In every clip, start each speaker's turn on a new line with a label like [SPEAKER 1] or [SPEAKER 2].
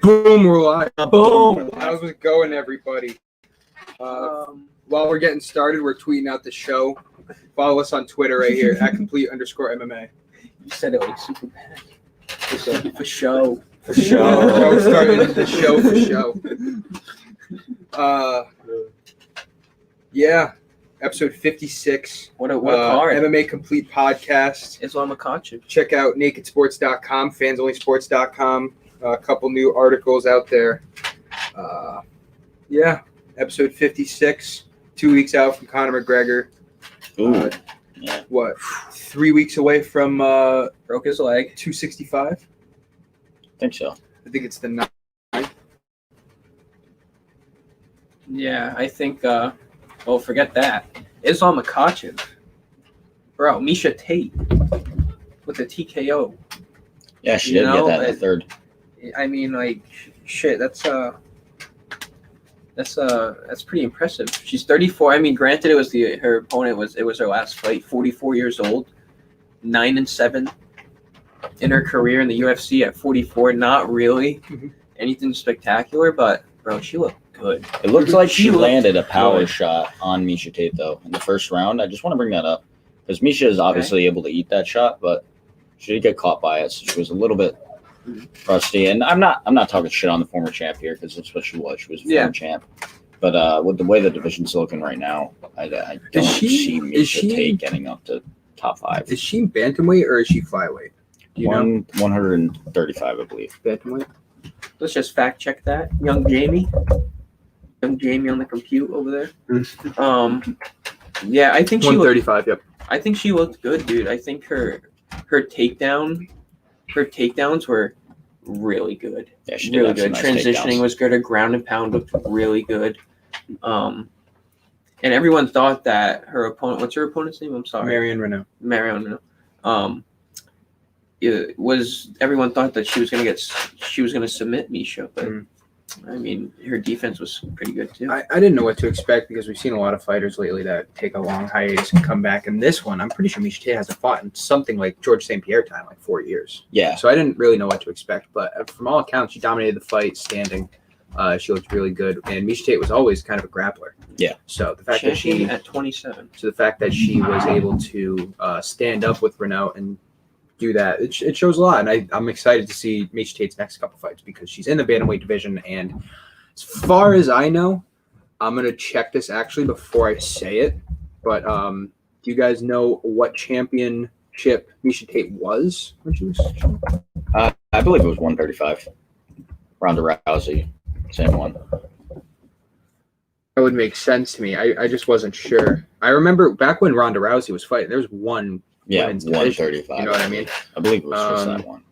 [SPEAKER 1] Boom, we're live.
[SPEAKER 2] Boom.
[SPEAKER 1] How's it going, everybody? While we're getting started, we're tweeting out the show. Follow us on Twitter right here at complete_MMA.
[SPEAKER 2] You said it like super bad. For show.
[SPEAKER 1] For show. We're starting the show for show. Yeah. Episode 56.
[SPEAKER 2] What a card.
[SPEAKER 1] MMA Complete Podcast.
[SPEAKER 2] Islam Makachev.
[SPEAKER 1] Check out nakedsports.com, fansonlysports.com. A couple new articles out there. Yeah. Episode 56. 2 weeks out from Conor McGregor.
[SPEAKER 3] Ooh. Yeah.
[SPEAKER 1] What? 3 weeks away from
[SPEAKER 2] Broke his leg.
[SPEAKER 1] 265?
[SPEAKER 3] I think so.
[SPEAKER 1] I think it's the 9th.
[SPEAKER 2] Yeah, I think, forget that. Islam Makachev. Bro, Misha Tate with the TKO.
[SPEAKER 3] Yeah, she did get that in the third.
[SPEAKER 2] I mean, like, shit, that's pretty impressive. She's 34. I mean, granted, it was her opponent was her last fight. 44 years old, 9-7 in her career in the UFC at 44. Not really anything spectacular, but bro, she looked good.
[SPEAKER 3] It looked like she landed a power shot on Misha Tate though in the first round. I just want to bring that up because Misha is obviously able to eat that shot, but she did get caught by it. So she was a little bit rusty, and I'm not talking shit on the former champ here because that's what she was. She was a former champ. But with the way the division's looking right now, I don't see Misha Tate getting up to top 5.
[SPEAKER 1] Is she bantamweight or is she flyweight?
[SPEAKER 3] 135, I believe.
[SPEAKER 1] Bantamweight?
[SPEAKER 2] Let's just fact check that. Young Jamie on the compute over there. Yeah, I think she
[SPEAKER 1] 135. Yep.
[SPEAKER 2] I think she looked good, dude. I think her takedowns were really good.
[SPEAKER 3] Yeah, she did
[SPEAKER 2] really
[SPEAKER 3] have
[SPEAKER 2] good.
[SPEAKER 3] some nice
[SPEAKER 2] Transitioning
[SPEAKER 3] takedowns.
[SPEAKER 2] was good. Her ground and pound looked really good. And everyone thought that her opponent. What's her opponent's name? I'm sorry.
[SPEAKER 1] Marion Renaud.
[SPEAKER 2] Everyone thought that she was gonna submit Misha, but I mean, her defense was pretty good too.
[SPEAKER 1] I didn't know what to expect because we've seen a lot of fighters lately that take a long hiatus and come back. And this one, I'm pretty sure Misha Tate hasn't fought in something like George St. Pierre time, like 4 years.
[SPEAKER 3] Yeah.
[SPEAKER 1] So I didn't really know what to expect. But from all accounts, she dominated the fight standing. She looked really good. And Misha Tate was always kind of a grappler.
[SPEAKER 3] Yeah.
[SPEAKER 1] So the fact that
[SPEAKER 2] Champion at 27.
[SPEAKER 1] So the fact that she was able to stand up with Renaud and do that, it shows a lot. And I'm excited to see Misha Tate's next couple fights because she's in the bantamweight division. And as far as I know, I'm going to check this actually before I say it. But do you guys know what championship Misha Tate was when she was?
[SPEAKER 3] I believe it was 135. Ronda Rousey, same one.
[SPEAKER 1] That would make sense to me. I just wasn't sure. I remember back when Ronda Rousey was fighting, there was one.
[SPEAKER 3] Yeah,
[SPEAKER 1] women's division,
[SPEAKER 3] 135.
[SPEAKER 1] you know what I mean?
[SPEAKER 3] I believe it was just that one.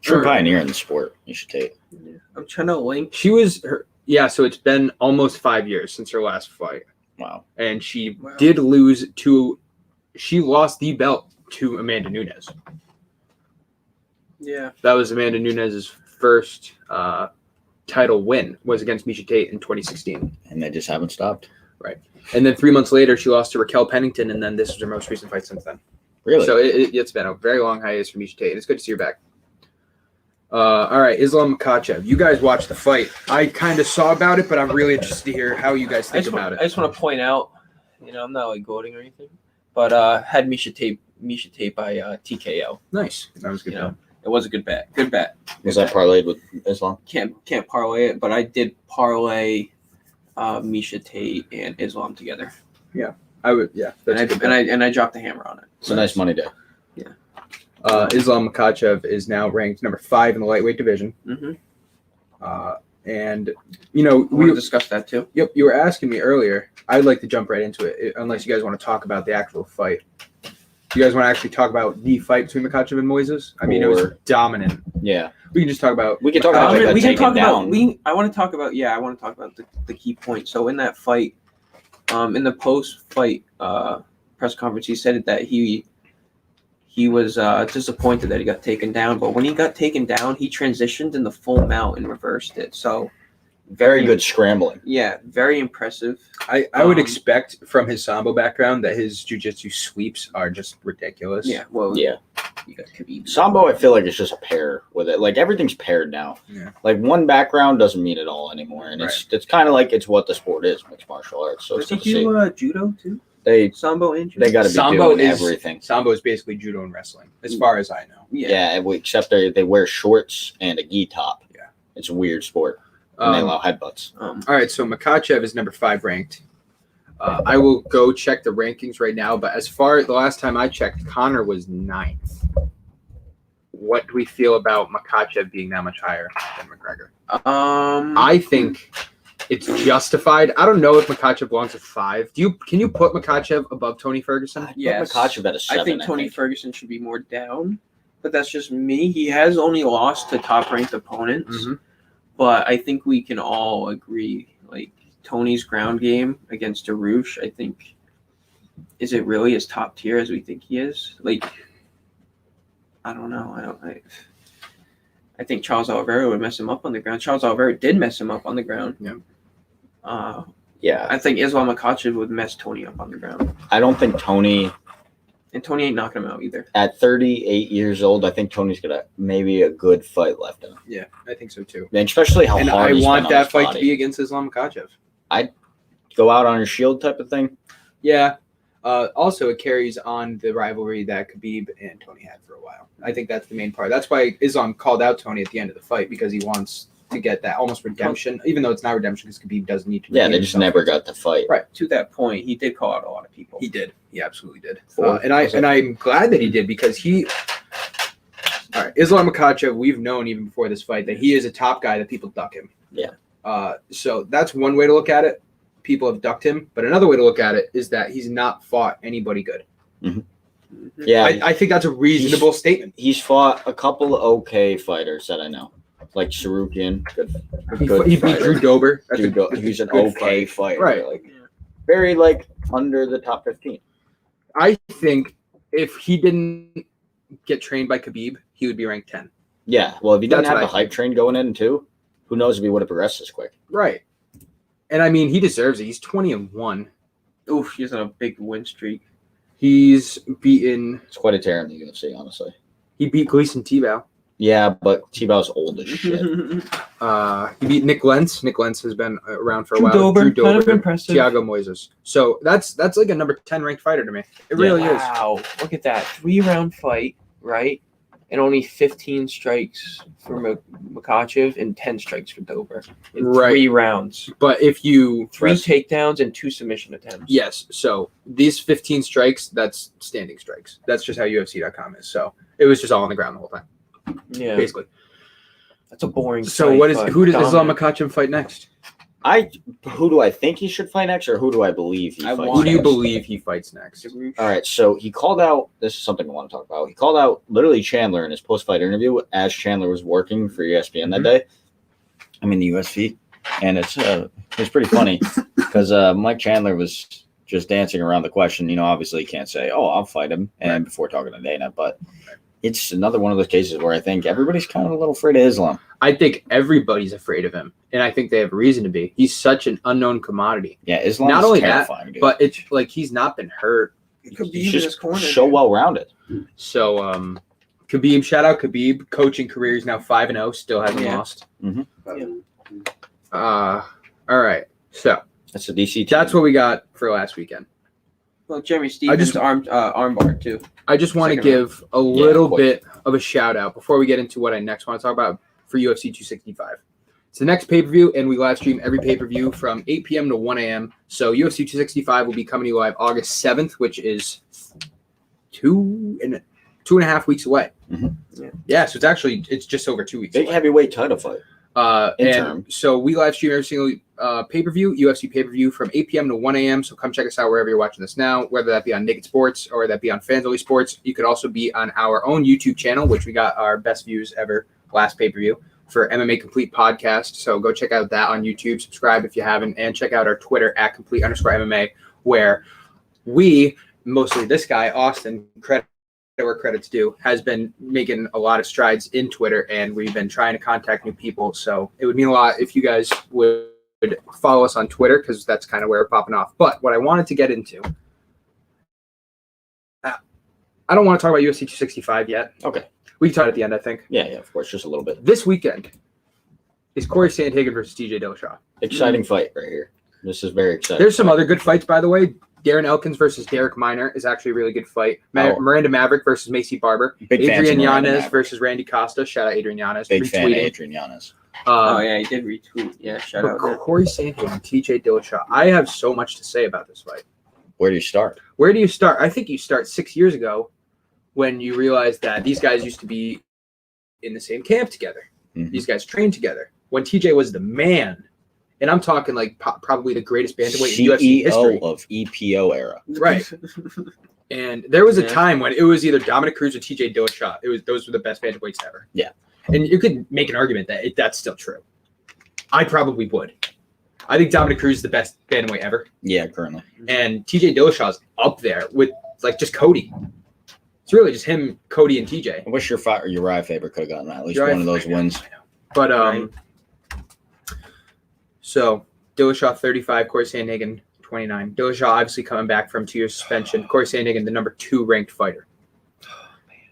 [SPEAKER 3] True pioneer in the sport, Misha Tate.
[SPEAKER 2] Yeah. I'm trying to link.
[SPEAKER 1] She was her. Yeah, so it's been almost 5 years since her last fight.
[SPEAKER 3] Wow.
[SPEAKER 1] And she did lose to. She lost the belt to Amanda Nunes.
[SPEAKER 2] Yeah.
[SPEAKER 1] That was Amanda Nunes' first title win was against Misha Tate in 2016.
[SPEAKER 3] And they just haven't stopped.
[SPEAKER 1] Right. And then 3 months later, she lost to Raquel Pennington, and then this was her most recent fight since then.
[SPEAKER 3] Really?
[SPEAKER 1] So it's been a very long hiatus for Misha Tate. It's good to see her back. All right, Islam Makachev. You guys watched the fight. I kind of saw about it, but I'm really interested to hear how you guys think about it.
[SPEAKER 2] I just want to point out, I'm not like goating or anything, but had Misha Tate by TKO.
[SPEAKER 1] Nice. That was good.
[SPEAKER 2] It was a good bet. Good bet.
[SPEAKER 3] Was that parlayed with Islam?
[SPEAKER 2] Can't parlay it, but I did parlay Misha Tate and Islam together.
[SPEAKER 1] Yeah, I would. Yeah,
[SPEAKER 2] and I dropped the hammer on it.
[SPEAKER 3] It's a nice money day.
[SPEAKER 2] Yeah.
[SPEAKER 1] Islam Makachev is now ranked number 5 in the lightweight division.
[SPEAKER 2] Mm-hmm.
[SPEAKER 1] And
[SPEAKER 2] we will discuss that too.
[SPEAKER 1] Yep, you were asking me earlier. I'd like to jump right into it, unless you guys want to talk about the actual fight. Do you guys want to actually talk about the fight between Makachev and Moises? I mean, it was dominant.
[SPEAKER 3] Yeah.
[SPEAKER 1] We can just talk about.
[SPEAKER 3] We can talk about.
[SPEAKER 2] We can talk about. I want to talk about. Yeah, I want to talk about the key point. So in that fight, in the post-fight press conference, he said that he was disappointed that he got taken down. But when he got taken down, he transitioned in the full mount and reversed it. So
[SPEAKER 3] very good scrambling.
[SPEAKER 2] Yeah, very impressive.
[SPEAKER 1] I would expect from his sambo background that his jiu-jitsu sweeps are just ridiculous.
[SPEAKER 2] Yeah, well,
[SPEAKER 3] yeah.
[SPEAKER 2] You got Khabib.
[SPEAKER 3] Sambo, I feel like it's just a pair with it. Like everything's paired now.
[SPEAKER 1] Yeah.
[SPEAKER 3] Like one background doesn't mean it all anymore, and it's kind of like it's what the sport is, mixed martial arts. So
[SPEAKER 2] Does
[SPEAKER 3] it's
[SPEAKER 2] he
[SPEAKER 3] good to see.
[SPEAKER 2] do judo too?
[SPEAKER 3] They
[SPEAKER 2] Sambo and judo.
[SPEAKER 3] they got to be
[SPEAKER 1] Sambo
[SPEAKER 3] doing
[SPEAKER 1] is
[SPEAKER 3] everything.
[SPEAKER 1] Sambo is basically judo and wrestling, as far as I know.
[SPEAKER 3] Yeah, except they wear shorts and a gi top.
[SPEAKER 1] Yeah.
[SPEAKER 3] It's a weird sport. And they allow headbutts.
[SPEAKER 1] All right, so Makhachev is number 5 ranked. I will go check the rankings right now, but as far as the last time I checked, Connor was 9th. What do we feel about Makhachev being that much higher than McGregor? I think it's justified. I don't know if Makhachev belongs at 5. Can you put Makhachev above Tony Ferguson?
[SPEAKER 2] Yes.
[SPEAKER 3] Makhachev at a 7.
[SPEAKER 2] I think Tony Ferguson should be more down, but that's just me. He has only lost to top-ranked opponents, but I think we can all agree, like, Tony's ground game against Darush, I think, is it really as top tier as we think he is? Like, I don't know. I think Charles Oliveira would mess him up on the ground. Charles Oliveira did mess him up on the ground.
[SPEAKER 1] Yeah.
[SPEAKER 3] Yeah.
[SPEAKER 2] I think Islam Makhachev would mess Tony up on the ground.
[SPEAKER 3] I don't think Tony,
[SPEAKER 2] And Tony ain't knocking him out either.
[SPEAKER 3] at 38 years old, I think Tony's got maybe a good fight left in him.
[SPEAKER 1] Yeah, I think so too.
[SPEAKER 3] And especially how
[SPEAKER 1] And
[SPEAKER 3] hard
[SPEAKER 1] I
[SPEAKER 3] he's
[SPEAKER 1] want
[SPEAKER 3] been on
[SPEAKER 1] that
[SPEAKER 3] his
[SPEAKER 1] fight
[SPEAKER 3] body.
[SPEAKER 1] to be against Islam Makhachev.
[SPEAKER 3] Go out on your shield type of thing.
[SPEAKER 1] Yeah. Also, it carries on the rivalry that Khabib and Tony had for a while. I think that's the main part. That's why Islam called out Tony at the end of the fight, because he wants to get that almost redemption, even though it's not redemption because Khabib doesn't need to.
[SPEAKER 3] Yeah, they just never got to fight.
[SPEAKER 1] Right.
[SPEAKER 2] To that point, he did call out a lot of people.
[SPEAKER 1] He did. He absolutely did.
[SPEAKER 3] Four.
[SPEAKER 1] And I'm glad that he did, because he. All right, Islam Makhachev, we've known even before this fight that he is a top guy that people duck him.
[SPEAKER 3] Yeah.
[SPEAKER 1] So that's one way to look at it. People have ducked him, but another way to look at it is that he's not fought anybody good.
[SPEAKER 3] Yeah,
[SPEAKER 1] I think that's a reasonable statement.
[SPEAKER 3] he's fought a couple of okay fighters that I know, like Sarukian. Good
[SPEAKER 1] He beat
[SPEAKER 3] fighter.
[SPEAKER 1] Drew Dober. That's
[SPEAKER 3] He's an
[SPEAKER 1] good
[SPEAKER 3] okay
[SPEAKER 1] fight.
[SPEAKER 3] fighter,
[SPEAKER 1] Right.
[SPEAKER 3] Like very like under the top 15.
[SPEAKER 1] I think if he didn't get trained by Khabib, he would be ranked 10.
[SPEAKER 3] Yeah, well, if he didn't
[SPEAKER 1] That's
[SPEAKER 3] have
[SPEAKER 1] what
[SPEAKER 3] the
[SPEAKER 1] I
[SPEAKER 3] hype
[SPEAKER 1] think.
[SPEAKER 3] train going in too, who knows if he would have progressed this quick.
[SPEAKER 1] Right. And I mean, he deserves it. He's 20-1.
[SPEAKER 2] Oof, he's on a big win streak.
[SPEAKER 1] He's beaten.
[SPEAKER 3] It's quite a tear in the UFC, honestly.
[SPEAKER 1] He beat Gleason Tebow.
[SPEAKER 3] Yeah, but T-Bow's old as shit.
[SPEAKER 1] He beat Nick Lentz. Nick Lentz has been around for a
[SPEAKER 2] Drew
[SPEAKER 1] while.
[SPEAKER 2] Dober,
[SPEAKER 1] Drew Dober,
[SPEAKER 2] kind of impressive.
[SPEAKER 1] Thiago Moises. So that's like a number 10 ranked fighter to me. It really is.
[SPEAKER 2] Wow, look at that 3-round fight, right? And only 15 strikes for Makhachev and 10 strikes for Dober in
[SPEAKER 1] Right.
[SPEAKER 2] 3 rounds.
[SPEAKER 1] But if you
[SPEAKER 2] 3 takedowns and 2 submission attempts.
[SPEAKER 1] yes, so these 15 strikes, that's standing strikes. That's just how UFC.com is. So it was just all on the ground the whole time,
[SPEAKER 2] Yeah,
[SPEAKER 1] basically.
[SPEAKER 2] that's a boring.
[SPEAKER 1] So
[SPEAKER 2] fight,
[SPEAKER 1] who does
[SPEAKER 2] but
[SPEAKER 1] Islam
[SPEAKER 2] dominant.
[SPEAKER 1] Makhachev fight next?
[SPEAKER 3] Who do I think he should fight next, or who do I believe he fights
[SPEAKER 1] Who do you
[SPEAKER 3] next?
[SPEAKER 1] believe he fights next?
[SPEAKER 3] All right, so he called out. This is something I want to talk about. He called out literally Chandler in his post-fight interview as Chandler was working for ESPN that day. I mean the UFC, and it's pretty funny because Mike Chandler was just dancing around the question. You know, obviously he can't say, "Oh, I'll fight him," and before talking to Dana, but it's another one of those cases where I think everybody's kind of a little afraid of Islam.
[SPEAKER 1] I think everybody's afraid of him, and I think they have reason to be. He's such an unknown commodity.
[SPEAKER 3] Yeah, Islam
[SPEAKER 1] Not
[SPEAKER 3] is
[SPEAKER 1] only that,
[SPEAKER 3] terrifying, dude.
[SPEAKER 1] but it's like he's not been hurt.
[SPEAKER 2] Could be
[SPEAKER 3] he's
[SPEAKER 2] in
[SPEAKER 3] just
[SPEAKER 2] his corner.
[SPEAKER 3] so
[SPEAKER 2] dude.
[SPEAKER 3] well-rounded.
[SPEAKER 1] So Khabib, shout out Khabib. Coaching career is now 5-0, still hasn't
[SPEAKER 2] Yeah.
[SPEAKER 1] lost.
[SPEAKER 3] Mhm.
[SPEAKER 1] All right. So
[SPEAKER 3] That's a DC team.
[SPEAKER 1] that's what we got for last weekend.
[SPEAKER 2] Well, Jeremy Stevens armbar too.
[SPEAKER 1] I just want to
[SPEAKER 2] Second
[SPEAKER 1] give a little
[SPEAKER 3] quick.
[SPEAKER 1] bit of a shout out before we get into what I next want to talk about for UFC 265. It's the next pay-per-view, and we live stream every pay-per-view from 8 p.m. to 1 a.m. So UFC 265 will be coming to you live August 7th, which is 2.5 weeks away.
[SPEAKER 3] Mhm.
[SPEAKER 1] Yeah, so it's just over 2 weeks
[SPEAKER 3] Big
[SPEAKER 1] away.
[SPEAKER 3] heavyweight title fight. Interim.
[SPEAKER 1] And so we live stream every single pay-per-view, UFC pay-per-view from 8 p.m. to 1 a.m. So come check us out wherever you're watching this now, whether that be on Naked Sports or that be on Fans Only Sports. You could also be on our own YouTube channel, which we got our best views ever last pay-per-view for MMA Complete Podcast. So go check out that on YouTube, subscribe if you haven't, and check out our Twitter at @complete_MMA, where we, mostly this guy, Austin, credit where credit's due, has been making a lot of strides in Twitter, and we've been trying to contact new people. So it would mean a lot if you guys would follow us on Twitter, because that's kind of where we're popping off. But what I wanted to get into, I don't want to talk about UFC 265 yet.
[SPEAKER 3] Okay.
[SPEAKER 1] We can talk at the end, I think.
[SPEAKER 3] Yeah, of course, just a little bit.
[SPEAKER 1] This weekend is Corey Sandhagen versus TJ Dillashaw.
[SPEAKER 3] Exciting fight right here. This is very exciting.
[SPEAKER 1] There's some other good fights, by the way. Darren Elkins versus Derek Minor is actually a really good fight. Miranda Maverick versus Macy Barber.
[SPEAKER 3] Big
[SPEAKER 1] Adrian
[SPEAKER 3] fans of Miranda
[SPEAKER 1] Yanez
[SPEAKER 3] Maverick.
[SPEAKER 1] versus Randy Costa. Shout out Adrian Yanez.
[SPEAKER 3] Big fan of
[SPEAKER 1] retweeting.
[SPEAKER 3] Adrian Yanez.
[SPEAKER 2] Oh yeah, he did retweet. Yeah, shout
[SPEAKER 1] But
[SPEAKER 2] out. There.
[SPEAKER 1] Corey Sandhagen and TJ Dillashaw. I have so much to say about this fight.
[SPEAKER 3] Where do you start?
[SPEAKER 1] Where do you start? I think you start 6 years ago when you realize that these guys used to be in the same camp together.
[SPEAKER 3] Mhm.
[SPEAKER 1] These guys trained together. When TJ was the man, and I'm talking like probably the greatest bantamweight in UFC history.
[SPEAKER 3] CEO of EPO era.
[SPEAKER 1] Right. And there was a
[SPEAKER 2] Yeah.
[SPEAKER 1] time when it was either Dominic Cruz or TJ Dillashaw. Those were the best bantamweights ever.
[SPEAKER 3] Yeah.
[SPEAKER 1] And you could make an argument that that's still true. I probably would. I think Dominic Cruz is the best bantamweight ever.
[SPEAKER 3] Yeah, currently.
[SPEAKER 1] And TJ Dillashaw's up there with like just Cody. It's really just him, Cody, and TJ.
[SPEAKER 3] I wish your Uriah Faber could have gotten at least
[SPEAKER 1] Uriah
[SPEAKER 3] one of those
[SPEAKER 1] Faber,
[SPEAKER 3] wins.
[SPEAKER 1] I know. But so Dillashaw 35, Corey Sandhagen 29. Dillashaw obviously coming back from 2 years suspension. Corey Sandhagen, the number 2 ranked fighter.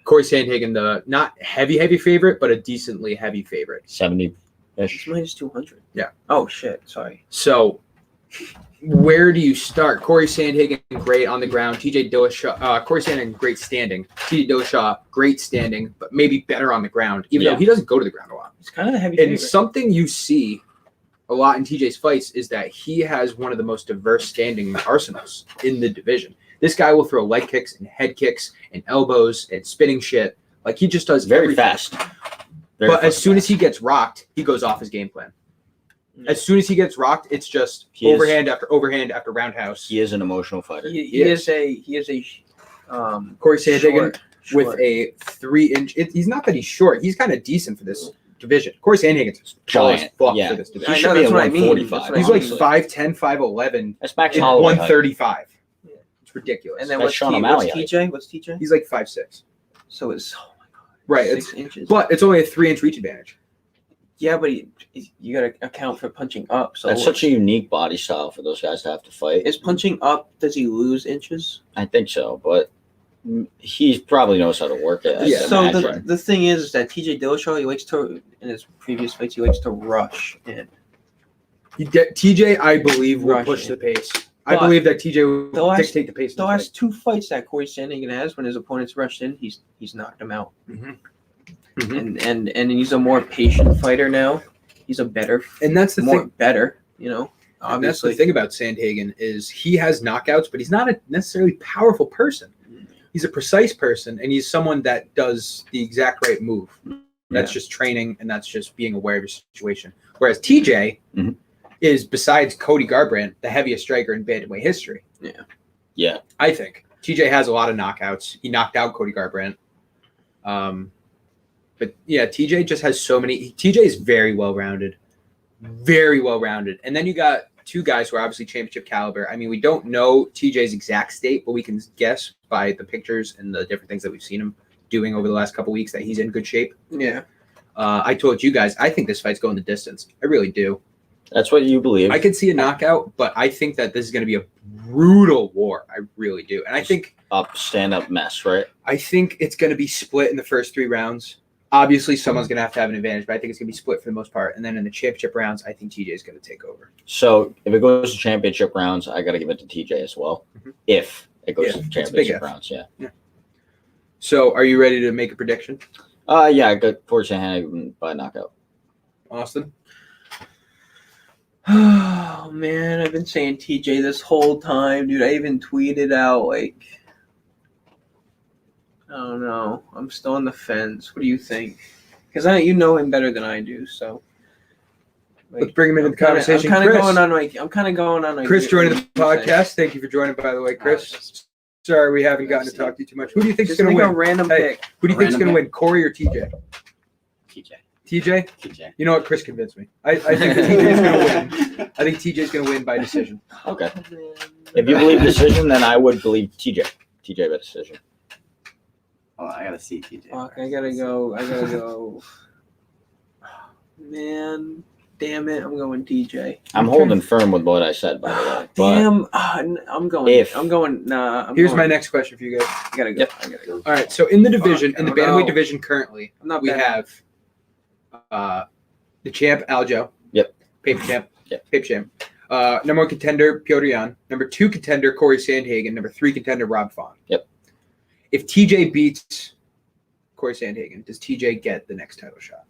[SPEAKER 1] Corey Sandhagen, the not heavy favorite, but a decently heavy favorite.
[SPEAKER 3] 70-ish.
[SPEAKER 2] It's minus 200.
[SPEAKER 1] Yeah.
[SPEAKER 2] Oh shit. Sorry.
[SPEAKER 1] So where do you start? Corey Sandhagen, great on the ground. TJ Dillashaw, Corey Sandhagen, great standing. TJ Dillashaw, great standing, but maybe better on the ground, even though he doesn't go to the ground a lot.
[SPEAKER 2] It's kind of the heavy
[SPEAKER 1] And
[SPEAKER 2] favorite.
[SPEAKER 1] something you see a lot in TJ's fights is that he has one of the most diverse standing arsenals in the division. This guy will throw leg kicks and head kicks and elbows and spinning shit. Like he just does
[SPEAKER 3] Very
[SPEAKER 1] everything.
[SPEAKER 3] fast.
[SPEAKER 1] But as soon as he gets rocked, he goes off his game plan. As soon as he gets rocked, it's just overhand after overhand after roundhouse.
[SPEAKER 3] He is an emotional fighter.
[SPEAKER 2] He is a
[SPEAKER 1] Corey Sandhagen with
[SPEAKER 2] short.
[SPEAKER 1] a 3-inch. He's not that he's short. He's kind of decent for this division. Corey Sandhagen's tall as
[SPEAKER 3] Giant.
[SPEAKER 1] fuck
[SPEAKER 3] Yeah.
[SPEAKER 1] for this division.
[SPEAKER 2] I
[SPEAKER 3] He
[SPEAKER 2] know,
[SPEAKER 3] should be
[SPEAKER 2] that's
[SPEAKER 3] at
[SPEAKER 2] what I mean.
[SPEAKER 3] 145.
[SPEAKER 2] That's what I
[SPEAKER 1] He's
[SPEAKER 2] mean.
[SPEAKER 1] like 5'10", 5'11",
[SPEAKER 3] That's Max
[SPEAKER 1] and
[SPEAKER 3] Holloway.
[SPEAKER 1] 135.
[SPEAKER 2] Yeah.
[SPEAKER 1] It's ridiculous.
[SPEAKER 2] And then
[SPEAKER 3] That's
[SPEAKER 2] what's,
[SPEAKER 3] Sean
[SPEAKER 2] what's
[SPEAKER 3] O'Malley,
[SPEAKER 2] TJ? What's TJ?
[SPEAKER 1] He's like 5'6".
[SPEAKER 2] So it's
[SPEAKER 1] Right.
[SPEAKER 2] 6 inches.
[SPEAKER 1] But it's only a 3-inch reach advantage.
[SPEAKER 2] Yeah, but you got to account for punching up. So
[SPEAKER 3] That's such a unique body style for those guys to have to fight.
[SPEAKER 2] is punching up? Does he lose inches?
[SPEAKER 3] I think so, but he probably knows how to work it.
[SPEAKER 1] Yeah.
[SPEAKER 2] So
[SPEAKER 3] Imagine.
[SPEAKER 2] the thing is that TJ Dillashaw, he likes to, in his previous fights, he likes to rush in.
[SPEAKER 1] TJ, I believe, will
[SPEAKER 2] Rush
[SPEAKER 1] push
[SPEAKER 2] it.
[SPEAKER 1] the pace. I
[SPEAKER 2] But
[SPEAKER 1] believe that TJ
[SPEAKER 2] the
[SPEAKER 1] will
[SPEAKER 2] last-
[SPEAKER 1] dictate the pace.
[SPEAKER 2] The last 2 fights that Corey Sandhagen has, when his opponents rushed in, he's knocked him out.
[SPEAKER 1] Mhm.
[SPEAKER 2] And he's a more patient fighter now. He's a better,
[SPEAKER 1] And that's the
[SPEAKER 2] more
[SPEAKER 1] thing.
[SPEAKER 2] better. You know,
[SPEAKER 1] And that's the
[SPEAKER 2] obviously.
[SPEAKER 1] thing about Sandhagen is he has knockouts, but he's not a necessarily powerful person. He's a precise person, and he's someone that does the exact right move. That's just training, and that's just being aware of your situation. Whereas TJ
[SPEAKER 3] Mhm.
[SPEAKER 1] is, besides Cody Garbrandt, the heaviest striker in bantamweight history.
[SPEAKER 3] Yeah.
[SPEAKER 1] I think TJ has a lot of knockouts. He knocked out Cody Garbrandt. But yeah, TJ just has so many. TJ is very well rounded, and then you got 2 guys who are obviously championship caliber. I mean, we don't know TJ's exact state, but we can guess by the pictures and the different things that we've seen him doing over the last couple weeks that he's in good shape.
[SPEAKER 2] Yeah.
[SPEAKER 1] I told you guys, I think this fight's going the distance. I really do.
[SPEAKER 3] That's what you believe.
[SPEAKER 1] I could see a knockout, but I think that this is going to be a brutal war. I really do, and I think
[SPEAKER 3] Stand-up mess, right?
[SPEAKER 1] it's going to be split in the first 3 rounds. Obviously, someone's going to have an advantage, but I think it's going to be split for the most part. And then in the championship rounds, I think TJ is going to take over.
[SPEAKER 3] So if it goes to championship rounds, I got to give it to TJ as well.
[SPEAKER 1] Mhm.
[SPEAKER 3] If it goes
[SPEAKER 1] Yeah,
[SPEAKER 3] to
[SPEAKER 1] it's a big
[SPEAKER 3] championship
[SPEAKER 1] if.
[SPEAKER 3] rounds, yeah.
[SPEAKER 1] So, are you ready to make a prediction,
[SPEAKER 3] Yeah, I got Corey Sandhagen by knockout.
[SPEAKER 1] Austin?
[SPEAKER 2] Oh man, I've been saying TJ this whole time, dude. I even tweeted out like, I don't know. I'm still on the fence. What do you think? Because you know him better than I do, so.
[SPEAKER 1] Let's bring him into the
[SPEAKER 2] I'm
[SPEAKER 1] conversation.
[SPEAKER 2] kind of
[SPEAKER 1] Chris,
[SPEAKER 2] going on like.
[SPEAKER 1] Chris joining the
[SPEAKER 2] what you say.
[SPEAKER 1] podcast. Thank you for joining, by the way, Chris. Sorry, we haven't gotten to talk to you too much. Who do you think is
[SPEAKER 2] Just
[SPEAKER 1] going
[SPEAKER 2] make
[SPEAKER 1] to
[SPEAKER 2] a
[SPEAKER 1] win?
[SPEAKER 2] random
[SPEAKER 1] Hey,
[SPEAKER 2] pick.
[SPEAKER 1] Who do you think is
[SPEAKER 3] Random
[SPEAKER 1] going to
[SPEAKER 3] pick.
[SPEAKER 1] win, Corey or TJ?
[SPEAKER 3] TJ.
[SPEAKER 1] TJ?
[SPEAKER 3] TJ.
[SPEAKER 1] You know what? Chris convinced me. I think TJ is going to win. I think TJ is going to win by decision.
[SPEAKER 3] Okay. If you believe decision, then I would believe TJ. TJ by decision.
[SPEAKER 4] Oh, I gotta see TJ.
[SPEAKER 2] Fuck, I gotta go. Man, damn it, I'm going TJ.
[SPEAKER 3] I'm holding firm with what I said, by the way. But
[SPEAKER 2] Damn, I'm going.
[SPEAKER 3] If-
[SPEAKER 2] I'm going. Nah.
[SPEAKER 1] Here's my next question for you guys.
[SPEAKER 2] I gotta go.
[SPEAKER 3] Yep.
[SPEAKER 2] I gotta go.
[SPEAKER 1] All right, so in the division,
[SPEAKER 2] Fuck,
[SPEAKER 1] in the
[SPEAKER 2] I don't
[SPEAKER 1] bantamweight
[SPEAKER 2] know.
[SPEAKER 1] division currently,
[SPEAKER 2] I'm not
[SPEAKER 1] we
[SPEAKER 2] bad.
[SPEAKER 1] have the champ Aljo.
[SPEAKER 3] Yep.
[SPEAKER 1] Paper champ.
[SPEAKER 3] Yep.
[SPEAKER 1] Paper champ. Number 1 contender Piotr Jan. Number 2 contender Corey Sandhagen. Number 3 contender Rob Font.
[SPEAKER 3] Yep.
[SPEAKER 1] If TJ beats Corey Sandhagen, does TJ get the next title shot?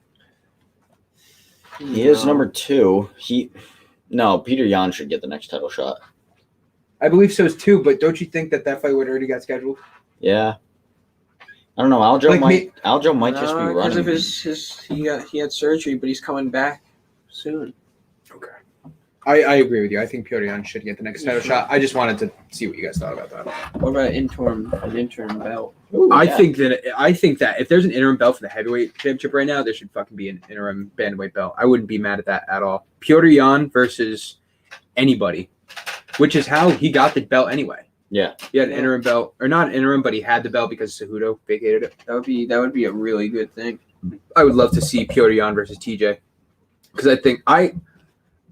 [SPEAKER 3] he is number 2. Peter Yan should get the next title shot.
[SPEAKER 1] I believe so too, but don't you think that fight would already got scheduled?
[SPEAKER 3] Yeah. I don't know. Aljo
[SPEAKER 1] Like
[SPEAKER 3] might just be
[SPEAKER 2] because
[SPEAKER 3] running.
[SPEAKER 2] of his he had surgery, but he's coming back soon.
[SPEAKER 1] Okay. I agree with you. I think Piotr Jan should get the next title shot. I just wanted to see what you guys thought about that.
[SPEAKER 2] What about an interim belt?
[SPEAKER 3] Ooh,
[SPEAKER 1] I
[SPEAKER 3] yeah.
[SPEAKER 1] think that if there's an interim belt for the heavyweight championship right now, there should fucking be an interim bantamweight belt. I wouldn't be mad at that at all. Piotr Jan versus anybody, which is how he got the belt anyway.
[SPEAKER 3] Yeah.
[SPEAKER 1] He had an
[SPEAKER 2] Yeah.
[SPEAKER 1] interim belt, or not an interim, but he had the belt because Cejudo vacated it.
[SPEAKER 2] That would be a really good thing.
[SPEAKER 1] I would love to see Piotr Jan versus TJ, because I think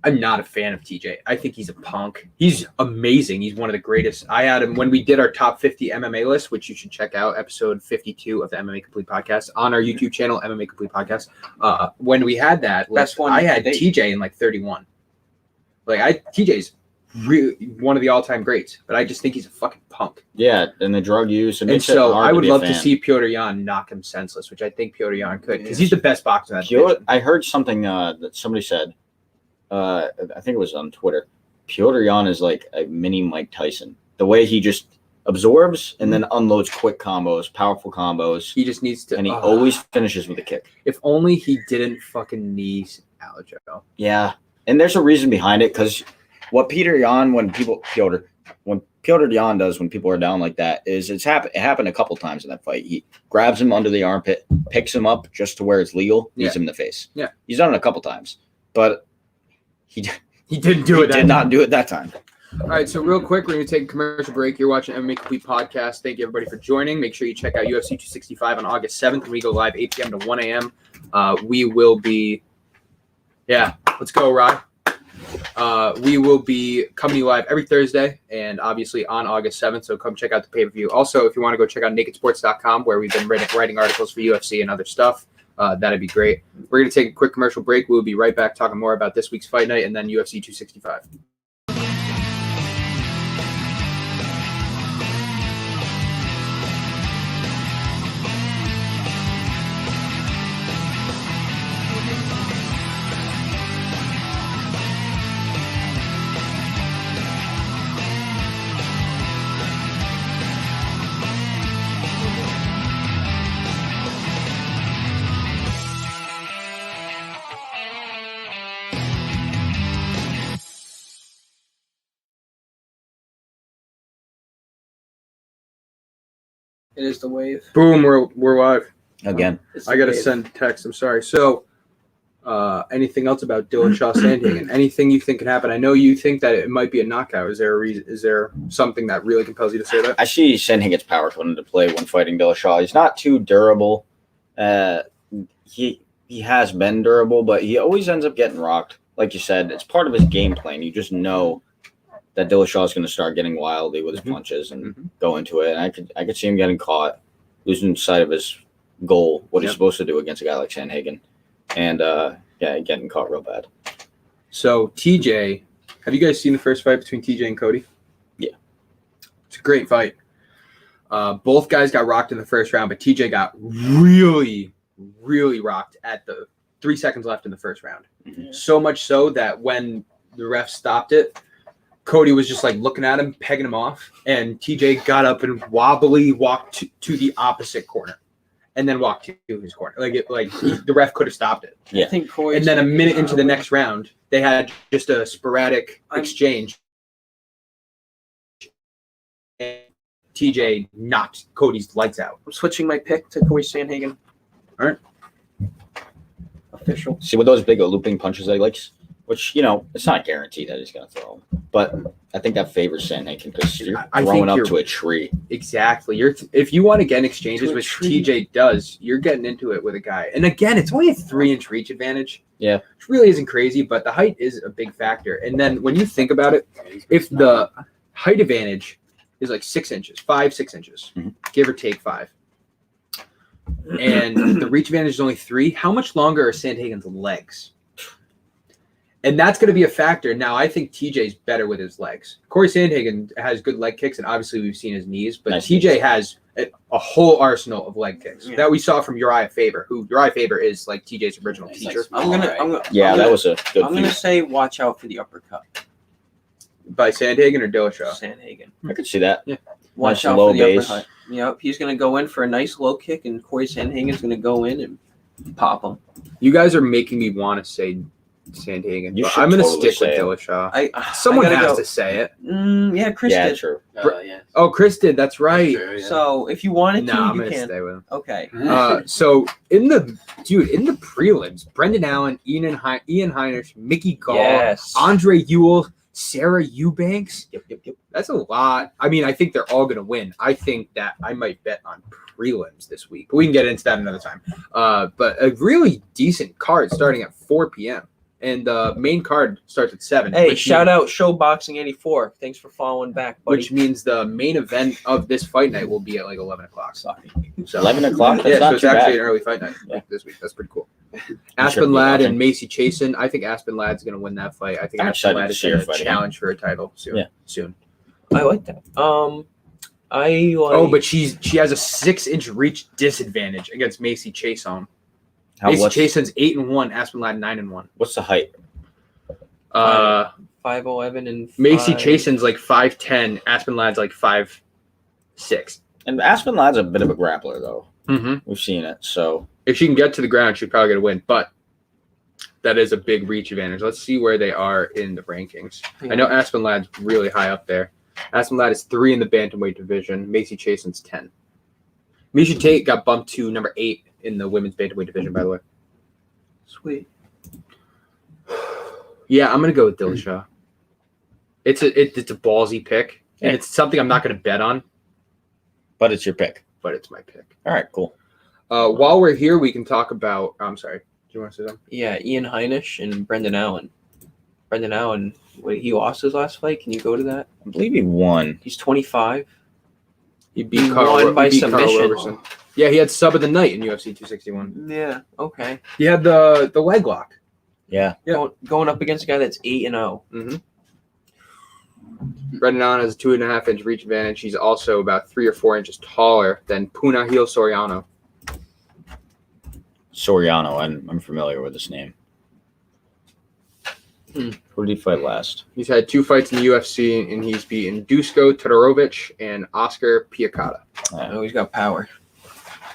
[SPEAKER 1] I'm not a fan of TJ. I think he's a punk. He's amazing. He's one of the greatest. I had him when we did our top 50 MMA list, which you should check out, episode 52 of the MMA Complete Podcast on our YouTube channel, MMA Complete Podcast. When we had that list,
[SPEAKER 2] one
[SPEAKER 1] I had
[SPEAKER 2] to date.
[SPEAKER 1] TJ in like 31. TJ's really one of the all-time greats, but I just think he's a fucking punk.
[SPEAKER 3] Yeah, and the drug use. It
[SPEAKER 1] And
[SPEAKER 3] makes it
[SPEAKER 1] so
[SPEAKER 3] hard
[SPEAKER 1] I would
[SPEAKER 3] be a
[SPEAKER 1] love to
[SPEAKER 3] fan.
[SPEAKER 1] see Piotr Jan knock him senseless, which I think Piotr Jan could, because
[SPEAKER 2] Yeah.
[SPEAKER 1] he's the best boxer in that
[SPEAKER 3] Piotr,
[SPEAKER 1] division.
[SPEAKER 3] I heard something that somebody said. I think it was on Twitter. Piotr Jan is like a mini Mike Tyson. The way he just absorbs and then unloads quick combos, powerful combos,
[SPEAKER 1] He just needs to.
[SPEAKER 3] and he always finishes with a kick.
[SPEAKER 1] If only he didn't fucking knee Aljo.
[SPEAKER 3] Yeah, and there's a reason behind it because what Piotr Jan when people are down like that is it happened a couple times in that fight. He grabs him under the armpit, picks him up just to where it's legal, knees him in the face.
[SPEAKER 1] Yeah.
[SPEAKER 3] He's done it a couple times, but he
[SPEAKER 1] He didn't do it.
[SPEAKER 3] did not do it that time.
[SPEAKER 1] All right, so real quick, we're going to take a commercial break. You're watching MMA Complete Podcast. Thank you, everybody, for joining. Make sure you check out UFC 265 on August 7th when we go live 8 p.m. to 1 a.m. We will be – let's go, Rod. We will be coming to you live every Thursday and obviously on August 7th, so come check out the pay-per-view. Also, if you want to go check out nakedsports.com where we've been writing articles for UFC and other stuff, that'd be great. We're going to take a quick commercial break. We'll be right back talking more about this week's fight night and then UFC 265.
[SPEAKER 2] It is the wave.
[SPEAKER 1] Boom, we're live.
[SPEAKER 3] Again,
[SPEAKER 2] It's the
[SPEAKER 1] I gotta
[SPEAKER 2] wave.
[SPEAKER 1] send text. I'm sorry. So, anything else about Dillashaw Sandhagen? Anything you think can happen? I know you think that it might be a knockout. Is there a reason? Is there something that really compels you to say that?
[SPEAKER 3] I see Sandhagen's power coming into play when fighting Dillashaw. He's not too durable. He has been durable, but he always ends up getting rocked. Like you said, it's part of his game plan. You just know that Dillashaw is going to start getting wily with his punches and go into it. And I could see him getting caught, losing sight of his goal, what he's supposed to do against a guy like Sandhagen, and getting caught real bad.
[SPEAKER 1] So TJ, have you guys seen the first fight between TJ and Cody?
[SPEAKER 3] Yeah,
[SPEAKER 1] it's a great fight. Both guys got rocked in the first round, but TJ got really, really rocked at the 3 seconds left in the first round.
[SPEAKER 3] Mm-hmm.
[SPEAKER 1] So much so that when the ref stopped it, Cody was just like looking at him, pegging him off, and TJ got up and wobbly walked to the opposite corner, and then walked to his corner. The ref could have stopped it.
[SPEAKER 3] Yeah.
[SPEAKER 2] I think Corey.
[SPEAKER 1] And then a minute into the next round, they had just a sporadic exchange. And TJ knocked Cody's lights out.
[SPEAKER 2] I'm switching my pick to Corey Sandhagen.
[SPEAKER 1] All right.
[SPEAKER 2] Official.
[SPEAKER 3] See with those big looping punches that he likes? which, it's not guaranteed that he's going to throw him. But I think that favors Sandhagen because you're
[SPEAKER 1] I think
[SPEAKER 3] throwing up
[SPEAKER 1] you're-
[SPEAKER 3] to a tree.
[SPEAKER 1] Exactly. If you want to get in exchanges,
[SPEAKER 2] To a
[SPEAKER 1] which
[SPEAKER 2] tree.
[SPEAKER 1] TJ does, you're getting into it with a guy. And again, it's only a 3-inch reach advantage.
[SPEAKER 3] Yeah.
[SPEAKER 1] Which really isn't crazy, but the height is a big factor. And then when you think about it, if the height advantage is like 6 inches, 6 inches,
[SPEAKER 3] Mhm.
[SPEAKER 1] give or take 5, and the reach advantage is only 3, how much longer are Sandhagen's legs? And that's going to be a factor. Now, I think TJ's better with his legs. Corey Sandhagen has good leg kicks, and obviously we've seen his knees, but
[SPEAKER 3] Nice
[SPEAKER 1] TJ
[SPEAKER 3] knees.
[SPEAKER 1] has a whole arsenal of leg kicks
[SPEAKER 2] Yeah.
[SPEAKER 1] that we saw from Uriah Faber, who Uriah Faber is like TJ's original
[SPEAKER 4] He's like
[SPEAKER 1] teacher.
[SPEAKER 4] small,
[SPEAKER 2] I'm gonna.
[SPEAKER 4] right?
[SPEAKER 2] I'm gonna
[SPEAKER 3] Yeah,
[SPEAKER 2] I'm
[SPEAKER 3] that
[SPEAKER 2] gonna,
[SPEAKER 3] was a good
[SPEAKER 2] I'm gonna
[SPEAKER 3] feat.
[SPEAKER 2] say watch out for the uppercut.
[SPEAKER 1] By Sandhagen or Dillashaw?
[SPEAKER 2] Sandhagen.
[SPEAKER 3] I could see that.
[SPEAKER 2] Watch
[SPEAKER 3] Nice
[SPEAKER 2] out
[SPEAKER 3] low
[SPEAKER 2] for the
[SPEAKER 3] base.
[SPEAKER 2] uppercut. Yep, he's gonna go in for a nice low kick, and Corey Sandhagen's gonna go in and pop him.
[SPEAKER 1] You guys are making me want to say Sandhagen.
[SPEAKER 3] You
[SPEAKER 1] But
[SPEAKER 3] should
[SPEAKER 1] I'm going to
[SPEAKER 3] totally
[SPEAKER 1] stick with
[SPEAKER 3] say it.
[SPEAKER 1] Dillashaw. Someone
[SPEAKER 2] I gotta
[SPEAKER 1] has
[SPEAKER 2] go.
[SPEAKER 1] to say it.
[SPEAKER 2] Yeah, Chris
[SPEAKER 3] Yeah,
[SPEAKER 2] did.
[SPEAKER 3] true.
[SPEAKER 4] Yeah.
[SPEAKER 1] Oh, Chris did. That's right.
[SPEAKER 4] True, yeah.
[SPEAKER 2] So if you wanted to,
[SPEAKER 1] No, I'm
[SPEAKER 2] you
[SPEAKER 1] going to
[SPEAKER 2] can.
[SPEAKER 1] stay with him.
[SPEAKER 2] Okay.
[SPEAKER 1] So in the prelims, Brendan Allen, Ian Heinrich, Mickey Gall,
[SPEAKER 2] Yes.
[SPEAKER 1] Andre Ewell, Sarah Eubanks.
[SPEAKER 2] Yep.
[SPEAKER 1] That's a lot. I mean, I think they're all going to win. I think that I might bet on prelims this week, but we can get into that another time. But a really decent card starting at 4 p.m. And the main card starts at 7.
[SPEAKER 2] Hey,
[SPEAKER 1] which
[SPEAKER 2] shout
[SPEAKER 1] means-
[SPEAKER 2] out Showboxing 84. Thanks for following back, buddy.
[SPEAKER 1] Which means the main event of this fight night will be at like 11 o'clock. So
[SPEAKER 3] 11 o'clock? That's
[SPEAKER 1] yeah,
[SPEAKER 3] not
[SPEAKER 1] so it's
[SPEAKER 3] too
[SPEAKER 1] actually
[SPEAKER 3] bad.
[SPEAKER 1] an early fight night
[SPEAKER 3] Yeah.
[SPEAKER 1] this week. That's pretty cool.
[SPEAKER 3] should
[SPEAKER 1] Aspen
[SPEAKER 3] be
[SPEAKER 1] Ladd
[SPEAKER 3] watching.
[SPEAKER 1] and Macy Chasen. I think Aspen Ladd's going to win that fight. I think
[SPEAKER 3] I'm
[SPEAKER 1] Aspen
[SPEAKER 3] excited
[SPEAKER 1] Ladd
[SPEAKER 3] to
[SPEAKER 1] is
[SPEAKER 3] see her
[SPEAKER 1] going to
[SPEAKER 3] fight again.
[SPEAKER 1] challenge for a title soon.
[SPEAKER 3] Yeah.
[SPEAKER 1] Soon.
[SPEAKER 2] I like that. I like.
[SPEAKER 1] Oh, but she has a 6-inch reach disadvantage against Macy Chasen. Macy Chasen's 8-1. Aspen Ladd 9-1.
[SPEAKER 3] What's the height?
[SPEAKER 2] 5'11" and
[SPEAKER 1] Macy
[SPEAKER 2] 5
[SPEAKER 1] Chasen's like 5'10. Aspen Ladd's like 5'6.
[SPEAKER 3] And Aspen Ladd's a bit of a grappler, though.
[SPEAKER 1] Mm-hmm.
[SPEAKER 3] We've seen it. So
[SPEAKER 1] If she can get to the ground, she's probably going to win. But that is a big reach advantage. Let's see where they are in the rankings. I know Aspen Ladd's really high up there. Aspen Ladd is 3 in the bantamweight division. Macy Chasen's 10. Misha Tate got bumped to number 8 in the women's bantamweight division, by the way.
[SPEAKER 2] Sweet.
[SPEAKER 1] Yeah, I'm going to go with Dillashaw. It's a ballsy pick, and
[SPEAKER 3] Yeah.
[SPEAKER 1] it's something I'm not going to bet on,
[SPEAKER 3] but it's your pick.
[SPEAKER 1] but it's my pick.
[SPEAKER 3] All right, cool.
[SPEAKER 1] While we're here, we can talk about – I'm sorry. Do you want to say something?
[SPEAKER 2] Yeah, Ian Heinisch and Brendan Allen. Brendan Allen, he lost his last fight. Can you go to that?
[SPEAKER 3] I believe he won.
[SPEAKER 2] He's 25.
[SPEAKER 1] He beat
[SPEAKER 2] He
[SPEAKER 1] Carl,
[SPEAKER 2] won by
[SPEAKER 1] he beat Carl
[SPEAKER 2] submission.
[SPEAKER 1] Roberson. Yeah, he had sub of the night in UFC 261.
[SPEAKER 2] Yeah. Okay.
[SPEAKER 1] He had the leg lock.
[SPEAKER 3] Yeah.
[SPEAKER 1] Yeah.
[SPEAKER 2] Going up against a guy that's 8-0.
[SPEAKER 1] Mm-hmm. Brendan Allen has a 2.5-inch reach advantage. He's also about 3 or 4 inches taller than Punahil Soriano.
[SPEAKER 3] Soriano. I'm familiar with this name. Who did he fight last?
[SPEAKER 1] He's had 2 fights in the UFC, and he's beaten Dusko Todorovic and Oscar Piakata.
[SPEAKER 2] Oh, he's got power.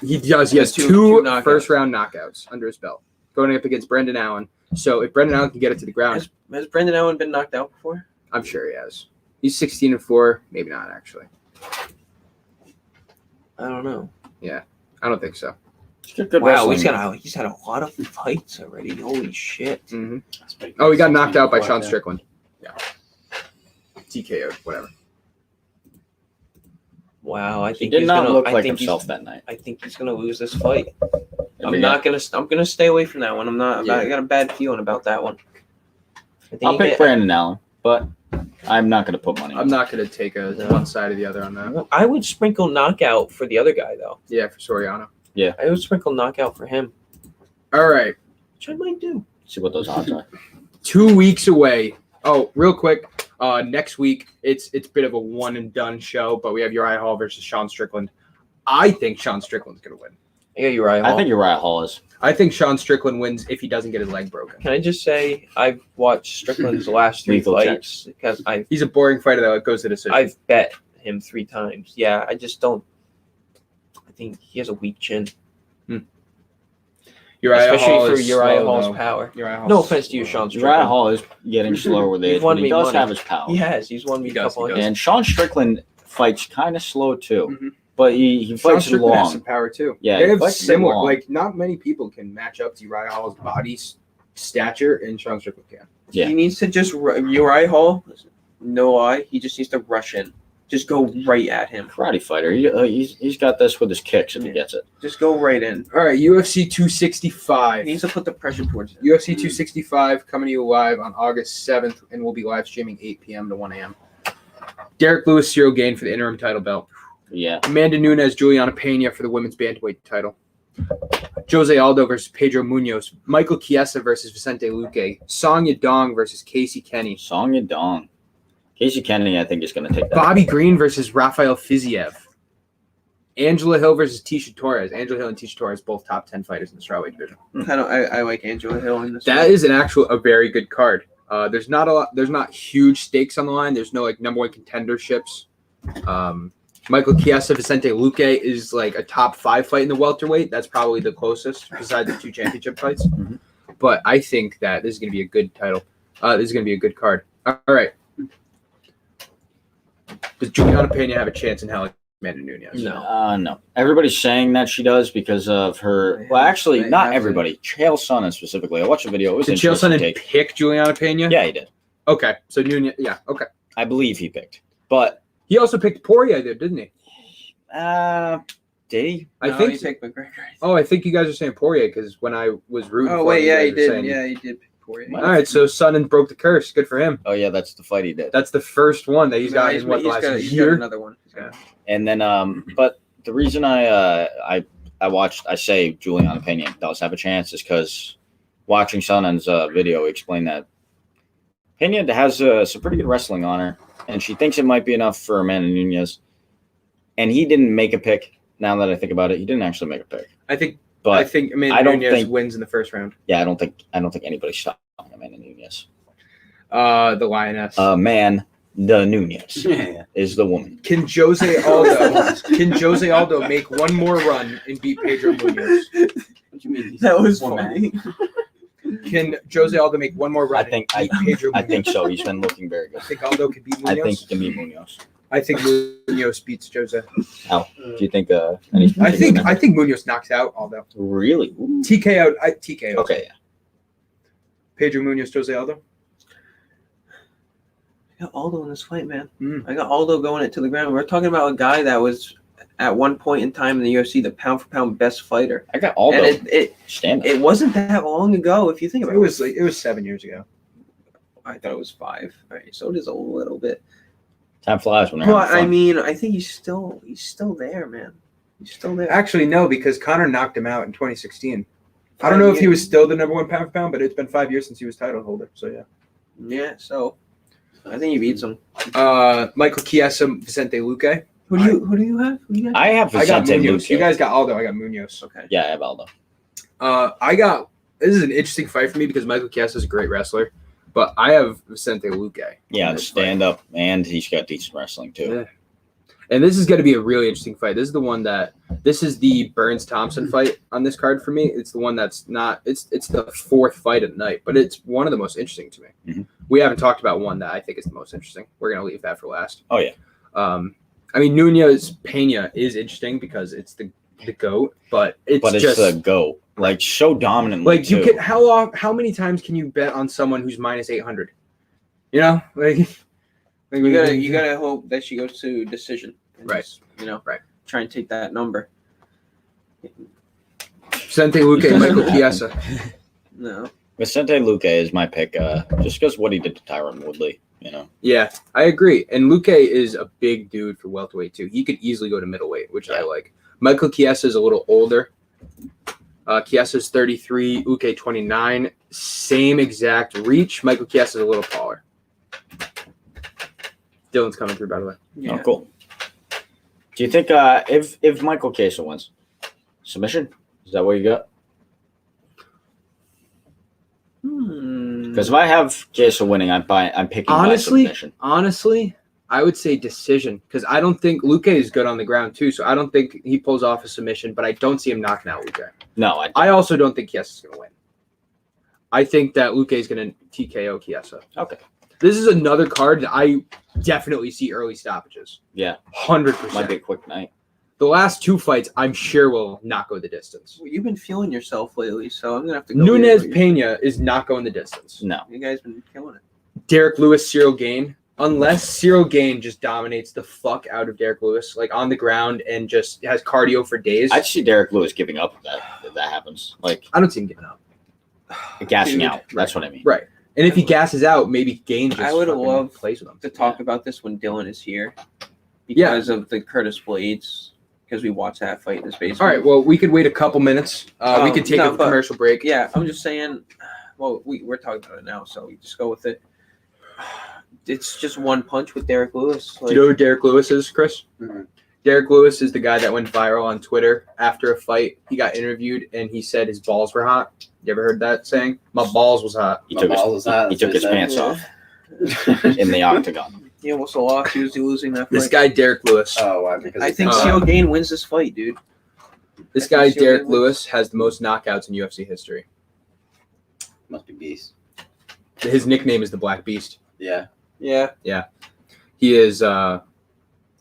[SPEAKER 1] He does. He has
[SPEAKER 2] Two
[SPEAKER 1] two
[SPEAKER 2] knockouts.
[SPEAKER 1] first-round knockouts under his belt, going up against Brendan Allen. So if Brendan Allen can get it to the ground,
[SPEAKER 2] Has Brendan Allen been knocked out before?
[SPEAKER 1] I'm sure he has. He's 16-4, maybe not actually.
[SPEAKER 2] I don't know.
[SPEAKER 1] I don't think so.
[SPEAKER 3] Good
[SPEAKER 2] Wow,
[SPEAKER 3] wrestling.
[SPEAKER 2] he's had a lot of fights already. Holy shit.
[SPEAKER 1] Mm-hmm.
[SPEAKER 4] That's pretty
[SPEAKER 1] Oh, he got
[SPEAKER 4] good.
[SPEAKER 1] knocked out by Sean
[SPEAKER 4] Yeah.
[SPEAKER 1] Strickland. Yeah. TKO, whatever.
[SPEAKER 2] Wow, I
[SPEAKER 3] He
[SPEAKER 2] think
[SPEAKER 3] did
[SPEAKER 2] he's
[SPEAKER 3] not
[SPEAKER 2] gonna,
[SPEAKER 3] look
[SPEAKER 2] I
[SPEAKER 3] like
[SPEAKER 2] think
[SPEAKER 3] himself that night.
[SPEAKER 2] I think he's gonna lose this fight.
[SPEAKER 3] There we
[SPEAKER 2] I'm
[SPEAKER 3] go.
[SPEAKER 2] not gonna. I'm gonna stay away from that one. I'm not.
[SPEAKER 1] Yeah.
[SPEAKER 2] I got a bad feeling about that one. I think
[SPEAKER 3] I'll
[SPEAKER 2] he
[SPEAKER 3] pick
[SPEAKER 2] hit-
[SPEAKER 3] Brandon Allen, but I'm not going to put money on
[SPEAKER 1] I'm
[SPEAKER 3] it.
[SPEAKER 1] not going to take one side or the other on that.
[SPEAKER 2] I would sprinkle knockout for the other guy though.
[SPEAKER 1] Yeah, for Soriano.
[SPEAKER 2] I would sprinkle knockout for him,
[SPEAKER 1] All right.
[SPEAKER 2] which I might do.
[SPEAKER 3] See what those odds are.
[SPEAKER 1] 2 weeks away. Oh, real quick. Next week, it's a bit of a one and done show, but we have Uriah Hall versus Sean Strickland. I think Sean Strickland's going to win.
[SPEAKER 2] I got Uriah Hall.
[SPEAKER 3] I think Uriah Hall is.
[SPEAKER 1] I think Sean Strickland wins if he doesn't get his leg broken.
[SPEAKER 2] Can I just say I've watched Strickland's last 3
[SPEAKER 3] Lethal
[SPEAKER 2] fights because
[SPEAKER 1] He's a boring fighter, though. It goes to decision.
[SPEAKER 2] I've bet him 3 times. Yeah, I just don't. I think he has a weak chin,
[SPEAKER 1] Uriah
[SPEAKER 2] especially
[SPEAKER 1] Hall
[SPEAKER 2] for
[SPEAKER 1] is
[SPEAKER 2] Uriah
[SPEAKER 1] slow,
[SPEAKER 2] Hall's
[SPEAKER 1] though.
[SPEAKER 2] power.
[SPEAKER 1] Uriah Hall's
[SPEAKER 2] No offense to you,
[SPEAKER 1] slow.
[SPEAKER 2] Sean Strickland.
[SPEAKER 3] Uriah Hall is getting slower with
[SPEAKER 2] You've
[SPEAKER 3] age,
[SPEAKER 2] won
[SPEAKER 3] but he
[SPEAKER 2] me
[SPEAKER 3] does
[SPEAKER 2] money.
[SPEAKER 3] have his power.
[SPEAKER 2] He has. He's won me
[SPEAKER 1] He
[SPEAKER 2] a
[SPEAKER 1] does,
[SPEAKER 2] couple.
[SPEAKER 1] he
[SPEAKER 2] of
[SPEAKER 1] does.
[SPEAKER 3] And Sean Strickland fights kind of slow too,
[SPEAKER 1] Mhm.
[SPEAKER 3] but he
[SPEAKER 1] Sean
[SPEAKER 3] fights
[SPEAKER 1] Strickland has
[SPEAKER 3] long.
[SPEAKER 1] some power, too.
[SPEAKER 3] Yeah,
[SPEAKER 1] They
[SPEAKER 3] he
[SPEAKER 1] have
[SPEAKER 3] fights
[SPEAKER 1] similar.
[SPEAKER 3] long.
[SPEAKER 1] Like, not many people can match up to Uriah Hall's bodies stature, and Sean Strickland can.
[SPEAKER 3] Yeah.
[SPEAKER 2] He needs to just Uriah Hall, no eye. He just needs to rush in. Just go right at him.
[SPEAKER 3] Karate fighter. He's got this with his kicks if he gets it.
[SPEAKER 2] Just go right in.
[SPEAKER 1] All right, UFC
[SPEAKER 2] He
[SPEAKER 1] 265.
[SPEAKER 2] needs to put the pressure towards him.
[SPEAKER 1] UFC 265 coming to you live on August 7th, and we'll be live streaming 8 p.m. to 1 a.m. Derek Lewis, Cyril Gane for the interim title belt.
[SPEAKER 3] Yeah.
[SPEAKER 1] Amanda Nunes, Juliana Pena for the women's bantamweight title. Jose Aldo versus Pedro Munoz. Michael Chiesa versus Vicente Luque. Song Yadong versus Casey Kenny.
[SPEAKER 3] Song Yadong. Casey Kennedy, I think, is going to take that.
[SPEAKER 1] Bobby Green versus Rafael Fiziev. Angela Hill versus Tisha Torres. Angela Hill and Tisha Torres both top 10 fighters in the strawweight division.
[SPEAKER 2] I like Angela Hill in this.
[SPEAKER 1] That is a very good card. There's not huge stakes on the line. There's no like number one contenderships. Michael Chiesa, Vicente Luque is like a top 5 fight in the welterweight. That's probably the closest besides the 2 championship fights.
[SPEAKER 3] Mhm.
[SPEAKER 1] But I think that this is going to be a good title. This is going to be a good card. All right. Does Juliana Pena have a chance in hell like Amanda Nunes?
[SPEAKER 2] No.
[SPEAKER 3] No. Everybody's saying that she does because of her. Well, actually,
[SPEAKER 2] They
[SPEAKER 3] not
[SPEAKER 2] have to.
[SPEAKER 3] everybody. Chael Sonnen specifically. I watched a video. It was
[SPEAKER 1] Did Chael
[SPEAKER 3] interesting
[SPEAKER 1] Sonnen
[SPEAKER 3] take.
[SPEAKER 1] pick Juliana Pena?
[SPEAKER 3] Yeah, he did.
[SPEAKER 1] Okay. So Nunes, yeah. Okay.
[SPEAKER 3] I believe he picked. But
[SPEAKER 1] He also picked Poirier there, didn't he?
[SPEAKER 3] did he?
[SPEAKER 1] I
[SPEAKER 2] No,
[SPEAKER 1] think.
[SPEAKER 2] he picked McGregor.
[SPEAKER 1] Oh, I think you guys are saying Poirier because when I was rooting.
[SPEAKER 2] Oh
[SPEAKER 1] for
[SPEAKER 2] wait,
[SPEAKER 1] him,
[SPEAKER 2] yeah,
[SPEAKER 1] you
[SPEAKER 2] he
[SPEAKER 1] guys were
[SPEAKER 2] did.
[SPEAKER 1] saying-
[SPEAKER 2] Yeah, he did pick Poirier.
[SPEAKER 3] What?
[SPEAKER 1] All right. So Sonnen broke the curse. Good for him.
[SPEAKER 3] Oh yeah, that's the fight he did.
[SPEAKER 1] That's the first one that he's
[SPEAKER 2] No,
[SPEAKER 1] got in what
[SPEAKER 2] he's
[SPEAKER 1] last
[SPEAKER 2] got, he's got
[SPEAKER 1] year.
[SPEAKER 2] another one. He's got-
[SPEAKER 3] And then, but the reason I say Juliana Pena does have a chance is because watching Sonnen's video explain that Pena has some pretty good wrestling on her, and she thinks it might be enough for Amanda Nunes. And he didn't make a pick. Now that I think about it, he didn't actually make a pick.
[SPEAKER 1] I think
[SPEAKER 3] But
[SPEAKER 1] Amanda
[SPEAKER 3] I don't
[SPEAKER 1] Nunes
[SPEAKER 3] think-
[SPEAKER 1] wins in the first round.
[SPEAKER 3] yeah, I don't think anybody stopped Amanda Nunes.
[SPEAKER 1] The Lioness.
[SPEAKER 3] Man, the Nunes
[SPEAKER 4] Yeah.
[SPEAKER 3] is the woman.
[SPEAKER 1] Can Jose Aldo make one more run and beat Pedro Munoz?
[SPEAKER 4] What you mean?
[SPEAKER 2] That was
[SPEAKER 4] One
[SPEAKER 2] funny.
[SPEAKER 1] Can Jose Aldo make one more run?
[SPEAKER 3] I think
[SPEAKER 1] and beat Pedro
[SPEAKER 3] I
[SPEAKER 1] Munoz?
[SPEAKER 3] think so. He's been looking very good.
[SPEAKER 1] I think Aldo can beat
[SPEAKER 3] I
[SPEAKER 1] Munoz.
[SPEAKER 3] think he can beat Munoz.
[SPEAKER 1] I think Munoz beats Jose.
[SPEAKER 3] Do you think any
[SPEAKER 1] I think
[SPEAKER 3] particular-
[SPEAKER 1] Munoz knocks out Aldo.
[SPEAKER 3] really?
[SPEAKER 1] TKO. TKO.
[SPEAKER 3] Okay.
[SPEAKER 1] Pedro Munoz, Jose Aldo.
[SPEAKER 2] I got Aldo in this fight, man.
[SPEAKER 1] Mm.
[SPEAKER 2] I got Aldo going it to the ground. We're talking about a guy that was at one point in time in the UFC the pound for pound best fighter,
[SPEAKER 3] I got Aldo.
[SPEAKER 2] and
[SPEAKER 3] Stand up.
[SPEAKER 2] it wasn't that long ago if you think about
[SPEAKER 1] It was 7 years ago.
[SPEAKER 2] I thought it was 5. All right, so it is a little bit.
[SPEAKER 3] Time flies when you're
[SPEAKER 2] But
[SPEAKER 3] having
[SPEAKER 2] I
[SPEAKER 3] fun.
[SPEAKER 2] mean, I think he's still there, man. He's still there.
[SPEAKER 1] Actually, no, because Conor knocked him out in 2016. I don't know if he was still the number one pound for pound, but it's been 5 years since he was title holder. So yeah.
[SPEAKER 2] Yeah, so I think he beats him.
[SPEAKER 1] Michael Chiesa, Vicente Luque.
[SPEAKER 2] Who do you have? Who do you got?
[SPEAKER 3] I have
[SPEAKER 1] I got
[SPEAKER 3] Vicente
[SPEAKER 1] Munoz.
[SPEAKER 3] Luque.
[SPEAKER 1] You guys got Aldo. I got Munoz.
[SPEAKER 2] Okay.
[SPEAKER 3] Yeah, I have Aldo.
[SPEAKER 1] This is an interesting fight for me because Michael Chiesa is a great wrestler, but I have Vicente Luque.
[SPEAKER 3] Yeah,
[SPEAKER 1] in this
[SPEAKER 3] stand up, and he's got decent wrestling too.
[SPEAKER 1] Yeah. And this is going to be a really interesting fight. This is the Burns Thompson fight on this card for me. It's the one that's not. It's the 4th fight at night, but it's one of the most interesting to me.
[SPEAKER 3] Mhm.
[SPEAKER 1] We haven't talked about one that I think is the most interesting. We're going to leave that for last.
[SPEAKER 3] Oh yeah.
[SPEAKER 1] I mean, Nunes Pena is interesting because it's the GOAT, but it's just
[SPEAKER 3] the go like so dominantly.
[SPEAKER 1] like you
[SPEAKER 3] too.
[SPEAKER 1] can how many times can you bet on someone who's minus 800? You know, like
[SPEAKER 2] You gotta hope that she goes to decision. And
[SPEAKER 1] Right.
[SPEAKER 2] just,
[SPEAKER 1] Right.
[SPEAKER 2] Try and take that number.
[SPEAKER 1] Vicente Luque, Michael Chiesa.
[SPEAKER 2] No.
[SPEAKER 3] Vicente Luque is my pick, just because what he did to Tyron Woodley.
[SPEAKER 1] Yeah, I agree. And Luque is a big dude for welterweight too. He could easily go to middleweight, which I like. Michael Chiesa is a little older. Chiesa's 33, Luque 29. Same exact reach. Michael Chiesa is a little taller. Dylan's coming through, by the way.
[SPEAKER 2] Yeah.
[SPEAKER 3] Oh, cool. Do you think if Michael Chiesa wins, submission? Is that what you got? Because if I have Chiesa winning, I'm picking by submission.
[SPEAKER 1] Honestly, I would say decision because I don't think Luque is good on the ground too. So I don't think he pulls off a submission, but I don't see him knocking out Luque.
[SPEAKER 3] No,
[SPEAKER 1] I also don't think Chiesa's going to win. I think that Luque is going to TKO Chiesa.
[SPEAKER 3] Okay.
[SPEAKER 1] This is another card that I definitely see early stoppages.
[SPEAKER 3] Yeah.
[SPEAKER 1] 100%.
[SPEAKER 3] Might be a quick night.
[SPEAKER 1] The last 2 fights, I'm sure, will not go the distance.
[SPEAKER 2] Well, you've been feeling yourself lately, so I'm gonna have to. Go
[SPEAKER 1] Nunez Pena is not going the distance.
[SPEAKER 3] No.
[SPEAKER 2] You guys been killing it.
[SPEAKER 1] Derek Lewis, Cyril Gane. Unless Cyril Gane just dominates the fuck out of Derek Lewis, like on the ground and just has cardio for days.
[SPEAKER 3] I'd see Derek Lewis giving up if that happens. Like
[SPEAKER 1] I don't see him giving up.
[SPEAKER 3] gassing
[SPEAKER 2] Dude,
[SPEAKER 3] out. That's what I mean.
[SPEAKER 1] Right. And if he gasses out, maybe Gane just
[SPEAKER 2] I would
[SPEAKER 1] fucking
[SPEAKER 2] love
[SPEAKER 1] plays with him.
[SPEAKER 2] To talk about this when Dylan is here,
[SPEAKER 1] Yeah.
[SPEAKER 2] because of the Curtis Blades, because we watched that fight in his basement.
[SPEAKER 1] All right, well, we could wait a couple minutes. We could take
[SPEAKER 2] no,
[SPEAKER 1] a
[SPEAKER 2] but-
[SPEAKER 1] commercial break.
[SPEAKER 2] Yeah, I'm just saying. Well, we're talking about it now, so we just go with it. It's just one punch with Derek Lewis.
[SPEAKER 1] Do you know who Derek Lewis is, Chris?
[SPEAKER 4] Mhm.
[SPEAKER 1] Derek Lewis is the guy that went viral on Twitter after a fight. He got interviewed and he said his balls were hot. You ever heard that saying? My balls was hot.
[SPEAKER 3] He took his pants off in the octagon.
[SPEAKER 2] He almost lost. He was losing that fight.
[SPEAKER 1] This guy, Derek Lewis.
[SPEAKER 4] Oh, why? Because
[SPEAKER 2] I think
[SPEAKER 1] Uh,
[SPEAKER 2] Cyril Gane wins this fight, dude.
[SPEAKER 1] This
[SPEAKER 2] I
[SPEAKER 1] guy,
[SPEAKER 2] think Cyril
[SPEAKER 1] Derek
[SPEAKER 2] Gane wins.
[SPEAKER 1] Lewis, has the most knockouts in UFC history.
[SPEAKER 4] must be beast.
[SPEAKER 1] His nickname is the Black Beast.
[SPEAKER 4] Yeah.
[SPEAKER 2] Yeah.
[SPEAKER 1] He is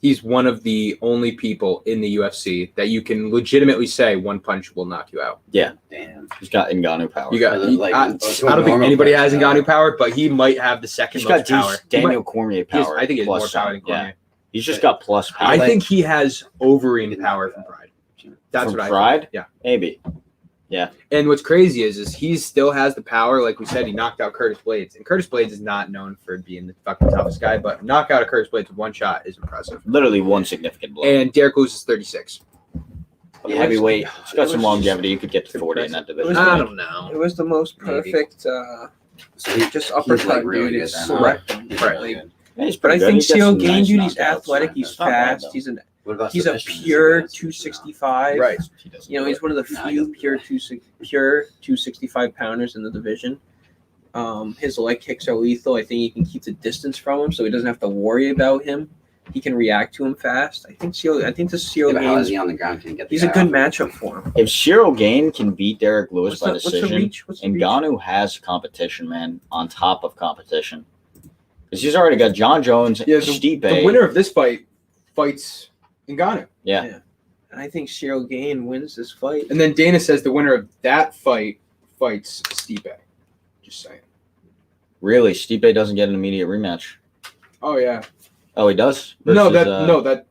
[SPEAKER 1] he's one of the only people in the UFC that you can legitimately say one punch will knock you out.
[SPEAKER 4] Damn.
[SPEAKER 3] He's got Ngannou power.
[SPEAKER 1] You got
[SPEAKER 4] Like,
[SPEAKER 1] I don't think anybody has Ngannou power, but he might have the second
[SPEAKER 3] He's got
[SPEAKER 1] most power.
[SPEAKER 3] Daniel Cormier
[SPEAKER 1] He has-
[SPEAKER 3] power.
[SPEAKER 1] I think he has more
[SPEAKER 3] plus
[SPEAKER 1] power
[SPEAKER 3] some.
[SPEAKER 1] than Cormier.
[SPEAKER 3] Yeah. He's just got plus power.
[SPEAKER 1] I think he has Overeem power from Pride. That's
[SPEAKER 3] From
[SPEAKER 1] what I
[SPEAKER 3] Pride?
[SPEAKER 1] think. Yeah.
[SPEAKER 3] Maybe.
[SPEAKER 1] And what's crazy is he still has the power. Like we said, he knocked out Curtis Blades. And Curtis Blades is not known for being the fucking toughest guy, but knockout of Curtis Blades with one shot is impressive.
[SPEAKER 3] Literally one significant blow.
[SPEAKER 1] And Derek Lewis is 36.
[SPEAKER 3] But heavyweight, it's got
[SPEAKER 2] it
[SPEAKER 3] some
[SPEAKER 2] was
[SPEAKER 3] longevity. You could get to 40 in that division.
[SPEAKER 2] I
[SPEAKER 1] don't know.
[SPEAKER 2] It was the most
[SPEAKER 1] Maybe.
[SPEAKER 2] perfect,
[SPEAKER 4] So he,
[SPEAKER 2] just uppercut,
[SPEAKER 4] really
[SPEAKER 2] dude.
[SPEAKER 4] good
[SPEAKER 2] It's
[SPEAKER 4] then, huh?
[SPEAKER 2] correct.
[SPEAKER 4] He's
[SPEAKER 1] Right.
[SPEAKER 4] really good.
[SPEAKER 3] Yeah, he's
[SPEAKER 2] But I
[SPEAKER 3] pretty good.
[SPEAKER 2] think
[SPEAKER 3] He's got
[SPEAKER 2] Cyril
[SPEAKER 3] some
[SPEAKER 2] Gane,
[SPEAKER 3] nice
[SPEAKER 2] dude, he's
[SPEAKER 3] knockouts.
[SPEAKER 2] athletic,
[SPEAKER 3] Yeah,
[SPEAKER 2] he's
[SPEAKER 3] it's not bad,
[SPEAKER 2] fast,
[SPEAKER 3] though.
[SPEAKER 4] What about
[SPEAKER 2] he's a
[SPEAKER 4] submissions?
[SPEAKER 2] pure
[SPEAKER 4] Against
[SPEAKER 2] 265.
[SPEAKER 1] Right.
[SPEAKER 3] He doesn't
[SPEAKER 2] You know,
[SPEAKER 3] do
[SPEAKER 2] he's
[SPEAKER 3] it.
[SPEAKER 2] one of the
[SPEAKER 4] No, he
[SPEAKER 2] few
[SPEAKER 4] doesn't.
[SPEAKER 2] pure 265 pounders in the division. His leg kicks are lethal. I think he can keep the distance from him, so he doesn't have to worry about him. He can react to him fast. I think this Cyril
[SPEAKER 4] Yeah, but how is
[SPEAKER 2] Gane,
[SPEAKER 4] he on the ground? Can he get the
[SPEAKER 2] he's a
[SPEAKER 4] guy
[SPEAKER 2] good
[SPEAKER 4] off?
[SPEAKER 2] matchup for him.
[SPEAKER 3] If Cyril Gane can beat Derek Lewis by
[SPEAKER 2] What's the
[SPEAKER 3] decision,
[SPEAKER 2] reach? What's the reach?
[SPEAKER 3] Ngannou has competition, man, on top of competition. Because he's already got John Jones,
[SPEAKER 1] Yeah,
[SPEAKER 3] Stipe.
[SPEAKER 1] The winner of this fight fights Ngannou.
[SPEAKER 3] Yeah.
[SPEAKER 2] And I think Cyril Gane wins this fight.
[SPEAKER 1] And then Dana says the winner of that fight fights Stipe. Just saying.
[SPEAKER 3] Really, Stipe doesn't get an immediate rematch.
[SPEAKER 1] Oh, yeah.
[SPEAKER 3] Oh, he does?
[SPEAKER 1] No,
[SPEAKER 3] Versus,
[SPEAKER 1] that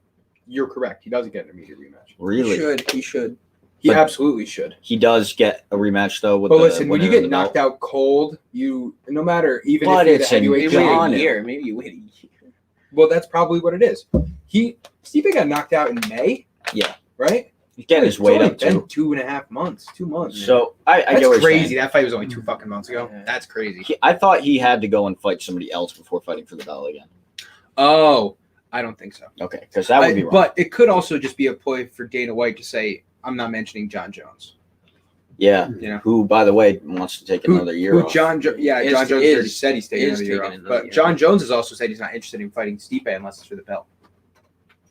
[SPEAKER 1] you're correct. He doesn't get an immediate rematch.
[SPEAKER 3] Really?
[SPEAKER 2] He should.
[SPEAKER 1] He
[SPEAKER 3] But-
[SPEAKER 1] absolutely should.
[SPEAKER 3] He does get a rematch, though, with
[SPEAKER 1] But
[SPEAKER 3] the
[SPEAKER 1] listen, when you
[SPEAKER 3] winner of
[SPEAKER 1] get
[SPEAKER 3] the
[SPEAKER 1] knocked
[SPEAKER 3] belt.
[SPEAKER 1] out cold, you no matter even
[SPEAKER 3] But
[SPEAKER 1] if you're the
[SPEAKER 3] it's a
[SPEAKER 1] heavyweight
[SPEAKER 2] Maybe wait
[SPEAKER 1] champion.
[SPEAKER 2] a
[SPEAKER 3] Ngannou.
[SPEAKER 2] year. Maybe you wait a year.
[SPEAKER 1] Well, that's probably what it is. Stipe got knocked out in May.
[SPEAKER 3] Yeah.
[SPEAKER 1] Right.
[SPEAKER 3] He's getting his
[SPEAKER 1] It's
[SPEAKER 3] weight
[SPEAKER 1] only
[SPEAKER 3] up,
[SPEAKER 1] been
[SPEAKER 3] too.
[SPEAKER 1] 2.5 months. 2 months.
[SPEAKER 3] So, I
[SPEAKER 1] That's
[SPEAKER 3] get what you're
[SPEAKER 1] crazy.
[SPEAKER 3] saying.
[SPEAKER 1] That fight was only 2 fucking months ago.
[SPEAKER 2] Yeah.
[SPEAKER 1] That's crazy.
[SPEAKER 3] I thought he had to go and fight somebody else before fighting for the belt again.
[SPEAKER 1] Oh, I don't think so.
[SPEAKER 3] Okay, because that would be wrong.
[SPEAKER 1] But it could also just be a ploy for Dana White to say, "I'm not mentioning John Jones."
[SPEAKER 3] yeah,
[SPEAKER 1] You know,
[SPEAKER 3] who, by the way, wants to take another year
[SPEAKER 1] who
[SPEAKER 3] off.
[SPEAKER 1] John Jones
[SPEAKER 2] Is-
[SPEAKER 1] already
[SPEAKER 2] is-
[SPEAKER 1] said he's taking
[SPEAKER 2] is
[SPEAKER 1] another year
[SPEAKER 2] taking
[SPEAKER 1] off.
[SPEAKER 2] another
[SPEAKER 1] But
[SPEAKER 2] year
[SPEAKER 1] John
[SPEAKER 2] off.
[SPEAKER 1] Jones has also said he's not interested in fighting Stipe unless it's for the belt.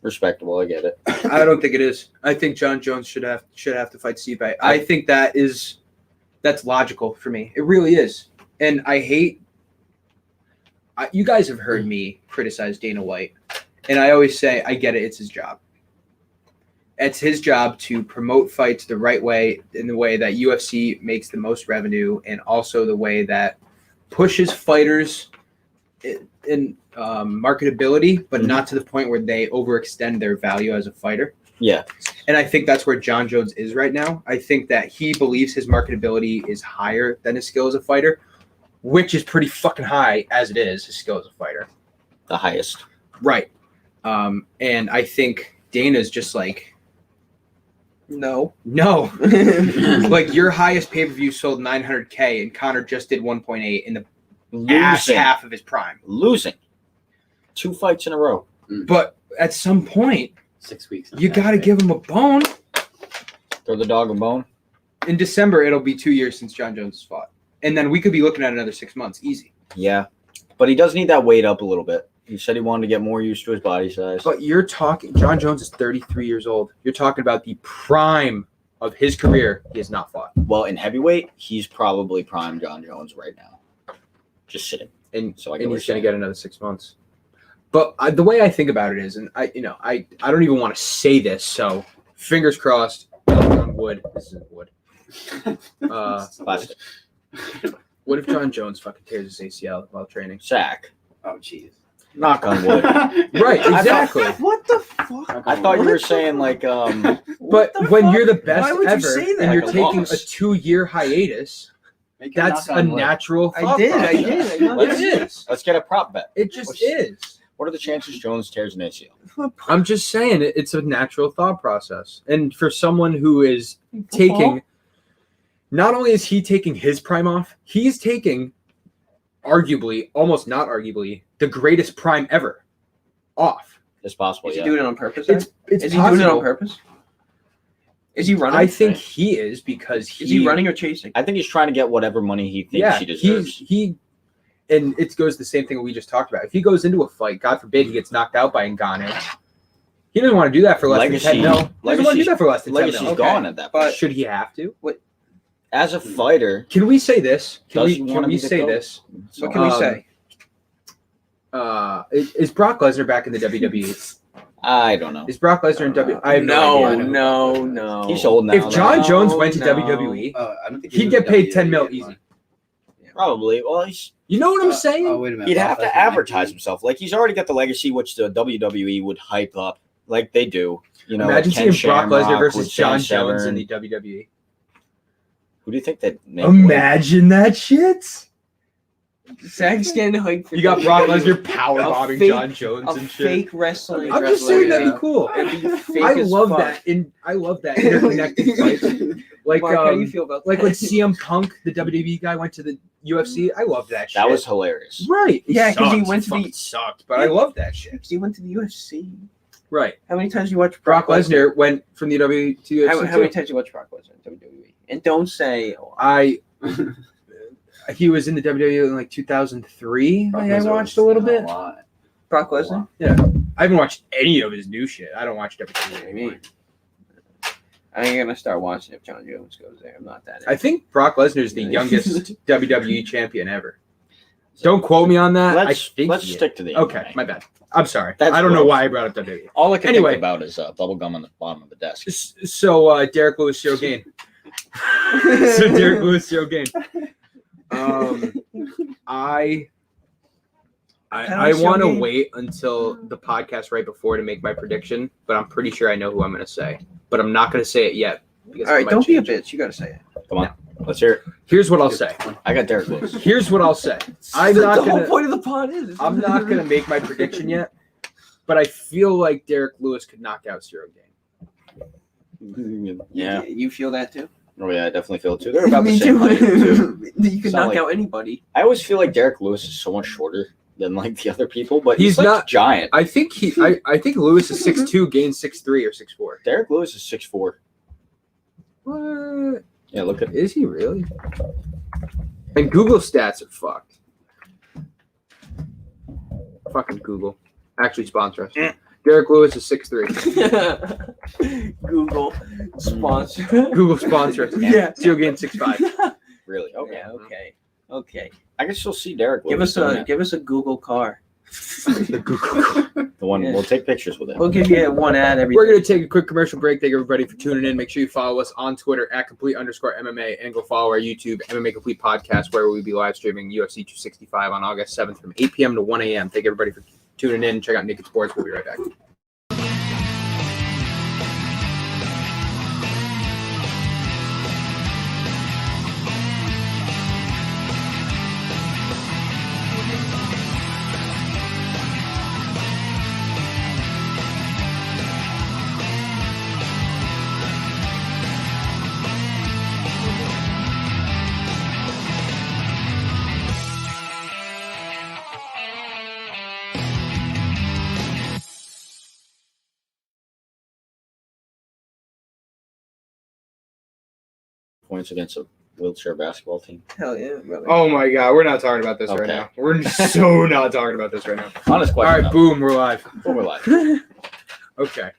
[SPEAKER 3] Respectable, I get it.
[SPEAKER 1] I don't think it is. I think John Jones should have to fight Stipe. I think that's logical for me. It really is. And I hate. You guys have heard me criticize Dana White, and I always say I get it. It's his job. It's his job to promote fights the right way, in the way that UFC makes the most revenue, and also the way that pushes fighters in marketability, but
[SPEAKER 3] Mhm.
[SPEAKER 1] not to the point where they overextend their value as a fighter.
[SPEAKER 3] Yeah,
[SPEAKER 1] And I think that's where John Jones is right now. I think that he believes his marketability is higher than his skill as a fighter, which is pretty fucking high as it is, his skill as a fighter.
[SPEAKER 3] the highest.
[SPEAKER 1] Right. And I think Dana's just like,
[SPEAKER 2] No.
[SPEAKER 1] no. Like your highest pay-per-view sold 900K and Connor just did 1.8 in the ass
[SPEAKER 3] Losing.
[SPEAKER 1] half of his prime.
[SPEAKER 3] Losing. 2 fights in a row.
[SPEAKER 1] But at some point,
[SPEAKER 4] 6 weeks.
[SPEAKER 1] you got to give him a bone.
[SPEAKER 3] Throw the dog a bone.
[SPEAKER 1] In December, it'll be 2 years since John Jones has fought. And then we could be looking at another 6 months. Easy.
[SPEAKER 3] Yeah, but he does need that weight up a little bit. He said he wanted to get more used to his body size.
[SPEAKER 1] But you're talking, John Jones is 33 years old. You're talking about the prime of his career. He has not fought.
[SPEAKER 3] Well, in heavyweight, he's probably prime John Jones right now. Just sitting.
[SPEAKER 1] And,
[SPEAKER 3] So I get
[SPEAKER 1] and
[SPEAKER 3] what
[SPEAKER 1] he's
[SPEAKER 3] you're
[SPEAKER 1] going to get another 6 months. But the way I think about it is, and I don't even want to say this, so fingers crossed, knock on wood. This isn't wood.
[SPEAKER 3] Plastic.
[SPEAKER 1] What if John Jones fucking tears his ACL while training?
[SPEAKER 3] Sack.
[SPEAKER 4] Oh, jeez.
[SPEAKER 3] Knock on wood.
[SPEAKER 1] Right, exactly.
[SPEAKER 2] What the fuck?
[SPEAKER 3] I thought you were saying like
[SPEAKER 1] But when you're the best
[SPEAKER 2] Why would you
[SPEAKER 1] ever
[SPEAKER 2] say that?
[SPEAKER 1] and you're
[SPEAKER 3] Like a
[SPEAKER 1] taking
[SPEAKER 3] loss.
[SPEAKER 1] a 2-year hiatus,
[SPEAKER 4] Make him
[SPEAKER 1] that's
[SPEAKER 4] knock
[SPEAKER 1] a
[SPEAKER 4] on wood.
[SPEAKER 1] natural
[SPEAKER 2] I
[SPEAKER 1] thought
[SPEAKER 2] did.
[SPEAKER 1] process.
[SPEAKER 3] Let's-
[SPEAKER 1] It is.
[SPEAKER 3] let's get a prop bet.
[SPEAKER 1] It just is.
[SPEAKER 3] What are the chances Jones tears an ACL?
[SPEAKER 1] I'm just saying it's a natural thought process. And for someone who is taking, not only is he taking his prime off, he's taking arguably, almost not arguably, the greatest prime ever off.
[SPEAKER 3] It's possible.
[SPEAKER 2] Is he
[SPEAKER 3] Yeah.
[SPEAKER 2] doing it on purpose?
[SPEAKER 1] It's
[SPEAKER 2] Is he
[SPEAKER 1] possible.
[SPEAKER 2] doing it on purpose? Is he running?
[SPEAKER 1] I think he is because
[SPEAKER 2] Is he running or chasing?
[SPEAKER 3] I think he's trying to get whatever money he thinks he deserves.
[SPEAKER 1] And it goes the same thing we just talked about. If he goes into a fight, God forbid he gets knocked out by Ngannou, he doesn't want to do that for less than 10 mil. He doesn't want to do that for less than 10
[SPEAKER 3] Legacy's
[SPEAKER 1] mil.
[SPEAKER 3] gone at that point.
[SPEAKER 2] But
[SPEAKER 1] Should he have to?
[SPEAKER 3] As a fighter,
[SPEAKER 1] Can we say this? Can
[SPEAKER 3] Does he wanna
[SPEAKER 1] we
[SPEAKER 3] be the
[SPEAKER 1] say
[SPEAKER 3] GOAT?
[SPEAKER 1] this?
[SPEAKER 2] what can we
[SPEAKER 1] Um,
[SPEAKER 2] say?
[SPEAKER 1] Is Brock Lesnar back in the WWE?
[SPEAKER 3] I don't know.
[SPEAKER 1] Is Brock Lesnar in WWE? I have no idea.
[SPEAKER 2] no.
[SPEAKER 3] He's old now.
[SPEAKER 1] If John
[SPEAKER 2] No,
[SPEAKER 1] Jones went to
[SPEAKER 2] no.
[SPEAKER 1] WWE,
[SPEAKER 4] I don't think
[SPEAKER 1] he'd get paid 10 mil easy.
[SPEAKER 3] Probably. Well,
[SPEAKER 1] You know what I'm saying?
[SPEAKER 4] Oh, wait a minute.
[SPEAKER 3] he'd
[SPEAKER 4] Brock
[SPEAKER 3] have to
[SPEAKER 4] Lesnar
[SPEAKER 3] advertise
[SPEAKER 4] might be-
[SPEAKER 3] himself. Like he's already got the legacy, which the WWE would hype up, like they do. You know,
[SPEAKER 1] Imagine
[SPEAKER 3] like Ken
[SPEAKER 1] seeing Brock Lesnar
[SPEAKER 3] Shamrock
[SPEAKER 1] versus
[SPEAKER 3] with
[SPEAKER 1] John
[SPEAKER 3] Dan
[SPEAKER 1] Jones in
[SPEAKER 3] Severn.
[SPEAKER 1] the WWE.
[SPEAKER 3] Who do you think that?
[SPEAKER 1] Imagine that shit.
[SPEAKER 2] Zach's getting hyped for
[SPEAKER 1] You got Brock Lesnar power
[SPEAKER 2] A
[SPEAKER 1] bombing
[SPEAKER 2] fake-
[SPEAKER 1] John Jones
[SPEAKER 2] a
[SPEAKER 1] and shit.
[SPEAKER 2] fake wrestling.
[SPEAKER 1] I'm just saying that'd be
[SPEAKER 2] wrestler,
[SPEAKER 1] cool.
[SPEAKER 2] yeah. It'd be fake
[SPEAKER 1] I
[SPEAKER 2] as
[SPEAKER 1] love
[SPEAKER 2] fuck.
[SPEAKER 1] that. I love that interconnected fights. Like
[SPEAKER 2] Mark, how do you feel about
[SPEAKER 1] like
[SPEAKER 2] that?
[SPEAKER 1] when CM Punk, the WWE guy, went to the UFC. I love that shit.
[SPEAKER 3] That was hilarious.
[SPEAKER 1] right. It
[SPEAKER 2] Yeah, 'cause he
[SPEAKER 1] sucked.
[SPEAKER 2] went to the-
[SPEAKER 1] Fucking sucked, but I love that shit.
[SPEAKER 2] He went to the UFC.
[SPEAKER 1] Right.
[SPEAKER 2] How many times you watch
[SPEAKER 1] Brock Lesnar went from the WWE to the UFC.
[SPEAKER 2] How many times you watch Brock Lesnar in WWE? And don't say
[SPEAKER 1] He was in the WWE in like 2003.
[SPEAKER 4] Brock
[SPEAKER 1] I
[SPEAKER 4] Lesnar
[SPEAKER 1] watched
[SPEAKER 4] was
[SPEAKER 1] a little
[SPEAKER 4] a
[SPEAKER 1] bit.
[SPEAKER 4] lot.
[SPEAKER 2] Brock Lesnar.
[SPEAKER 1] I haven't watched any of his new shit. I don't watch WWE anymore.
[SPEAKER 2] I ain't gonna start watching if John Jones goes there. I'm not that.
[SPEAKER 1] I think Brock Lesnar is the youngest WWE champion ever. Don't quote me on that.
[SPEAKER 3] Let's
[SPEAKER 1] he is.
[SPEAKER 3] stick to the
[SPEAKER 1] Okay,
[SPEAKER 3] MMA.
[SPEAKER 1] my bad. I'm sorry.
[SPEAKER 3] That's
[SPEAKER 1] I don't know
[SPEAKER 3] gross.
[SPEAKER 1] why I brought up WWE.
[SPEAKER 3] All I can
[SPEAKER 1] Anyway.
[SPEAKER 3] think about is bubble gum on the bottom of the desk.
[SPEAKER 1] So Derek Lewis, Joe Gain. So Derek Lewis, Joe Gain. I want to wait until the podcast right before to make my prediction, but I'm pretty sure I know who I'm going to say. But I'm not going to say it yet. Because
[SPEAKER 2] All
[SPEAKER 1] I
[SPEAKER 2] right,
[SPEAKER 1] might
[SPEAKER 2] don't be a
[SPEAKER 1] change it.
[SPEAKER 2] bitch. You gotta say it.
[SPEAKER 3] Come on, let's hear it.
[SPEAKER 1] Here's what I'll say.
[SPEAKER 3] I got Derek Lewis.
[SPEAKER 1] Here's what I'll say. I'm
[SPEAKER 2] the
[SPEAKER 1] not
[SPEAKER 2] whole
[SPEAKER 1] going to.
[SPEAKER 2] point of the pod is.
[SPEAKER 1] I'm not going to make my prediction yet, but I feel like Derek Lewis could knock out Ciro Gain.
[SPEAKER 3] Yeah.
[SPEAKER 2] You feel that too?
[SPEAKER 3] Oh yeah, I definitely feel it too. They're about the
[SPEAKER 2] Me
[SPEAKER 3] same height too.
[SPEAKER 2] too. You can
[SPEAKER 3] Sound
[SPEAKER 2] knock
[SPEAKER 3] like-
[SPEAKER 2] out anybody.
[SPEAKER 3] I always feel like Derek Lewis is so much shorter than like the other people, but he's
[SPEAKER 1] He's
[SPEAKER 3] like
[SPEAKER 1] not-
[SPEAKER 3] giant.
[SPEAKER 1] I think I think Lewis is 6'2", Gain 6'3" or 6'4".
[SPEAKER 3] Derek Lewis is 6'4".
[SPEAKER 1] What?
[SPEAKER 3] Yeah, look at
[SPEAKER 1] Is he really? And Google stats are fucked. Fucking Google. Actually sponsor us. Derek Lewis is 6'3".
[SPEAKER 2] Google sponsor.
[SPEAKER 1] Google sponsor us.
[SPEAKER 2] Yeah.
[SPEAKER 1] Ciro Gain 6'5".
[SPEAKER 3] really. Okay.
[SPEAKER 2] Yeah. Okay.
[SPEAKER 3] I can still see Derek Lewis.
[SPEAKER 2] Give us a Google car.
[SPEAKER 1] The Google.
[SPEAKER 3] the one.
[SPEAKER 2] Yeah.
[SPEAKER 3] We'll take pictures with it.
[SPEAKER 2] We'll give you one ad every.
[SPEAKER 1] We're going to take a quick commercial break. Thank everybody for tuning in. Make sure you follow us on Twitter at complete_MMA and go follow our YouTube MMA Complete Podcast where we'll be live streaming UFC 265 on August 7th from 8 p.m. to 1 a.m. Thank everybody for tuning in. Check out Naked Sports. We'll be right back.
[SPEAKER 3] Points against a wheelchair basketball team.
[SPEAKER 2] Hell yeah, brother.
[SPEAKER 1] Oh my God, we're not talking about this right
[SPEAKER 3] Okay.
[SPEAKER 1] now. We're so not talking about this right now.
[SPEAKER 3] Honest
[SPEAKER 1] All
[SPEAKER 3] question.
[SPEAKER 1] right, boom, we're live.
[SPEAKER 3] Boom, we're live.
[SPEAKER 1] Okay.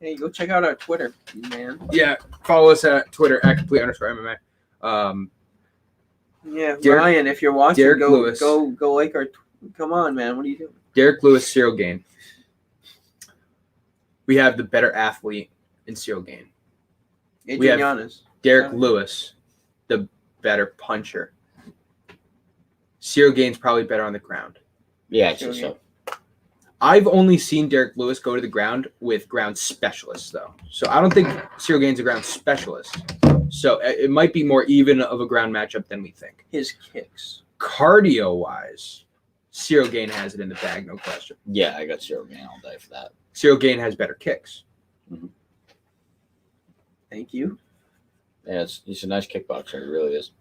[SPEAKER 2] Hey, go check out our Twitter, man.
[SPEAKER 1] Yeah, follow us at Twitter at complete_MMA.
[SPEAKER 2] Yeah,
[SPEAKER 1] Derek-
[SPEAKER 2] Ryan, if you're watching,
[SPEAKER 1] Derek
[SPEAKER 2] go
[SPEAKER 1] Lewis.
[SPEAKER 2] go like our. Come on, man. What are you doing?
[SPEAKER 1] Derek Lewis, Cyril Gane. We have the better athlete in Cyril Gane. We have
[SPEAKER 2] Adrian Giannis.
[SPEAKER 1] Derek Lewis, the better puncher. Cyril Gane's probably better on the ground.
[SPEAKER 3] Yeah, I think so.
[SPEAKER 1] I've only seen Derek Lewis go to the ground with ground specialists, though. So I don't think Cyril Gane's a ground specialist. So it might be more even of a ground matchup than we think.
[SPEAKER 2] His kicks.
[SPEAKER 1] Cardio-wise, Cyril Gane has it in the bag, no question.
[SPEAKER 3] Yeah, I got Cyril Gane all day for that.
[SPEAKER 1] Cyril Gane has better kicks.
[SPEAKER 2] Thank you.
[SPEAKER 3] Yeah, he's a nice kickboxer. He really is.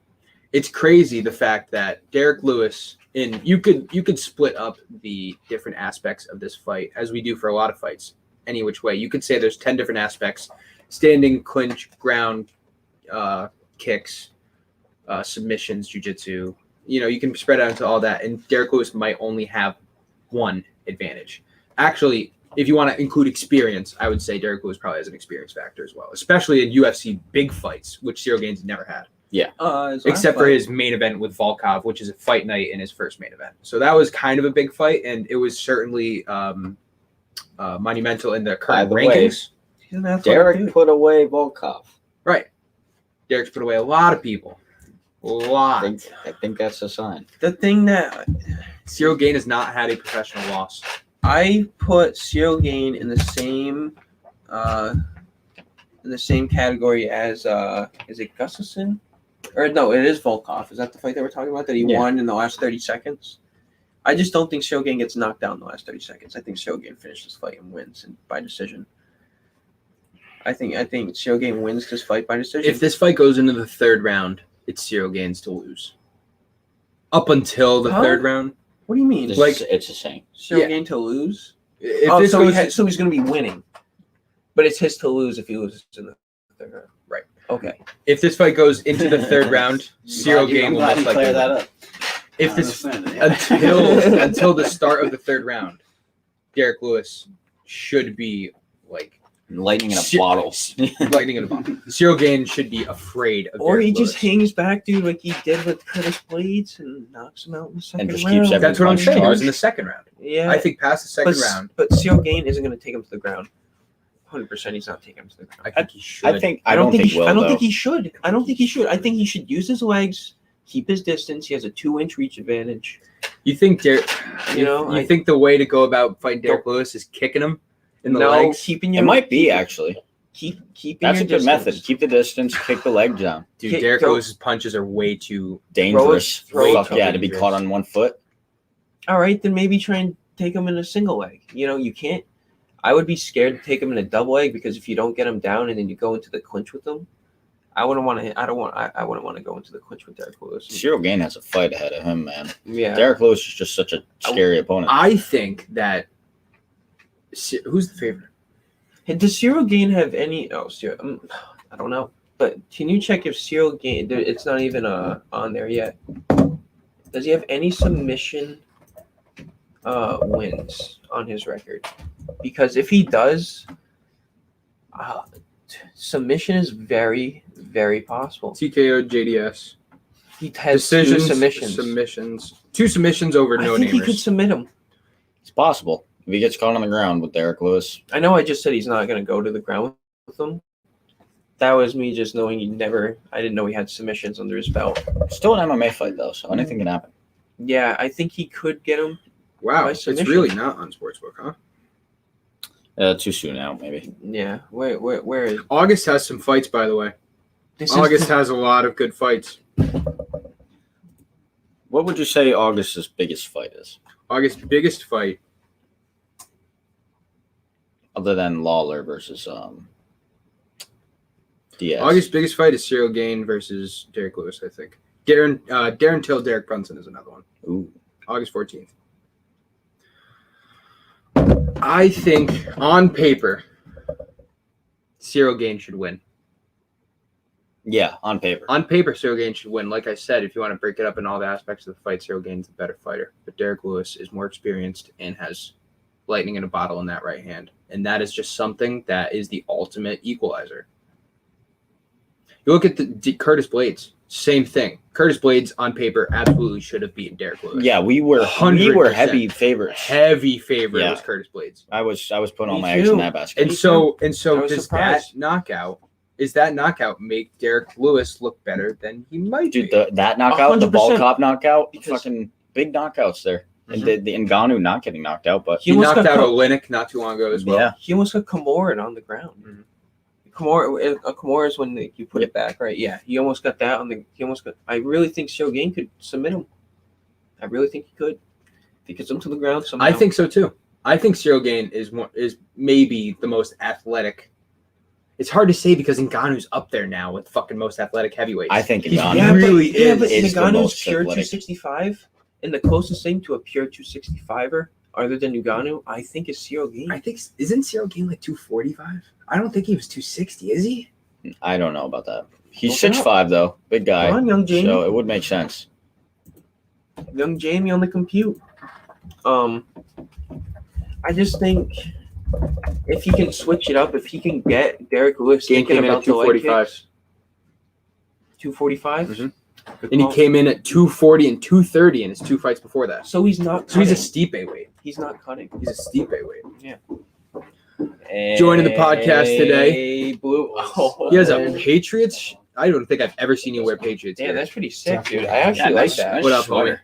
[SPEAKER 1] It's crazy the fact that Derek Lewis, and you could split up the different aspects of this fight as we do for a lot of fights, any which way. You could say there's 10 different aspects: standing, clinch, ground, kicks, submissions, jiu-jitsu. You can spread out into all that, and Derek Lewis might only have one advantage. Actually, if you want to include experience, I would say Derek Lewis probably has an experience factor as well, especially in UFC big fights, which Cyril Gane's never had.
[SPEAKER 3] Yeah.
[SPEAKER 1] Except for his main event with Volkov, which is a fight night in his first main event. So that was kind of a big fight, and it was certainly monumental in the current rankings.
[SPEAKER 3] Derek put away Volkov.
[SPEAKER 1] Right. Derek's put away a lot of people. A lot.
[SPEAKER 3] I think that's a sign.
[SPEAKER 2] The thing that
[SPEAKER 1] Cyril Gane has not had a professional loss.
[SPEAKER 2] I put Cyril Gane in the same category as is it Gustafsson? Or no, it is Volkov. Is that the fight that we're talking about that he won in the last 30 seconds? I just don't think Cyril Gane gets knocked down in the last 30 seconds. I think Cyril Gane finishes this fight and wins by decision. I think Cyril Gane wins this fight by decision.
[SPEAKER 1] If this fight goes into the third round, it's Cyril Gane's to lose. Up until the third round.
[SPEAKER 2] What do you mean?
[SPEAKER 3] It's the same.
[SPEAKER 2] Cyril Gane to lose?
[SPEAKER 1] So
[SPEAKER 2] he's going to be winning. But it's his to lose if he loses in the third round.
[SPEAKER 1] Right.
[SPEAKER 2] Okay.
[SPEAKER 1] If this fight goes into the third round, Cyril Gane will most likely
[SPEAKER 4] clear that up.
[SPEAKER 1] If this until the start of the third round, Derek Lewis should be like
[SPEAKER 3] lightning in a bottle.
[SPEAKER 1] Lightning in a bottle. Cyril Gane should be afraid of
[SPEAKER 2] Or
[SPEAKER 1] Derek
[SPEAKER 2] he
[SPEAKER 1] Lewis.
[SPEAKER 2] just hangs back, dude, like he did with Curtis Blades and knocks him out in the second
[SPEAKER 3] just
[SPEAKER 2] round.
[SPEAKER 3] keeps every
[SPEAKER 1] That's what I'm
[SPEAKER 3] punch
[SPEAKER 1] saying. It was
[SPEAKER 3] charged.
[SPEAKER 1] in the second round.
[SPEAKER 2] Yeah.
[SPEAKER 1] I think past the second round.
[SPEAKER 2] But Cyril Gane isn't going to take him to the ground. 100% he's not taking him to the ground.
[SPEAKER 1] I think he should.
[SPEAKER 3] I don't think he will.
[SPEAKER 2] I don't think he should. I don't think he should. I think he should use his legs, keep his distance. He has a 2-inch reach advantage.
[SPEAKER 1] You think Derek?
[SPEAKER 2] I
[SPEAKER 1] think the way to go about fighting Derek Lewis is kicking him in the
[SPEAKER 2] no,
[SPEAKER 1] legs?
[SPEAKER 2] keeping
[SPEAKER 3] It
[SPEAKER 2] your
[SPEAKER 3] might be actually.
[SPEAKER 2] keeping
[SPEAKER 3] That's
[SPEAKER 2] your
[SPEAKER 3] a good
[SPEAKER 2] distance.
[SPEAKER 3] method. Keep the distance, kick the leg down.
[SPEAKER 1] Dude, Derek Lewis's punches are way too
[SPEAKER 3] Dangerous.
[SPEAKER 2] Throw
[SPEAKER 3] Fuck yeah, to be caught on one foot.
[SPEAKER 2] All right, then maybe try and take him in a single leg. You can't. I would be scared to take him in a double leg because if you don't get him down and then you go into the clinch with him, I wouldn't want to. I wouldn't want to go into the clinch with Derek Lewis.
[SPEAKER 3] Cyril Gane has a fight ahead of him, man.
[SPEAKER 2] Yeah.
[SPEAKER 3] Derek Lewis is just such a scary opponent.
[SPEAKER 1] I think that who's the favorite?
[SPEAKER 2] Does Cyril Gane have any? Oh, Cyril. I don't know. But can you check if Cyril Gane? It's not even on there yet. Does he have any submission wins on his record? Because if he does, submission is very, very possible.
[SPEAKER 1] TKO, JDS.
[SPEAKER 2] He has
[SPEAKER 1] Decisions,
[SPEAKER 2] two submissions.
[SPEAKER 1] Two submissions over
[SPEAKER 2] I
[SPEAKER 1] no
[SPEAKER 2] think he could
[SPEAKER 1] namers.
[SPEAKER 2] submit him.
[SPEAKER 3] It's possible. If he gets caught on the ground with Derek Lewis.
[SPEAKER 2] I know I just said he's not going to go to the ground with him. That was me just knowing I didn't know he had submissions under his belt.
[SPEAKER 3] Still an MMA fight, though, so anything can happen.
[SPEAKER 2] Yeah, I think he could get him.
[SPEAKER 1] Wow,
[SPEAKER 2] by
[SPEAKER 1] it's
[SPEAKER 2] submission.
[SPEAKER 1] really not on Sportsbook, huh?
[SPEAKER 3] Too soon out, maybe.
[SPEAKER 2] Yeah, where is
[SPEAKER 1] August has some fights, by the way.
[SPEAKER 2] this?
[SPEAKER 1] August has a lot of good fights.
[SPEAKER 3] What would you say August's biggest fight is?
[SPEAKER 1] August's biggest fight.
[SPEAKER 3] Other than Lawler versus Diaz.
[SPEAKER 1] August's biggest fight is Cyril Gane versus Derek Lewis, I think. Darren Till, Derek Brunson is another one.
[SPEAKER 3] Ooh.
[SPEAKER 1] August 14th. I think, on paper, Cyril Gane should win.
[SPEAKER 3] Yeah, on paper.
[SPEAKER 1] On paper, Cyril Gane should win. Like I said, if you want to break it up in all the aspects of the fight, Cyril Gane's the better fighter. But Derek Lewis is more experienced and has lightning in a bottle in that right hand. And that is just something that is the ultimate equalizer. You look at the Curtis Blades. Same thing. Curtis Blades on paper absolutely should have beaten Derek Lewis.
[SPEAKER 3] Yeah, we were
[SPEAKER 1] 100%.
[SPEAKER 3] heavy favorites.
[SPEAKER 1] Heavy favorite
[SPEAKER 3] Yeah.
[SPEAKER 1] was Curtis Blades.
[SPEAKER 3] I was putting all
[SPEAKER 2] Me
[SPEAKER 3] my eggs in
[SPEAKER 2] too.
[SPEAKER 3] that basket.
[SPEAKER 1] And so
[SPEAKER 2] I was
[SPEAKER 1] does
[SPEAKER 2] surprised.
[SPEAKER 1] that knockout make Derek Lewis look better than he might
[SPEAKER 3] Dude,
[SPEAKER 1] be?
[SPEAKER 3] that knockout, the ball
[SPEAKER 2] 100%.
[SPEAKER 3] cop knockout,
[SPEAKER 2] Because-
[SPEAKER 3] fucking big knockouts there. And
[SPEAKER 1] Mhm.
[SPEAKER 3] the Ngannou not getting knocked out, but
[SPEAKER 1] He
[SPEAKER 2] almost
[SPEAKER 1] knocked
[SPEAKER 2] got
[SPEAKER 1] out
[SPEAKER 2] co-
[SPEAKER 1] Olynyk not too long ago as well.
[SPEAKER 3] yeah,
[SPEAKER 2] He almost got Komoran on the ground.
[SPEAKER 1] Mhm.
[SPEAKER 2] Komora is when you put it back, right? Yeah, he almost got that on the. He almost got. I really think Shogun could submit him. I really think he could. If he gets him to the ground somehow.
[SPEAKER 1] I think so too. I think Cyril Gane is maybe the most athletic. It's hard to say because Ngannou's up there now with fucking most athletic heavyweights.
[SPEAKER 3] I think
[SPEAKER 1] He
[SPEAKER 3] Ngannou
[SPEAKER 1] really
[SPEAKER 2] Yeah, but
[SPEAKER 3] is the
[SPEAKER 2] Ngannou's
[SPEAKER 3] most
[SPEAKER 2] pure
[SPEAKER 3] athletic.
[SPEAKER 2] 265, and the closest thing to a pure 265er, other than Ngannou, I think is Cyril Gane.
[SPEAKER 1] I think isn't Cyril Gane like 245? I don't think he was 260. Is he?
[SPEAKER 3] I don't know about that. He's
[SPEAKER 2] Look it
[SPEAKER 3] 6'5", though, big guy.
[SPEAKER 2] Come on, young Jamie.
[SPEAKER 3] So it would make sense.
[SPEAKER 2] Young Jamie on the compute. I just think if he can switch it up, if he can get Derek Lewis
[SPEAKER 1] Gane
[SPEAKER 2] thinking
[SPEAKER 1] came in
[SPEAKER 2] about
[SPEAKER 1] at
[SPEAKER 2] the leg kick,
[SPEAKER 1] 245,
[SPEAKER 2] 245.
[SPEAKER 1] Mhm. and he came in at 240 and 230 in his two fights before that.
[SPEAKER 2] So he's not.
[SPEAKER 1] So he's a
[SPEAKER 2] Cutting.
[SPEAKER 1] Stipe weight.
[SPEAKER 2] He's not cutting.
[SPEAKER 1] He's a Stipe weight.
[SPEAKER 2] Joining
[SPEAKER 1] Joining the podcast today.
[SPEAKER 2] Blue. Oh,
[SPEAKER 1] He has a Patriots. I don't think I've ever seen you wear Patriots.
[SPEAKER 2] Damn,
[SPEAKER 1] gear.
[SPEAKER 2] that's pretty sick, dude. I actually like that.
[SPEAKER 1] What up, homie?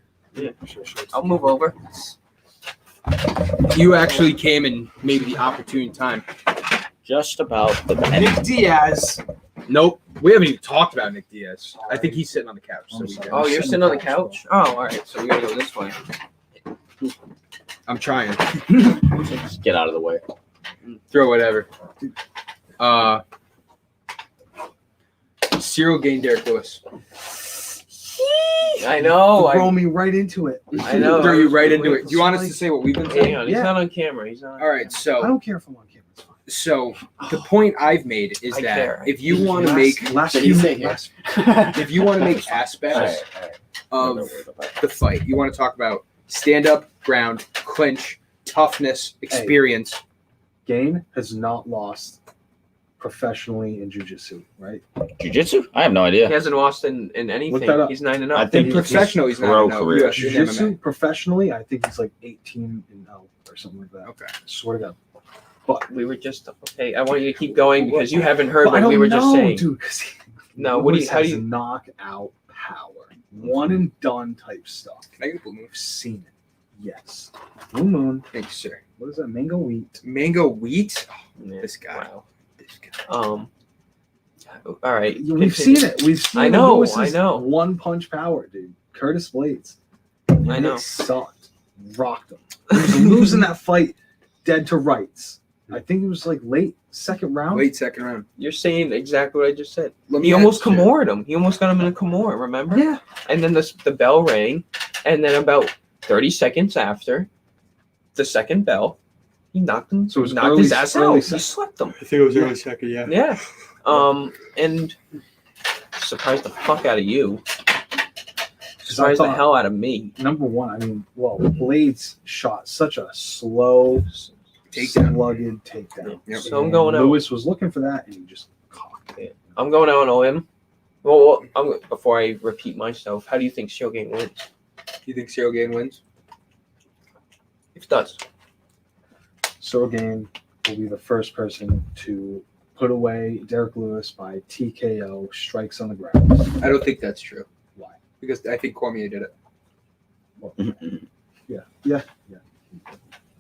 [SPEAKER 2] I'll move over.
[SPEAKER 1] You actually came in maybe the opportune time.
[SPEAKER 3] Just about the end.
[SPEAKER 5] Nick Diaz.
[SPEAKER 1] Nope, we haven't even talked about Nick Diaz. I think he's sitting on the couch. So
[SPEAKER 5] I'm
[SPEAKER 1] we
[SPEAKER 5] sorry.
[SPEAKER 1] can,
[SPEAKER 2] Oh, you're sitting on the couch? Oh, all right. So we gotta go this way.
[SPEAKER 1] I'm trying.
[SPEAKER 3] Just get out of the way.
[SPEAKER 1] Throw whatever. Cyril Gane, Derek Lewis.
[SPEAKER 2] I know.
[SPEAKER 5] Throw me right into it.
[SPEAKER 2] I know.
[SPEAKER 1] Throw you right into it. Do you want us to say what we've been
[SPEAKER 2] Hang
[SPEAKER 1] saying?
[SPEAKER 2] on. He's
[SPEAKER 5] Yeah.
[SPEAKER 2] not on camera. He's not. On
[SPEAKER 1] All right.
[SPEAKER 5] I
[SPEAKER 1] So,
[SPEAKER 5] don't care if I'm on camera. It's fine.
[SPEAKER 1] the point I've made is
[SPEAKER 2] I
[SPEAKER 1] that
[SPEAKER 2] care.
[SPEAKER 1] if you want to make
[SPEAKER 5] last
[SPEAKER 4] Did
[SPEAKER 5] few
[SPEAKER 4] he say here?
[SPEAKER 5] last-
[SPEAKER 1] if you want to make aspects of the fight, you want to talk about stand up, ground, clinch, toughness, experience.
[SPEAKER 5] Gane has not lost professionally in jiu-jitsu, right?
[SPEAKER 3] Jiu-jitsu? I have no
[SPEAKER 2] He
[SPEAKER 3] idea.
[SPEAKER 2] hasn't lost in anything.
[SPEAKER 5] Look that up.
[SPEAKER 2] He's 9-0.
[SPEAKER 3] I
[SPEAKER 1] In
[SPEAKER 3] think
[SPEAKER 1] professional, he's
[SPEAKER 3] pro
[SPEAKER 1] not
[SPEAKER 3] career.
[SPEAKER 1] in
[SPEAKER 5] Jiu-jitsu
[SPEAKER 1] MMA.
[SPEAKER 5] professionally, I think he's like 18-0 or something like that.
[SPEAKER 1] Okay.
[SPEAKER 5] I swear to God. But
[SPEAKER 2] We were just okay. I want you to keep going because you haven't heard
[SPEAKER 5] But I
[SPEAKER 2] what we
[SPEAKER 5] don't
[SPEAKER 2] were just
[SPEAKER 5] know,
[SPEAKER 2] saying.
[SPEAKER 5] dude. 'Cause
[SPEAKER 2] No, what do you?
[SPEAKER 5] Lewis
[SPEAKER 2] How do
[SPEAKER 5] has
[SPEAKER 2] you?
[SPEAKER 5] knockout power, one and done type stuff.
[SPEAKER 1] Can I get a blue moon?
[SPEAKER 5] I've seen it. Yes. Blue Moon.
[SPEAKER 1] Thank you, sir.
[SPEAKER 5] What is that? Mango wheat.
[SPEAKER 1] Mango wheat.
[SPEAKER 2] Yeah,
[SPEAKER 1] This guy.
[SPEAKER 2] Wow.
[SPEAKER 1] This guy.
[SPEAKER 2] All right.
[SPEAKER 5] We've
[SPEAKER 2] continue.
[SPEAKER 5] seen it. We've seen
[SPEAKER 2] I know,
[SPEAKER 5] Lewis's
[SPEAKER 2] I know.
[SPEAKER 5] one punch power, dude. Curtis Blades.
[SPEAKER 2] I know.
[SPEAKER 5] It sucked. Rocked him. He was losing that fight dead to rights. I think it was like late second round.
[SPEAKER 1] Late second round.
[SPEAKER 2] You're saying exactly what I just said.
[SPEAKER 1] Let
[SPEAKER 2] He
[SPEAKER 1] me
[SPEAKER 2] almost
[SPEAKER 1] ask you-
[SPEAKER 2] Kimura'd him. He almost got him in a Kimura, remember?
[SPEAKER 5] Yeah.
[SPEAKER 2] And then the bell rang, and then about 30 seconds after the second bell, he knocked him.
[SPEAKER 5] So it was
[SPEAKER 2] knocked
[SPEAKER 5] early-
[SPEAKER 2] his ass
[SPEAKER 5] early
[SPEAKER 2] out. He
[SPEAKER 5] second.
[SPEAKER 2] swept him.
[SPEAKER 1] I think it was early second. Yeah.
[SPEAKER 2] Yeah. And surprised the fuck out of you. Surprised the
[SPEAKER 5] thought-
[SPEAKER 2] hell out of me.
[SPEAKER 5] Number one, I mean, well, Blades shot such a slow,
[SPEAKER 1] Takedown.
[SPEAKER 5] slugged takedown.
[SPEAKER 1] Yep.
[SPEAKER 2] So I'm going out.
[SPEAKER 5] Lewis was looking for that, and he just cocked it.
[SPEAKER 2] I'm going out on him. Well, before I repeat myself, how do you think Shogun wins?
[SPEAKER 1] You think Cyril Gane wins?
[SPEAKER 2] If it does.
[SPEAKER 5] Sorgain will be the first person to put away Derek Lewis by TKO, strikes on the ground.
[SPEAKER 1] I don't think that's true.
[SPEAKER 5] Why?
[SPEAKER 1] Because I think Cormier did it.
[SPEAKER 5] Well, yeah.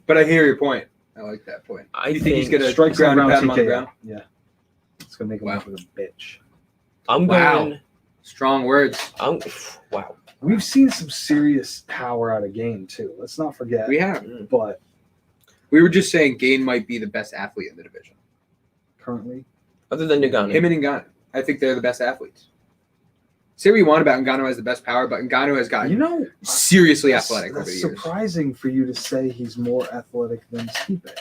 [SPEAKER 1] But I hear your point. I like that point.
[SPEAKER 2] I
[SPEAKER 1] You think he's
[SPEAKER 2] think
[SPEAKER 1] gonna
[SPEAKER 5] Strikes on
[SPEAKER 1] ground
[SPEAKER 5] the
[SPEAKER 1] and
[SPEAKER 5] ground,
[SPEAKER 1] pound him on the
[SPEAKER 5] TKO.
[SPEAKER 1] ground?
[SPEAKER 5] Yeah. It's going to make him
[SPEAKER 1] Wow.
[SPEAKER 5] look like a bitch.
[SPEAKER 2] I'm
[SPEAKER 1] Wow.
[SPEAKER 2] going.
[SPEAKER 1] Strong words.
[SPEAKER 2] Wow.
[SPEAKER 5] We've seen some serious power out of Gane, too. Let's not forget.
[SPEAKER 1] We have.
[SPEAKER 5] But
[SPEAKER 1] We were just saying Gane might be the best athlete in the division.
[SPEAKER 5] currently,
[SPEAKER 2] Other than Ngannou.
[SPEAKER 1] Him and Ngannou. I think they're the best athletes. Say what you want about Ngannou has the best power, but Ngannou has gotten
[SPEAKER 5] you know,
[SPEAKER 1] seriously
[SPEAKER 5] that's-
[SPEAKER 1] athletic over the
[SPEAKER 5] that's
[SPEAKER 1] years.
[SPEAKER 5] surprising for you to say he's more athletic than Stipe.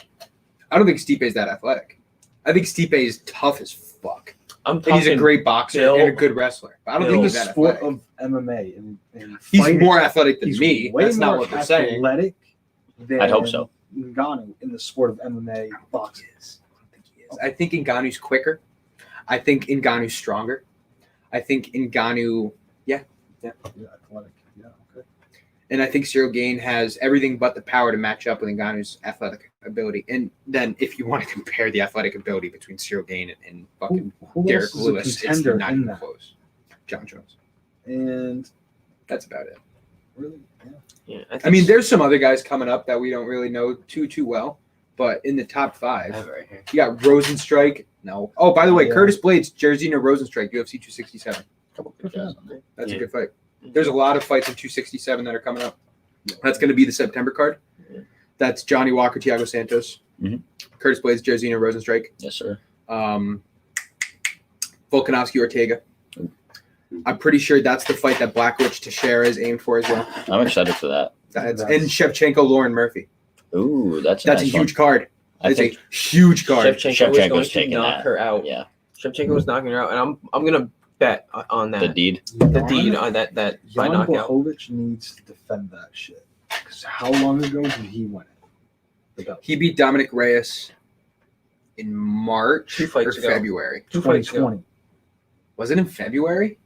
[SPEAKER 1] I don't think Stipe's that athletic. I think Stipe is tough as fuck.
[SPEAKER 2] I'm
[SPEAKER 1] And he's a
[SPEAKER 2] talking-
[SPEAKER 1] great boxer
[SPEAKER 2] Bill-
[SPEAKER 1] and a good wrestler. But I don't
[SPEAKER 2] Bill-
[SPEAKER 1] think
[SPEAKER 5] In
[SPEAKER 1] he's
[SPEAKER 5] the
[SPEAKER 1] that
[SPEAKER 5] sport
[SPEAKER 1] athletic.
[SPEAKER 5] of MMA and
[SPEAKER 1] He's
[SPEAKER 5] fighting,
[SPEAKER 1] more athletic than
[SPEAKER 5] he's
[SPEAKER 1] me.
[SPEAKER 5] way
[SPEAKER 1] That's not
[SPEAKER 5] more
[SPEAKER 1] what they're saying.
[SPEAKER 5] athletic than
[SPEAKER 3] I'd hope so.
[SPEAKER 5] Ngannou in the sport of MMA boxing.
[SPEAKER 1] I think Ngannou's quicker. I think Ngannou's stronger. I think Ngannou,
[SPEAKER 5] Yeah, athletic. Yeah, okay.
[SPEAKER 1] and I think Cyril Gane has everything but the power to match up with Ngannou's athletic ability. And then if you want to compare the athletic ability between Cyril Gane and fucking
[SPEAKER 5] Who
[SPEAKER 1] Derek
[SPEAKER 5] else is a
[SPEAKER 1] Lewis, it's
[SPEAKER 5] contender
[SPEAKER 1] not
[SPEAKER 5] in
[SPEAKER 1] even
[SPEAKER 5] that?
[SPEAKER 1] close. John Jones.
[SPEAKER 5] And
[SPEAKER 1] That's about it.
[SPEAKER 5] really, yeah.
[SPEAKER 2] Yeah,
[SPEAKER 1] I mean, there's some other guys coming up that we don't really know too well, but in the top
[SPEAKER 4] I
[SPEAKER 1] five,
[SPEAKER 4] have it right here.
[SPEAKER 1] you got Rosenstrike. No. Oh, by the way,
[SPEAKER 5] Yeah.
[SPEAKER 1] Curtis Blades, Jairzinho Rosenstrike, UFC 267.
[SPEAKER 3] Couple good guys on there.
[SPEAKER 1] That's
[SPEAKER 4] Yeah.
[SPEAKER 1] a good fight. There's a lot of fights in 267 that are coming up. That's going to be the September card.
[SPEAKER 2] Yeah.
[SPEAKER 1] That's Johnny Walker, Thiago Santos,
[SPEAKER 3] Mhm.
[SPEAKER 1] Curtis Blades, Jairzinho Rosenstrike,
[SPEAKER 3] Yes, sir.
[SPEAKER 1] Volkanovski Ortega. I'm pretty sure that's the fight that Blachowicz Teixeira is aimed for as well.
[SPEAKER 3] I'm excited for that.
[SPEAKER 1] And Shevchenko, Lauren Murphy.
[SPEAKER 3] Ooh, that's a
[SPEAKER 1] That's a
[SPEAKER 3] nice
[SPEAKER 1] huge card.
[SPEAKER 3] one. I
[SPEAKER 1] It's
[SPEAKER 3] think
[SPEAKER 1] a huge card.
[SPEAKER 2] Shevchenko was going
[SPEAKER 3] Shevchenko's
[SPEAKER 2] to
[SPEAKER 3] taking
[SPEAKER 2] knock
[SPEAKER 3] that.
[SPEAKER 2] her out.
[SPEAKER 3] Yeah,
[SPEAKER 2] Shevchenko was knocking her out, and I'm gonna bet on that.
[SPEAKER 3] the deed.
[SPEAKER 2] The deed on that by
[SPEAKER 5] Jan
[SPEAKER 2] knockout.
[SPEAKER 5] Blachowicz needs to defend that shit. Because how long ago did he win it? The belt.
[SPEAKER 1] He beat Dominic Reyes in March
[SPEAKER 2] 2 fights
[SPEAKER 1] or
[SPEAKER 2] ago.
[SPEAKER 1] February.
[SPEAKER 2] 2 fights ago.
[SPEAKER 5] 2020.
[SPEAKER 1] Was it in February?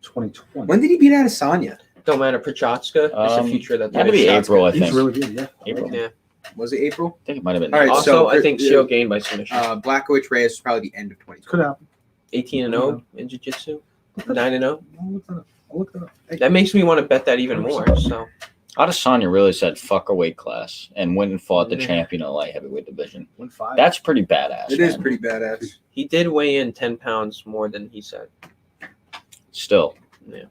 [SPEAKER 5] 2020.
[SPEAKER 1] When did he beat Adesanya?
[SPEAKER 2] Don't matter. Prochazka is the future that
[SPEAKER 3] Had to be
[SPEAKER 2] they're-
[SPEAKER 3] April, I
[SPEAKER 5] He's
[SPEAKER 3] think.
[SPEAKER 5] really good, yeah.
[SPEAKER 3] April.
[SPEAKER 2] Yeah.
[SPEAKER 1] Was it April?
[SPEAKER 3] I think it might have been.
[SPEAKER 1] All right,
[SPEAKER 2] Also,
[SPEAKER 1] so-
[SPEAKER 2] I think Cyril gained by submission.
[SPEAKER 1] Blachowicz Reyes was probably the end of 2020.
[SPEAKER 5] Could happen.
[SPEAKER 2] 18-0 in jiu-jitsu. 9-0.
[SPEAKER 5] I'll look that up. I'll look that up. Hey,
[SPEAKER 2] That makes me want to bet that even more. So
[SPEAKER 3] Adesanya really said fuck a weight class and went and fought the
[SPEAKER 2] Yeah.
[SPEAKER 3] champion of the light heavyweight division.
[SPEAKER 5] 1-5.
[SPEAKER 3] That's pretty badass.
[SPEAKER 1] It is
[SPEAKER 3] man.
[SPEAKER 1] pretty badass.
[SPEAKER 2] he did weigh in 10 pounds more than he said.
[SPEAKER 3] Still.
[SPEAKER 2] Yeah.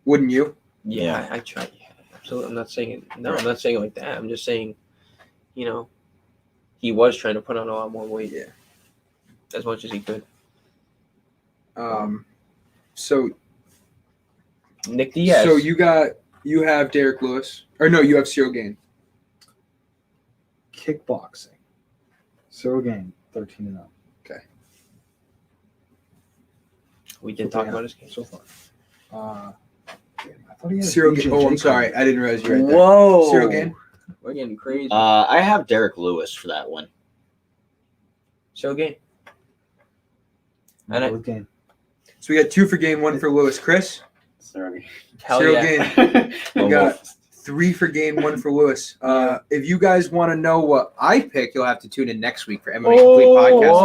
[SPEAKER 1] Wouldn't you?
[SPEAKER 2] Yeah, I tried. Yeah, absolutely. I'm not saying it. No, I'm not saying it like that. I'm just saying, he was trying to put on a lot more weight.
[SPEAKER 1] Yeah.
[SPEAKER 2] As much as he could.
[SPEAKER 1] So
[SPEAKER 2] Nick Diaz.
[SPEAKER 1] so you have Derek Lewis, or no, you have Cyril Gane.
[SPEAKER 5] Kickboxing. Cyril Gane, 13-0.
[SPEAKER 2] we did talk about his game.
[SPEAKER 5] So far. Damn, I thought he had
[SPEAKER 1] Cyril
[SPEAKER 5] BJJ
[SPEAKER 1] Gane. Oh, I'm
[SPEAKER 5] card.
[SPEAKER 1] sorry, I didn't realize you were right there.
[SPEAKER 2] Whoa.
[SPEAKER 1] Cyril Gane.
[SPEAKER 2] We're getting crazy.
[SPEAKER 3] I have Derek Lewis for that one.
[SPEAKER 2] Cyril Gane. And I-
[SPEAKER 5] Cyril Gane.
[SPEAKER 1] So we got 2 for Gane, 1 for Lewis. Chris,
[SPEAKER 4] Sorry.
[SPEAKER 2] Hell
[SPEAKER 1] Cyril
[SPEAKER 2] yeah.
[SPEAKER 1] Gane. We got 3 for Gane, 1 for Lewis. If you guys want to know what I pick, you'll have to tune in next week for MMA Complete Podcast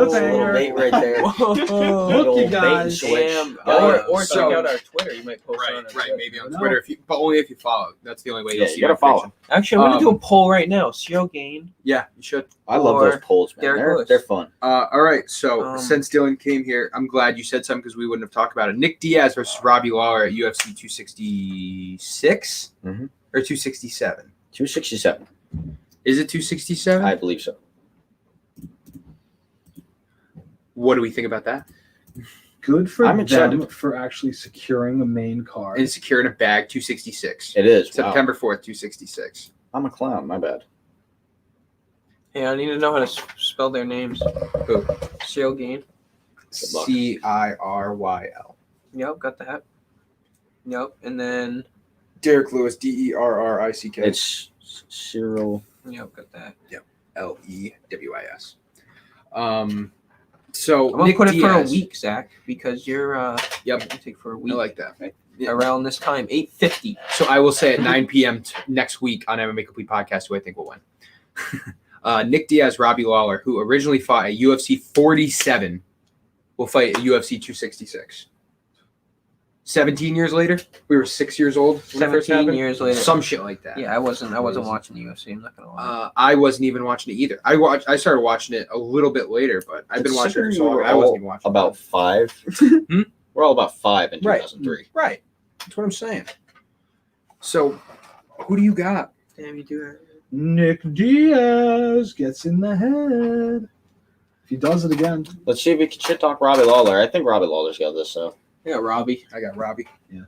[SPEAKER 1] Thursday, 8 p.m.
[SPEAKER 5] Cliffhanger.
[SPEAKER 2] Little bait right there.
[SPEAKER 5] Look, you guys.
[SPEAKER 2] Damn.
[SPEAKER 1] Uh,
[SPEAKER 2] Or
[SPEAKER 1] so-
[SPEAKER 2] check out our Twitter. You might post it on our Twitter.
[SPEAKER 1] maybe on
[SPEAKER 5] No.
[SPEAKER 1] Twitter, but only if you follow. That's the only way you'll
[SPEAKER 3] Yeah,
[SPEAKER 1] see
[SPEAKER 3] you gotta
[SPEAKER 1] information.
[SPEAKER 3] follow.
[SPEAKER 2] Actually, I'm going to do a poll right now. Cyril Gane.
[SPEAKER 1] Yeah, you should.
[SPEAKER 3] I love
[SPEAKER 2] Or
[SPEAKER 3] those polls, man.
[SPEAKER 2] Derek
[SPEAKER 3] They're,
[SPEAKER 2] Lewis.
[SPEAKER 3] they're fun.
[SPEAKER 1] All right, so
[SPEAKER 2] Um,
[SPEAKER 1] since Dylan came here, I'm glad you said something because we wouldn't have talked about it. Nick Diaz versus Robbie Lawler at UFC 266
[SPEAKER 3] Mhm.
[SPEAKER 1] or 267.
[SPEAKER 3] 267.
[SPEAKER 1] Is it 267?
[SPEAKER 3] I believe so.
[SPEAKER 1] What do we think about that?
[SPEAKER 5] Good for
[SPEAKER 3] I'm
[SPEAKER 5] them
[SPEAKER 3] excited.
[SPEAKER 5] for actually securing a main card.
[SPEAKER 1] And securing a bag 266.
[SPEAKER 3] It is. Wow.
[SPEAKER 1] September 4th, 266.
[SPEAKER 3] I'm a clown. My bad.
[SPEAKER 2] Hey, I need to know how to spell their names.
[SPEAKER 1] Who?
[SPEAKER 2] Cyril Gane.
[SPEAKER 3] Good luck.
[SPEAKER 1] Ciryl.
[SPEAKER 2] Yep, got that. Yep, and then
[SPEAKER 1] Derek Lewis, Derrick.
[SPEAKER 3] It's Cyril.
[SPEAKER 2] yep, got that.
[SPEAKER 1] Lews. So
[SPEAKER 2] I'm gonna
[SPEAKER 1] Nick
[SPEAKER 2] put it
[SPEAKER 1] Diaz,
[SPEAKER 2] for a week, Zach, because you're
[SPEAKER 1] Yep.
[SPEAKER 2] you take for a
[SPEAKER 1] I
[SPEAKER 2] week
[SPEAKER 1] like that. Yeah.
[SPEAKER 2] around this time, 8:50.
[SPEAKER 1] So I will say at 9 p.m. Next week on MMA Complete Podcast, who I think will win. Nick Diaz, Robbie Lawler, who originally fought at UFC 47, will fight at UFC 266. 17 years later, we were 6 years old. When it first
[SPEAKER 2] 17
[SPEAKER 1] happened.
[SPEAKER 2] years later.
[SPEAKER 1] Some shit like that.
[SPEAKER 2] Yeah, I wasn't watching the UFC. I'm not gonna lie.
[SPEAKER 1] I wasn't even watching it either. I started watching it a little bit later, but I've been watching it for so long. I wasn't even watching
[SPEAKER 3] About 5.
[SPEAKER 1] Hmm?
[SPEAKER 3] We're all about 5 in
[SPEAKER 1] Right.
[SPEAKER 3] 2003.
[SPEAKER 1] Right. That's what I'm saying. So, who do you got?
[SPEAKER 2] Damn, you do it.
[SPEAKER 5] Nick Diaz gets in the head. If he does it again,
[SPEAKER 3] Let's see if we can shit talk Robbie Lawler. I think Robbie Lawler's got this, though.
[SPEAKER 2] I got Robbie.
[SPEAKER 1] I got Robbie.
[SPEAKER 5] Yeah.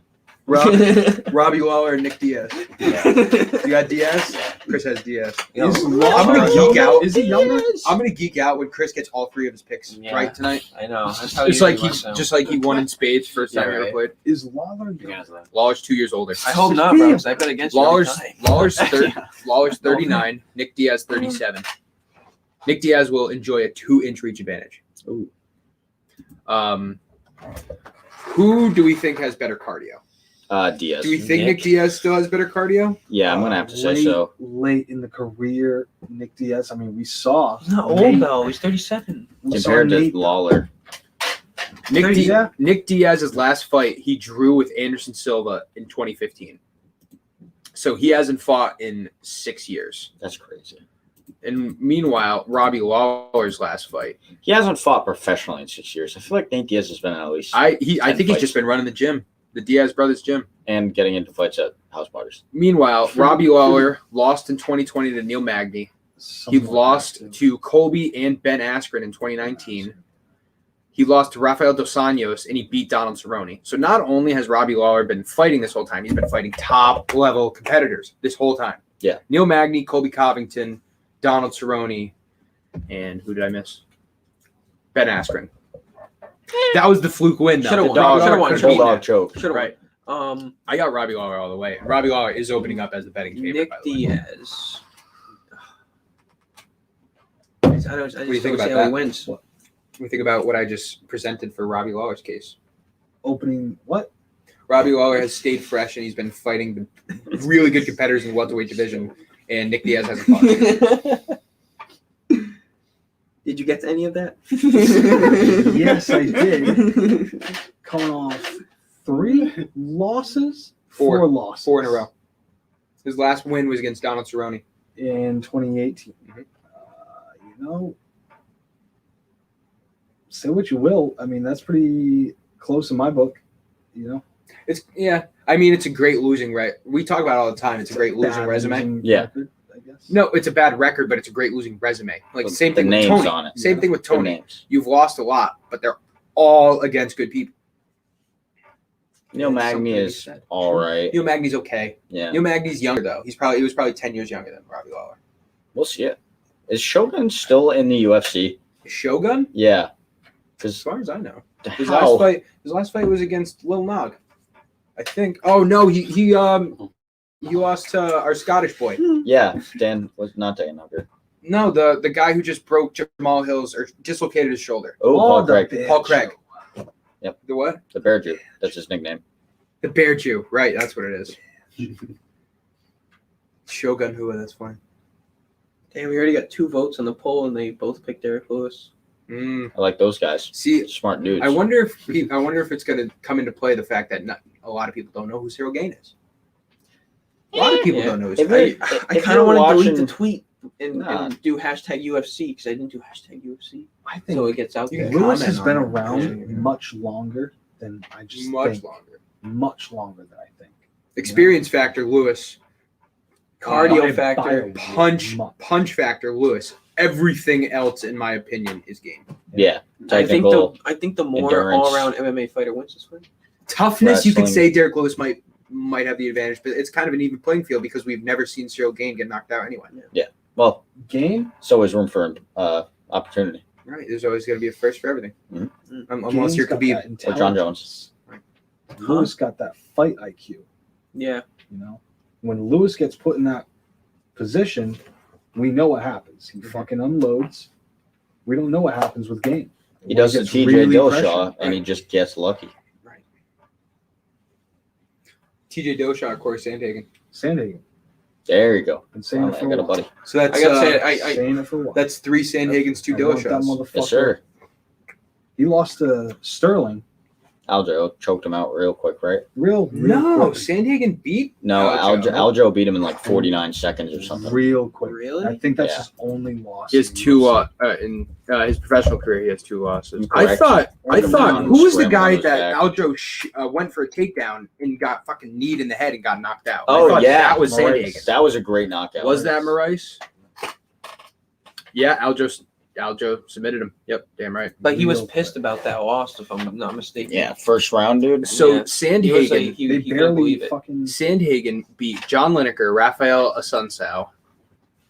[SPEAKER 1] Robbie Lawler and Nick Diaz.
[SPEAKER 3] Yeah.
[SPEAKER 1] You got Diaz? Chris has Diaz.
[SPEAKER 2] Yo,
[SPEAKER 5] is
[SPEAKER 1] I'm
[SPEAKER 5] Lawler
[SPEAKER 1] gonna geek
[SPEAKER 5] younger?
[SPEAKER 1] out.
[SPEAKER 5] Is he younger?
[SPEAKER 1] I'm gonna geek out when Chris gets all 3 of his picks
[SPEAKER 2] Yeah.
[SPEAKER 1] right tonight.
[SPEAKER 2] I know. That's how
[SPEAKER 1] Just
[SPEAKER 2] you
[SPEAKER 1] like
[SPEAKER 2] do
[SPEAKER 1] he
[SPEAKER 2] myself.
[SPEAKER 1] just like he won in spades first time
[SPEAKER 2] Yeah,
[SPEAKER 1] he ever
[SPEAKER 2] right.
[SPEAKER 1] played.
[SPEAKER 5] Is Lawler younger?
[SPEAKER 1] Lawler's 2 years older.
[SPEAKER 2] I hope not, bro. 'Cause I bet against you every
[SPEAKER 1] Lawler's
[SPEAKER 2] time.
[SPEAKER 1] Lawler's 39. Nick Diaz 37. Nick Diaz will enjoy a 2-inch reach advantage.
[SPEAKER 3] Ooh.
[SPEAKER 1] Who do we think has better cardio?
[SPEAKER 3] Diaz.
[SPEAKER 1] Do we think Nick Diaz still has better cardio?
[SPEAKER 3] Yeah, I'm gonna have to say so.
[SPEAKER 5] Late in the career, Nick Diaz. I mean, we saw.
[SPEAKER 2] He's not old
[SPEAKER 5] Nate-
[SPEAKER 2] though. He's 37.
[SPEAKER 5] we saw
[SPEAKER 3] Compared to
[SPEAKER 5] Nate-
[SPEAKER 3] Lawler.
[SPEAKER 5] Yeah.
[SPEAKER 1] Nick Diaz's last fight, he drew with Anderson Silva in 2015. So he hasn't fought in 6 years.
[SPEAKER 3] That's crazy.
[SPEAKER 1] And meanwhile, Robbie Lawler's last fight,
[SPEAKER 3] He hasn't fought professionally in 6 years. I feel like Nate Diaz has been at least
[SPEAKER 1] I
[SPEAKER 3] 10
[SPEAKER 1] think he's
[SPEAKER 3] fights.
[SPEAKER 1] just been running the gym, the Diaz brothers gym.
[SPEAKER 3] and getting into fights at house parties.
[SPEAKER 1] Meanwhile, Robbie Lawler lost in 2020 to Neil Magny. He
[SPEAKER 5] Something like
[SPEAKER 1] lost
[SPEAKER 5] that, too.
[SPEAKER 1] to Colby and Ben Askren in 2019. He lost to Rafael Dos Anjos, and he beat Donald Cerrone. So not only has Robbie Lawler been fighting this whole time, he's been fighting top-level competitors this whole time.
[SPEAKER 3] Yeah.
[SPEAKER 1] Neil Magny, Colby Covington, Donald Cerrone, and who did I miss? Ben Askren. That was the fluke win, though.
[SPEAKER 2] Should've
[SPEAKER 1] The
[SPEAKER 2] won.
[SPEAKER 1] dog-
[SPEAKER 2] Should've won.
[SPEAKER 1] could've
[SPEAKER 2] Should've
[SPEAKER 1] beaten
[SPEAKER 3] Bulldog
[SPEAKER 1] it.
[SPEAKER 3] choke.
[SPEAKER 2] Should have
[SPEAKER 1] Right. I got Robbie Lawler all the way. Robbie Lawler is opening up as the betting favorite,
[SPEAKER 2] Nick
[SPEAKER 1] by the way.
[SPEAKER 2] Diaz. I just
[SPEAKER 1] do you
[SPEAKER 2] don't
[SPEAKER 1] think
[SPEAKER 2] see
[SPEAKER 1] about
[SPEAKER 2] how
[SPEAKER 1] that?
[SPEAKER 2] he wins.
[SPEAKER 1] What do you think about what I just presented for Robbie Lawler's case?
[SPEAKER 5] Opening what?
[SPEAKER 1] Robbie Lawler has stayed fresh, and he's been fighting the really good competitors in the welterweight division, and Nick Diaz hasn't fought.
[SPEAKER 2] Did you get to any of that?
[SPEAKER 5] Yes, I did. Coming off 3 losses,
[SPEAKER 1] Four.
[SPEAKER 5] 4 losses,
[SPEAKER 1] 4 in a row. His last win was against Donald Cerrone.
[SPEAKER 5] in 2018.
[SPEAKER 1] Mhm.
[SPEAKER 5] You know, say what you will. I mean, that's pretty close in my book. You know,
[SPEAKER 1] I mean, it's a great losing we talk about it all the time. It's a great losing
[SPEAKER 5] bad
[SPEAKER 1] resume.
[SPEAKER 5] losing
[SPEAKER 3] Yeah.
[SPEAKER 5] record, I guess.
[SPEAKER 1] No, it's a bad record, but it's a great losing resume. Like
[SPEAKER 3] But
[SPEAKER 1] same
[SPEAKER 3] the
[SPEAKER 1] thing with
[SPEAKER 3] names
[SPEAKER 1] Tony.
[SPEAKER 3] on it.
[SPEAKER 1] Same
[SPEAKER 5] Yeah.
[SPEAKER 1] thing with
[SPEAKER 3] Their
[SPEAKER 1] Tony.
[SPEAKER 3] names.
[SPEAKER 1] You've lost a lot, but they're all against good people.
[SPEAKER 3] Neil
[SPEAKER 1] It's
[SPEAKER 3] Magny
[SPEAKER 1] something to be
[SPEAKER 3] is
[SPEAKER 1] said.
[SPEAKER 3] all right.
[SPEAKER 1] Neil Magny's okay.
[SPEAKER 3] Yeah,
[SPEAKER 1] Neil Magny's younger though. He was probably 10 years younger than Robbie Lawler.
[SPEAKER 3] we'll see it. Is Shogun still in the UFC?
[SPEAKER 1] Shogun,
[SPEAKER 3] Yeah,
[SPEAKER 1] as
[SPEAKER 3] because
[SPEAKER 1] far as I know, his
[SPEAKER 3] how?
[SPEAKER 1] last fight was against Lil Nog, I think. Oh no, he lost to our Scottish boy.
[SPEAKER 3] Yeah, Dan was not taking number.
[SPEAKER 1] No, the guy who just broke Jamal Hill's or dislocated his shoulder.
[SPEAKER 3] Oh, Paul
[SPEAKER 5] the
[SPEAKER 3] Craig,
[SPEAKER 5] bitch.
[SPEAKER 1] Paul Craig.
[SPEAKER 3] Yep.
[SPEAKER 1] The what?
[SPEAKER 3] the Bear Jew. That's his nickname.
[SPEAKER 1] The Bear Jew. Right, that's what it is. Shogun Hua, that's fine.
[SPEAKER 2] Damn, we already got 2 votes on the poll, and they both picked Derek Lewis.
[SPEAKER 1] Mm.
[SPEAKER 3] I like those guys.
[SPEAKER 1] See,
[SPEAKER 3] Smart dudes.
[SPEAKER 1] I wonder if it's going to come into play the fact that a lot of people don't know who Cyril Gain is. A lot of people
[SPEAKER 2] Yeah.
[SPEAKER 1] don't know who
[SPEAKER 3] If
[SPEAKER 1] Cyril
[SPEAKER 3] it-
[SPEAKER 2] I
[SPEAKER 3] If
[SPEAKER 2] kind
[SPEAKER 3] you're
[SPEAKER 2] of want to delete
[SPEAKER 3] watching-
[SPEAKER 2] the tweet and
[SPEAKER 3] Nah.
[SPEAKER 2] do hashtag UFC because I didn't do hashtag UFC.
[SPEAKER 5] I think
[SPEAKER 2] So it gets out
[SPEAKER 1] You
[SPEAKER 2] there.
[SPEAKER 1] can
[SPEAKER 5] Lewis
[SPEAKER 1] comment
[SPEAKER 5] has
[SPEAKER 1] on
[SPEAKER 5] been
[SPEAKER 1] it.
[SPEAKER 5] around
[SPEAKER 1] Yeah.
[SPEAKER 5] much longer than I just
[SPEAKER 1] much
[SPEAKER 5] think.
[SPEAKER 1] longer.
[SPEAKER 5] Much longer than I think.
[SPEAKER 1] Experience factor, Lewis.
[SPEAKER 2] Cardio
[SPEAKER 5] By-
[SPEAKER 2] factor.
[SPEAKER 5] by much.
[SPEAKER 1] Punch factor, Lewis. Everything else, in my opinion, is game.
[SPEAKER 3] Yeah,
[SPEAKER 2] I think
[SPEAKER 3] technical.
[SPEAKER 2] the more
[SPEAKER 3] endurance.
[SPEAKER 2] all-around MMA fighter wins this fight.
[SPEAKER 1] Toughness, you could
[SPEAKER 3] Wrestling.
[SPEAKER 1] say Derek Lewis might have the advantage, but it's kind of an even playing field because we've never seen Cyril Gain get knocked out anyway.
[SPEAKER 3] Well,
[SPEAKER 5] Game.
[SPEAKER 3] so is room for opportunity.
[SPEAKER 1] Right? There's always going to be a first for everything.
[SPEAKER 3] Mhm.
[SPEAKER 1] Unless
[SPEAKER 5] Game's
[SPEAKER 1] you're
[SPEAKER 5] got
[SPEAKER 1] Khabib.
[SPEAKER 5] that
[SPEAKER 3] Or John Jones.
[SPEAKER 5] intelligence. Lewis got that fight IQ.
[SPEAKER 2] Yeah.
[SPEAKER 5] You know, when Lewis gets put in that position, we know what happens. He fucking unloads. We don't know what happens with Game.
[SPEAKER 3] He does the
[SPEAKER 5] gets
[SPEAKER 3] TJ
[SPEAKER 5] really
[SPEAKER 3] Dillashaw,
[SPEAKER 5] pressured.
[SPEAKER 3] and he just gets lucky.
[SPEAKER 1] Right. TJ Dillashaw, Corey Sandhagen.
[SPEAKER 5] Sandhagen.
[SPEAKER 3] There you go.
[SPEAKER 5] Been saying
[SPEAKER 3] Well,
[SPEAKER 5] it
[SPEAKER 3] I
[SPEAKER 5] for a
[SPEAKER 3] got a
[SPEAKER 5] while.
[SPEAKER 3] buddy.
[SPEAKER 1] So that's
[SPEAKER 2] I gotta say,
[SPEAKER 5] Saying it for a while.
[SPEAKER 1] that's 3 Sandhagens, 2
[SPEAKER 5] I want that
[SPEAKER 1] Dillashaws.
[SPEAKER 5] motherfucker.
[SPEAKER 3] Yes, sir.
[SPEAKER 5] He lost to Sterling.
[SPEAKER 3] Aljo choked him out real quick, right?
[SPEAKER 5] Real
[SPEAKER 1] No,
[SPEAKER 5] quick.
[SPEAKER 1] Sandhagen beat
[SPEAKER 3] No, Aljo beat him in like 49 seconds or something.
[SPEAKER 5] Real quick.
[SPEAKER 2] Really?
[SPEAKER 5] I think that's
[SPEAKER 3] Yeah.
[SPEAKER 5] his only loss.
[SPEAKER 1] He has
[SPEAKER 5] in
[SPEAKER 1] 2
[SPEAKER 5] UFC.
[SPEAKER 1] in his professional career. He has 2 losses.
[SPEAKER 3] Correct.
[SPEAKER 1] I thought
[SPEAKER 3] Scrambled
[SPEAKER 1] who was the
[SPEAKER 3] on
[SPEAKER 1] guy
[SPEAKER 3] his
[SPEAKER 1] that
[SPEAKER 3] back.
[SPEAKER 1] Aljo went for a takedown and got fucking kneed in the head and got knocked out?
[SPEAKER 3] Oh,
[SPEAKER 1] I thought
[SPEAKER 3] yeah.
[SPEAKER 1] that was
[SPEAKER 5] Moraes.
[SPEAKER 1] Sandhagen.
[SPEAKER 3] That was a great knockout.
[SPEAKER 1] Was that Moraes? Yeah, Aljo submitted him. Yep, damn right.
[SPEAKER 2] But he was
[SPEAKER 5] Real
[SPEAKER 2] pissed
[SPEAKER 5] quick.
[SPEAKER 2] about that loss, if I'm not mistaken.
[SPEAKER 3] Yeah, first round, dude.
[SPEAKER 1] So
[SPEAKER 2] Yeah. He was
[SPEAKER 1] Sandhagen,
[SPEAKER 2] like, he
[SPEAKER 5] They
[SPEAKER 2] couldn't
[SPEAKER 5] barely
[SPEAKER 2] believe it.
[SPEAKER 5] fucking.
[SPEAKER 1] Sandhagen beat John Lineker, Rafael Asuncao,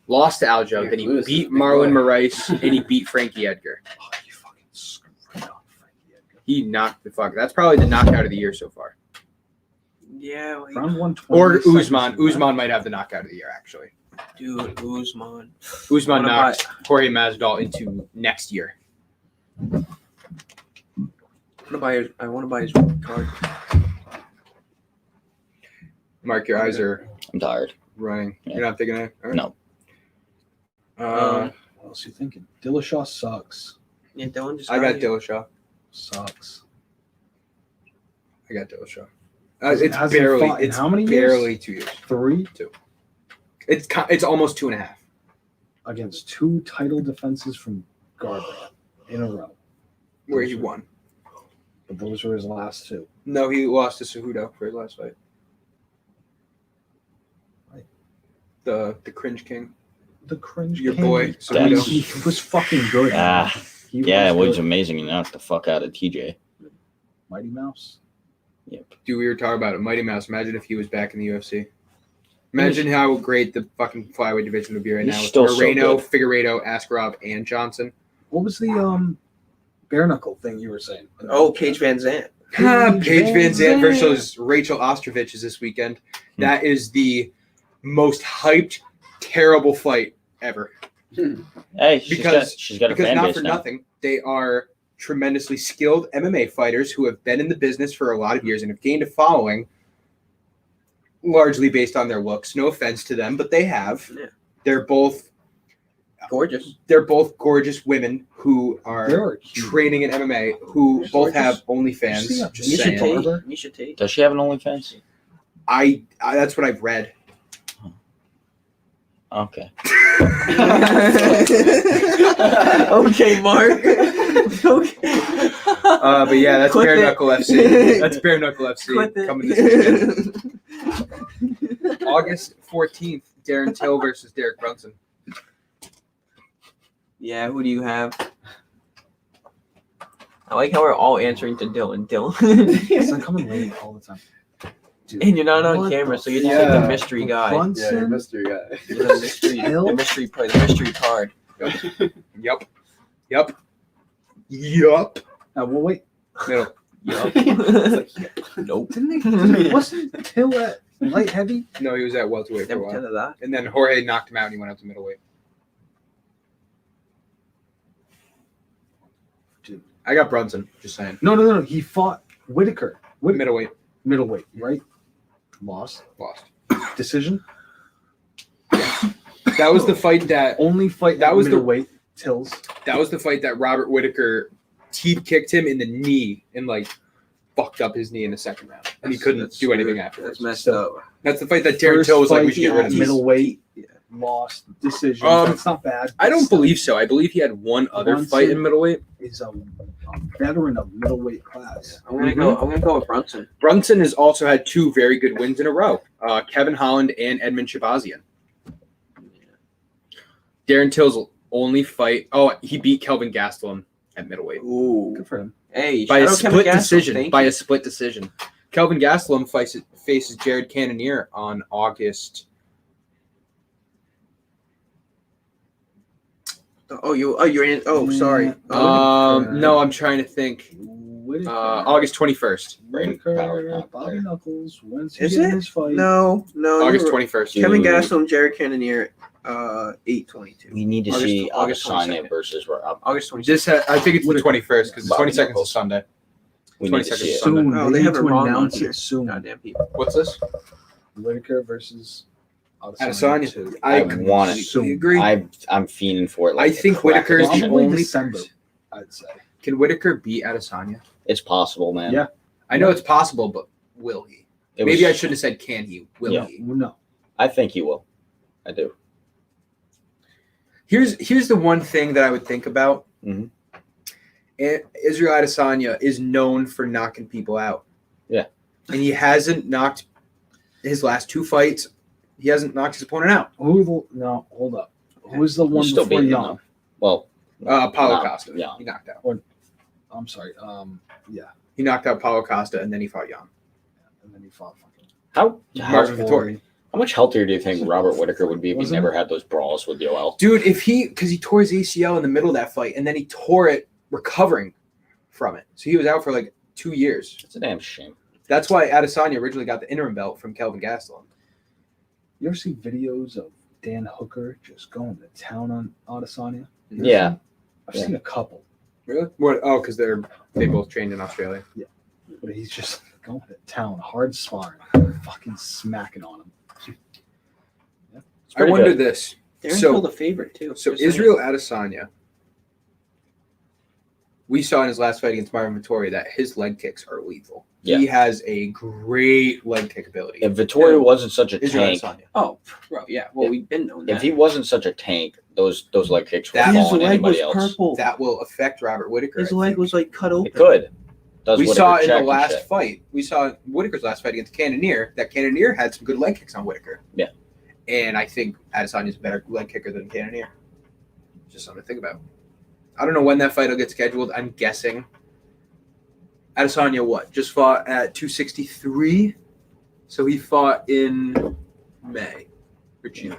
[SPEAKER 1] lost to Aljo,
[SPEAKER 4] Yeah,
[SPEAKER 1] then he
[SPEAKER 4] Lewis is
[SPEAKER 1] beat
[SPEAKER 4] a big
[SPEAKER 1] Marlon
[SPEAKER 4] boy.
[SPEAKER 1] Moraes, and he beat Frankie Edgar.
[SPEAKER 5] Oh, you fucking screwed up, Frankie Edgar.
[SPEAKER 1] He knocked the fuck. That's probably the knockout of the year so far.
[SPEAKER 2] Yeah, like,
[SPEAKER 5] Round 120.
[SPEAKER 1] Or
[SPEAKER 5] seconds
[SPEAKER 1] Usman.
[SPEAKER 5] to go.
[SPEAKER 1] Usman might have the knockout of the year, actually.
[SPEAKER 2] dude, Usman.
[SPEAKER 1] Usman
[SPEAKER 2] What
[SPEAKER 1] knocked Jorge Masvidal into next year.
[SPEAKER 2] I want to buy his card.
[SPEAKER 1] Mark, your eyes are
[SPEAKER 3] I'm tired.
[SPEAKER 1] running.
[SPEAKER 3] Yeah.
[SPEAKER 1] You're not thinking of it? All right.
[SPEAKER 3] No.
[SPEAKER 1] Uh,
[SPEAKER 5] What else are you thinking? Dillashaw sucks.
[SPEAKER 2] Yeah, Dylan just.
[SPEAKER 1] I got
[SPEAKER 2] it.
[SPEAKER 1] Dillashaw.
[SPEAKER 5] Sucks.
[SPEAKER 1] I got Dillashaw.
[SPEAKER 5] Has he
[SPEAKER 1] It's
[SPEAKER 5] fought
[SPEAKER 1] barely.
[SPEAKER 5] in
[SPEAKER 1] It's
[SPEAKER 5] how many
[SPEAKER 1] barely
[SPEAKER 5] years?
[SPEAKER 1] 2 years.
[SPEAKER 5] 3
[SPEAKER 1] It's almost 2.5.
[SPEAKER 5] against 2 title defenses from Garbrandt in a row.
[SPEAKER 1] Where he won.
[SPEAKER 5] But those were his last 2.
[SPEAKER 1] No, he lost to Cejudo for his last fight.
[SPEAKER 5] Right.
[SPEAKER 1] The cringe king.
[SPEAKER 5] The cringe
[SPEAKER 1] Your
[SPEAKER 5] king.
[SPEAKER 1] boy,
[SPEAKER 5] I mean,
[SPEAKER 1] Cejudo.
[SPEAKER 5] he was fucking good.
[SPEAKER 3] Ah,
[SPEAKER 5] He
[SPEAKER 3] Yeah, it was
[SPEAKER 5] good.
[SPEAKER 3] amazing. He knocked the fuck out of TJ.
[SPEAKER 5] Mighty Mouse.
[SPEAKER 3] Yep.
[SPEAKER 1] Dude, we were talking about it. Mighty Mouse. Imagine if he was back in the UFC. Imagine how great the fucking flyweight division would be right
[SPEAKER 3] He's
[SPEAKER 1] now.
[SPEAKER 3] still
[SPEAKER 1] With
[SPEAKER 3] so
[SPEAKER 1] Moreno,
[SPEAKER 3] good.
[SPEAKER 1] Figueiredo, Askarov, and Johnson.
[SPEAKER 5] What was the bare knuckle thing you were saying?
[SPEAKER 2] Oh, Paige Van Zandt.
[SPEAKER 1] Paige Van Zandt
[SPEAKER 5] Van
[SPEAKER 1] versus Rachel Ostrovich is this weekend. That is the most hyped, terrible fight ever.
[SPEAKER 3] Hey,
[SPEAKER 1] Because-
[SPEAKER 3] she's got a
[SPEAKER 1] Because
[SPEAKER 3] fan
[SPEAKER 1] not
[SPEAKER 3] base
[SPEAKER 1] for
[SPEAKER 3] now.
[SPEAKER 1] nothing, they are tremendously skilled MMA fighters who have been in the business for a lot of years and have gained a following, largely based on their looks. No offense to them, but they have.
[SPEAKER 2] Yeah.
[SPEAKER 1] They're both
[SPEAKER 2] Gorgeous.
[SPEAKER 1] gorgeous women who are
[SPEAKER 5] They're cute.
[SPEAKER 1] training in MMA, who
[SPEAKER 5] They're
[SPEAKER 1] both
[SPEAKER 5] gorgeous.
[SPEAKER 1] have
[SPEAKER 5] Did you
[SPEAKER 1] OnlyFans.
[SPEAKER 5] see that
[SPEAKER 1] Just
[SPEAKER 5] Misha
[SPEAKER 1] saying.
[SPEAKER 5] Tate?
[SPEAKER 2] Tate. Misha Tate.
[SPEAKER 3] Does she have an OnlyFans?
[SPEAKER 1] I that's what I've read.
[SPEAKER 3] Okay.
[SPEAKER 2] Okay, Mark. Okay.
[SPEAKER 1] But yeah, that's
[SPEAKER 2] Clip
[SPEAKER 1] Bare
[SPEAKER 2] it.
[SPEAKER 1] Knuckle FC. That's Bare Knuckle FC
[SPEAKER 2] Clip it.
[SPEAKER 1] coming this weekend. August 14th, Darren Till versus Derek Brunson.
[SPEAKER 2] Yeah, who do you have? I like how we're all answering to Dylan.
[SPEAKER 5] It's like coming late all the time. Dude,
[SPEAKER 2] And you're not on
[SPEAKER 5] what
[SPEAKER 2] camera,
[SPEAKER 5] the
[SPEAKER 2] so you're just like the
[SPEAKER 1] Yeah.
[SPEAKER 2] mystery guy.
[SPEAKER 5] Brunson?
[SPEAKER 4] mystery guy.
[SPEAKER 2] You're the mystery,
[SPEAKER 5] Hill?
[SPEAKER 2] the mystery play, the mystery card.
[SPEAKER 1] Yup.
[SPEAKER 5] Well, wait.
[SPEAKER 1] Middle.
[SPEAKER 2] Nope.
[SPEAKER 5] Wasn't Till at light heavy?
[SPEAKER 1] No, he was at welterweight for a
[SPEAKER 2] Never
[SPEAKER 1] while.
[SPEAKER 2] tell her that.
[SPEAKER 1] And then Jorge knocked him out and he went up to middleweight.
[SPEAKER 5] Dude.
[SPEAKER 1] I got Brunson, just saying.
[SPEAKER 5] No. He fought Whitaker.
[SPEAKER 1] Middleweight.
[SPEAKER 5] Middleweight, right? Lost.
[SPEAKER 1] Lost.
[SPEAKER 5] Decision.
[SPEAKER 1] That was the fight that
[SPEAKER 5] Only fight
[SPEAKER 1] That was the-
[SPEAKER 5] middleweight. Tills.
[SPEAKER 1] Robert Whitaker teeth kicked him in the knee and like fucked up his knee in the second round. And he couldn't do anything afterwards.
[SPEAKER 2] That's messed
[SPEAKER 5] So-
[SPEAKER 2] up.
[SPEAKER 1] That's the fight that Darren
[SPEAKER 5] First
[SPEAKER 1] Till was like, we
[SPEAKER 5] fight
[SPEAKER 1] should get rid of
[SPEAKER 5] at
[SPEAKER 1] these.
[SPEAKER 5] middleweight. Lost decision. That's not bad.
[SPEAKER 1] I don't believe so. I believe he had one other
[SPEAKER 5] Brunson
[SPEAKER 1] fight in middleweight.
[SPEAKER 5] Is a veteran of middleweight class.
[SPEAKER 2] I'm gonna go with Brunson.
[SPEAKER 1] Brunson has also had 2 very good wins in a row. Kevin Holland and Edmund Shabazian. Darren Till's only fight. Oh, he beat Kelvin Gastelum at middleweight
[SPEAKER 2] Ooh.
[SPEAKER 5] Good for him.
[SPEAKER 2] Hey,
[SPEAKER 1] by a
[SPEAKER 2] shout out Kevin
[SPEAKER 1] split
[SPEAKER 2] Gastelum.
[SPEAKER 1] decision.
[SPEAKER 2] Thank
[SPEAKER 1] By
[SPEAKER 2] you.
[SPEAKER 1] a split decision. Kelvin Gastelum faces Jared Cannonier on August.
[SPEAKER 2] You're in. Oh, sorry.
[SPEAKER 1] No, I'm trying to think.
[SPEAKER 5] Whitaker.
[SPEAKER 1] August 21st.
[SPEAKER 3] Brain power
[SPEAKER 5] Whitaker,
[SPEAKER 3] count
[SPEAKER 5] Bobby
[SPEAKER 3] there.
[SPEAKER 5] Knuckles wins he
[SPEAKER 2] Is
[SPEAKER 5] get
[SPEAKER 2] it?
[SPEAKER 5] his fight.
[SPEAKER 2] No.
[SPEAKER 1] August
[SPEAKER 2] you're right.
[SPEAKER 1] 21st.
[SPEAKER 2] Kevin
[SPEAKER 3] Dude.
[SPEAKER 2] Gastelum, Jared Cannonier, 8/22.
[SPEAKER 3] We need to
[SPEAKER 2] August-
[SPEAKER 3] see
[SPEAKER 2] August
[SPEAKER 3] Adesanya
[SPEAKER 2] 22nd.
[SPEAKER 3] versus Rob.
[SPEAKER 2] August 22nd.
[SPEAKER 1] This I think it's the 21st because the
[SPEAKER 3] Bobby
[SPEAKER 1] 22nd is
[SPEAKER 3] Knuckles.
[SPEAKER 1] Sunday.
[SPEAKER 3] We need to
[SPEAKER 1] 22nd
[SPEAKER 3] see it.
[SPEAKER 1] Sunday.
[SPEAKER 5] Soon.
[SPEAKER 2] Oh, they
[SPEAKER 5] they
[SPEAKER 2] have
[SPEAKER 5] need
[SPEAKER 2] it
[SPEAKER 5] to
[SPEAKER 2] wrong on
[SPEAKER 5] announce
[SPEAKER 2] here.
[SPEAKER 5] it soon.
[SPEAKER 2] Goddamn people.
[SPEAKER 1] What's this?
[SPEAKER 5] Whitaker versus
[SPEAKER 1] Adesanya.
[SPEAKER 5] too.
[SPEAKER 3] I want it.
[SPEAKER 5] Soon.
[SPEAKER 1] agree.
[SPEAKER 3] I'm feeding for it.
[SPEAKER 1] I think
[SPEAKER 3] a crack
[SPEAKER 1] Whitaker's
[SPEAKER 3] of
[SPEAKER 1] the
[SPEAKER 3] dawn.
[SPEAKER 5] Probably
[SPEAKER 1] only
[SPEAKER 5] December, I'd say.
[SPEAKER 1] Can Whitaker beat Adesanya?
[SPEAKER 3] It's possible, man.
[SPEAKER 5] Yeah.
[SPEAKER 1] I know it's possible, but will he?
[SPEAKER 3] It
[SPEAKER 1] Maybe I
[SPEAKER 3] was-
[SPEAKER 1] should have said can he? Will
[SPEAKER 3] Yeah.
[SPEAKER 1] he?
[SPEAKER 5] No.
[SPEAKER 3] I think he will. I do.
[SPEAKER 1] Here's the one thing that I would think about.
[SPEAKER 3] Mhm.
[SPEAKER 1] Israel Adesanya is known for knocking people out.
[SPEAKER 3] Yeah.
[SPEAKER 1] And he hasn't knocked his last 2 fights. He hasn't knocked his opponent out.
[SPEAKER 5] No, hold up. Who's the one
[SPEAKER 3] He's still
[SPEAKER 5] before
[SPEAKER 3] beating him,
[SPEAKER 5] Young?
[SPEAKER 3] though. Well,
[SPEAKER 1] Paulo
[SPEAKER 3] no,
[SPEAKER 1] Costa.
[SPEAKER 3] yeah.
[SPEAKER 1] He knocked out.
[SPEAKER 5] I'm sorry. Yeah.
[SPEAKER 1] He knocked out Paulo Costa and then he fought Young.
[SPEAKER 5] And then he fought fucking
[SPEAKER 3] How
[SPEAKER 1] Marvin Vettori.
[SPEAKER 3] how much healthier do you think Robert Whitaker would be if he
[SPEAKER 5] Wasn't
[SPEAKER 3] never had those brawls with Yoel?
[SPEAKER 1] Dude, because he tore his ACL in the middle of that fight and then he tore it recovering from it. So he was out for like 2 years.
[SPEAKER 3] It's a damn shame.
[SPEAKER 1] That's why Adesanya originally got the interim belt from Kelvin Gastelum.
[SPEAKER 5] You ever see videos of Dan Hooker just going to town on Adesanya?
[SPEAKER 3] Yeah.
[SPEAKER 5] I've
[SPEAKER 3] Yeah.
[SPEAKER 5] seen a couple.
[SPEAKER 1] Really? What? Oh, because they both trained in Australia.
[SPEAKER 5] But he's just going to town, hard sparring, fucking smacking on him.
[SPEAKER 3] It's
[SPEAKER 1] I
[SPEAKER 3] pretty
[SPEAKER 1] wonder
[SPEAKER 3] good.
[SPEAKER 1] this.
[SPEAKER 2] They're
[SPEAKER 1] So-
[SPEAKER 2] still the favorite too.
[SPEAKER 1] So
[SPEAKER 2] Just saying.
[SPEAKER 1] Israel Adesanya, we saw in his last fight against Marvin Vettori that his leg kicks are lethal.
[SPEAKER 3] Yeah.
[SPEAKER 1] He has a great leg kick ability.
[SPEAKER 3] If Vittoria wasn't such a
[SPEAKER 1] Israel
[SPEAKER 3] tank,
[SPEAKER 1] Adesanya.
[SPEAKER 2] Oh, bro, yeah. Well, we've been known that.
[SPEAKER 3] if he wasn't such a tank, those leg kicks would
[SPEAKER 1] That-
[SPEAKER 3] fall
[SPEAKER 2] his
[SPEAKER 3] on
[SPEAKER 2] leg was
[SPEAKER 3] anybody else.
[SPEAKER 2] purple.
[SPEAKER 1] That will affect Robert Whittaker.
[SPEAKER 2] His
[SPEAKER 1] I
[SPEAKER 2] leg
[SPEAKER 1] think.
[SPEAKER 2] was like cut open.
[SPEAKER 3] It could. Does
[SPEAKER 1] We
[SPEAKER 3] Whittaker
[SPEAKER 1] saw in
[SPEAKER 3] check
[SPEAKER 1] the
[SPEAKER 3] and
[SPEAKER 1] last
[SPEAKER 3] shit.
[SPEAKER 1] fight, we saw Whittaker's last fight against Cannonier, that Cannonier had some good leg kicks on Whittaker.
[SPEAKER 3] Yeah.
[SPEAKER 1] And I think Adesanya's a better leg kicker than Cannonier. Just something to think about. I don't know when that fight will get scheduled. I'm guessing. Adesanya, just fought at 263? So he fought in May or June.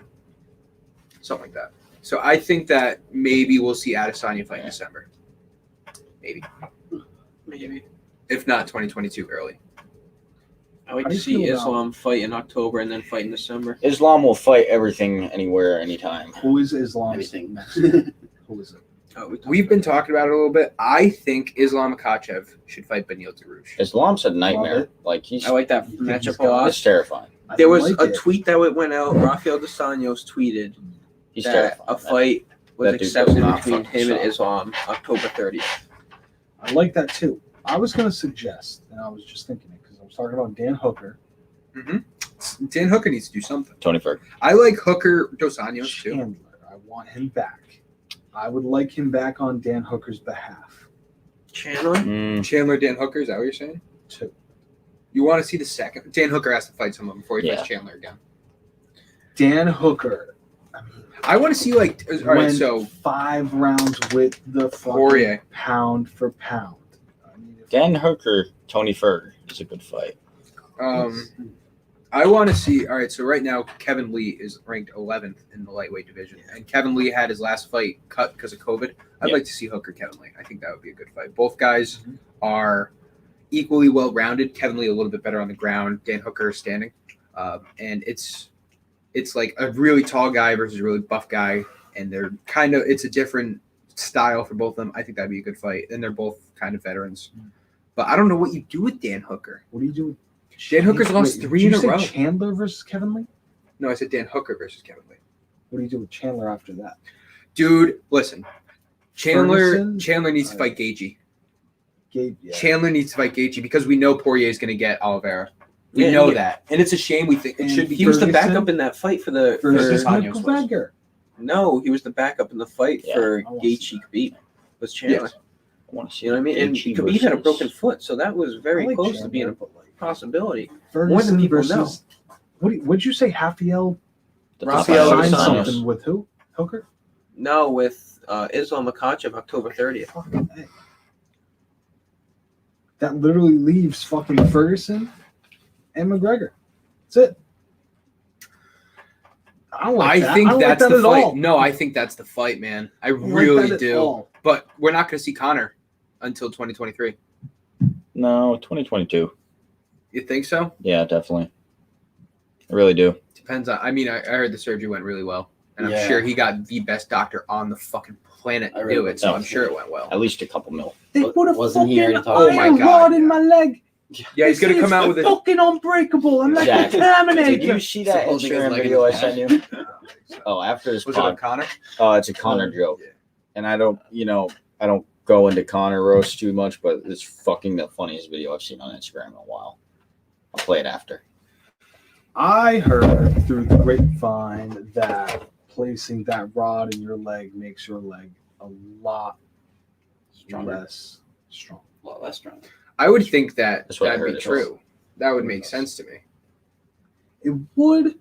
[SPEAKER 1] Something like that. So I think that maybe we'll see Adesanya fight in December. Maybe. If not 2022 early.
[SPEAKER 2] I would
[SPEAKER 5] How do you
[SPEAKER 2] see
[SPEAKER 5] feel about-
[SPEAKER 2] Islam fight in October and then fight in December.
[SPEAKER 3] Islam will fight everything, anywhere, anytime.
[SPEAKER 5] Who is Islam?
[SPEAKER 4] Everything.
[SPEAKER 5] Who is it?
[SPEAKER 2] Oh, we talked
[SPEAKER 1] We've
[SPEAKER 2] about
[SPEAKER 1] been
[SPEAKER 2] that.
[SPEAKER 1] talking about it a little bit. I think Islam Makhachev should fight Beneil Dariush.
[SPEAKER 3] Islam's a nightmare.
[SPEAKER 5] Love it.
[SPEAKER 3] Like he's
[SPEAKER 2] I like that
[SPEAKER 5] You think he's
[SPEAKER 2] matchup a
[SPEAKER 5] got
[SPEAKER 2] lot.
[SPEAKER 3] it's terrifying.
[SPEAKER 5] I
[SPEAKER 2] There was
[SPEAKER 5] like
[SPEAKER 2] a
[SPEAKER 5] it.
[SPEAKER 2] tweet that went out. Rafael Dos Anjos tweeted
[SPEAKER 3] He's
[SPEAKER 2] that
[SPEAKER 3] terrifying.
[SPEAKER 2] a fight was
[SPEAKER 3] that dude does
[SPEAKER 2] accepted
[SPEAKER 3] not
[SPEAKER 2] between
[SPEAKER 3] fucking
[SPEAKER 2] him and
[SPEAKER 3] stop.
[SPEAKER 2] Islam October 30th.
[SPEAKER 5] I like that too. I was going to suggest, and I was just thinking it because I was talking about Dan Hooker.
[SPEAKER 1] Dan Hooker needs to do something.
[SPEAKER 3] Tony Ferg.
[SPEAKER 1] I like Hooker Dos Anjos too.
[SPEAKER 5] Chandler. I want him back. I would like him back on Dan Hooker's behalf.
[SPEAKER 2] Chandler?
[SPEAKER 3] Mm,
[SPEAKER 1] Chandler, Dan Hooker, is that what you're saying?
[SPEAKER 5] Too.
[SPEAKER 1] You want to see the second? Dan Hooker has to fight someone before he
[SPEAKER 3] Yeah.
[SPEAKER 1] fights Chandler again.
[SPEAKER 5] Dan Hooker. I mean,
[SPEAKER 1] I want to see all right.
[SPEAKER 5] went
[SPEAKER 1] So
[SPEAKER 5] 5 rounds with the fucking
[SPEAKER 1] Poirier.
[SPEAKER 5] pound for pound. I mean, if-
[SPEAKER 3] Dan Hooker, Tony Ferg is a good fight.
[SPEAKER 1] I want to see. All right, so right now Kevin Lee is ranked 11th in the lightweight division, and Kevin Lee had his last fight cut because of COVID. I'd
[SPEAKER 3] Yeah.
[SPEAKER 1] like to see Hooker Kevin Lee. I think that would be a good fight. Both guys
[SPEAKER 5] Mhm.
[SPEAKER 1] are equally well rounded. Kevin Lee a little bit better on the ground. Dan Hooker is standing, and it's like a really tall guy versus a really buff guy, and they're it's a different style for both of them. I think that'd be a good fight, and they're both kind of veterans. But I don't know what you do with Dan Hooker.
[SPEAKER 5] what do you do with
[SPEAKER 1] Dan Hooker's lost
[SPEAKER 5] Wait,
[SPEAKER 1] 3
[SPEAKER 5] did
[SPEAKER 1] in
[SPEAKER 5] you
[SPEAKER 1] a
[SPEAKER 5] say
[SPEAKER 1] row.
[SPEAKER 5] Chandler versus Kevin Lee?
[SPEAKER 1] No, I said Dan Hooker versus Kevin Lee.
[SPEAKER 5] What do you do with Chandler after that?
[SPEAKER 1] Dude, listen.
[SPEAKER 5] Ferguson?
[SPEAKER 1] Chandler needs to fight Gaethje.
[SPEAKER 5] Gabe, yeah.
[SPEAKER 1] Chandler needs to fight Gaethje because we know Poirier is going to get Oliveira. We
[SPEAKER 2] Yeah,
[SPEAKER 1] know
[SPEAKER 2] he-
[SPEAKER 1] that, and it's a shame. We think it
[SPEAKER 5] And
[SPEAKER 1] should be.
[SPEAKER 2] He was the
[SPEAKER 5] Ferguson
[SPEAKER 2] backup in that fight for the.
[SPEAKER 5] versus
[SPEAKER 1] Dos Anjos was.
[SPEAKER 5] McGregor.
[SPEAKER 2] No, he was the backup in the fight
[SPEAKER 3] Yeah,
[SPEAKER 2] for
[SPEAKER 5] I wanna see
[SPEAKER 2] Gaethje Khabib. Was Chandler.
[SPEAKER 1] Yes.
[SPEAKER 3] I want to see
[SPEAKER 2] You know what I mean? And
[SPEAKER 3] Gaethje
[SPEAKER 2] Khabib had a
[SPEAKER 3] versus-
[SPEAKER 2] broken foot, so that was very
[SPEAKER 5] I like
[SPEAKER 2] close to
[SPEAKER 5] Chandler,
[SPEAKER 2] being a
[SPEAKER 5] but, like,
[SPEAKER 2] possibility.
[SPEAKER 5] Ferguson
[SPEAKER 2] people
[SPEAKER 5] versus, What'd you say? Rafael
[SPEAKER 3] the
[SPEAKER 2] Rafael
[SPEAKER 3] top
[SPEAKER 5] signed
[SPEAKER 2] Dos Anjos.
[SPEAKER 5] something with who? Hooker?
[SPEAKER 2] No, with Islam Makhachev October 30th.
[SPEAKER 5] Fucking A. That literally leaves fucking Ferguson and McGregor. That's it. I don't like that. I
[SPEAKER 1] think
[SPEAKER 5] don't
[SPEAKER 1] that's
[SPEAKER 5] like that
[SPEAKER 1] the
[SPEAKER 5] at
[SPEAKER 1] fight.
[SPEAKER 5] all.
[SPEAKER 1] No, I think that's the fight, man. I
[SPEAKER 5] don't like
[SPEAKER 1] really
[SPEAKER 5] that at
[SPEAKER 1] do.
[SPEAKER 5] all.
[SPEAKER 1] But we're not going to see Connor until 2023.
[SPEAKER 3] No, 2022.
[SPEAKER 1] You think so?
[SPEAKER 3] Yeah, definitely. I really do.
[SPEAKER 1] Depends on. I mean, I heard the surgery went really well, and I'm
[SPEAKER 4] Yeah.
[SPEAKER 1] sure he got the best doctor on the fucking planet
[SPEAKER 4] I
[SPEAKER 1] to
[SPEAKER 4] really
[SPEAKER 1] do it. So
[SPEAKER 3] hope
[SPEAKER 1] I'm
[SPEAKER 3] so.
[SPEAKER 1] sure it went well.
[SPEAKER 3] At least a couple mil.
[SPEAKER 5] They put a
[SPEAKER 4] Wasn't
[SPEAKER 5] fucking
[SPEAKER 4] he already talking-
[SPEAKER 1] Oh my
[SPEAKER 5] iron
[SPEAKER 1] God,
[SPEAKER 5] rod in
[SPEAKER 1] yeah.
[SPEAKER 5] my leg.
[SPEAKER 1] Yeah, he's going to come out with
[SPEAKER 5] it.
[SPEAKER 1] it.
[SPEAKER 5] Fucking unbreakable. I'm like
[SPEAKER 3] Zach,
[SPEAKER 5] a Terminator.
[SPEAKER 3] Did you see that
[SPEAKER 4] Supposing his
[SPEAKER 3] Instagram
[SPEAKER 4] leg
[SPEAKER 3] video I
[SPEAKER 4] is
[SPEAKER 3] sent you? Oh, after this
[SPEAKER 1] Was it on
[SPEAKER 3] pod.
[SPEAKER 1] Connor?
[SPEAKER 3] Oh, it's a Connor joke.
[SPEAKER 1] Yeah.
[SPEAKER 3] And I don't go into Connor roast too much, but it's fucking the funniest video I've seen on Instagram in a while. I'll play it after.
[SPEAKER 5] I heard through the grapevine that placing that rod in your leg makes your leg a lot
[SPEAKER 4] Stronger.
[SPEAKER 5] less strong.
[SPEAKER 4] A lot less strong.
[SPEAKER 1] I would think that
[SPEAKER 3] That's what I
[SPEAKER 1] that'd be
[SPEAKER 3] heard as
[SPEAKER 1] true. That would make sense to me.
[SPEAKER 5] It would.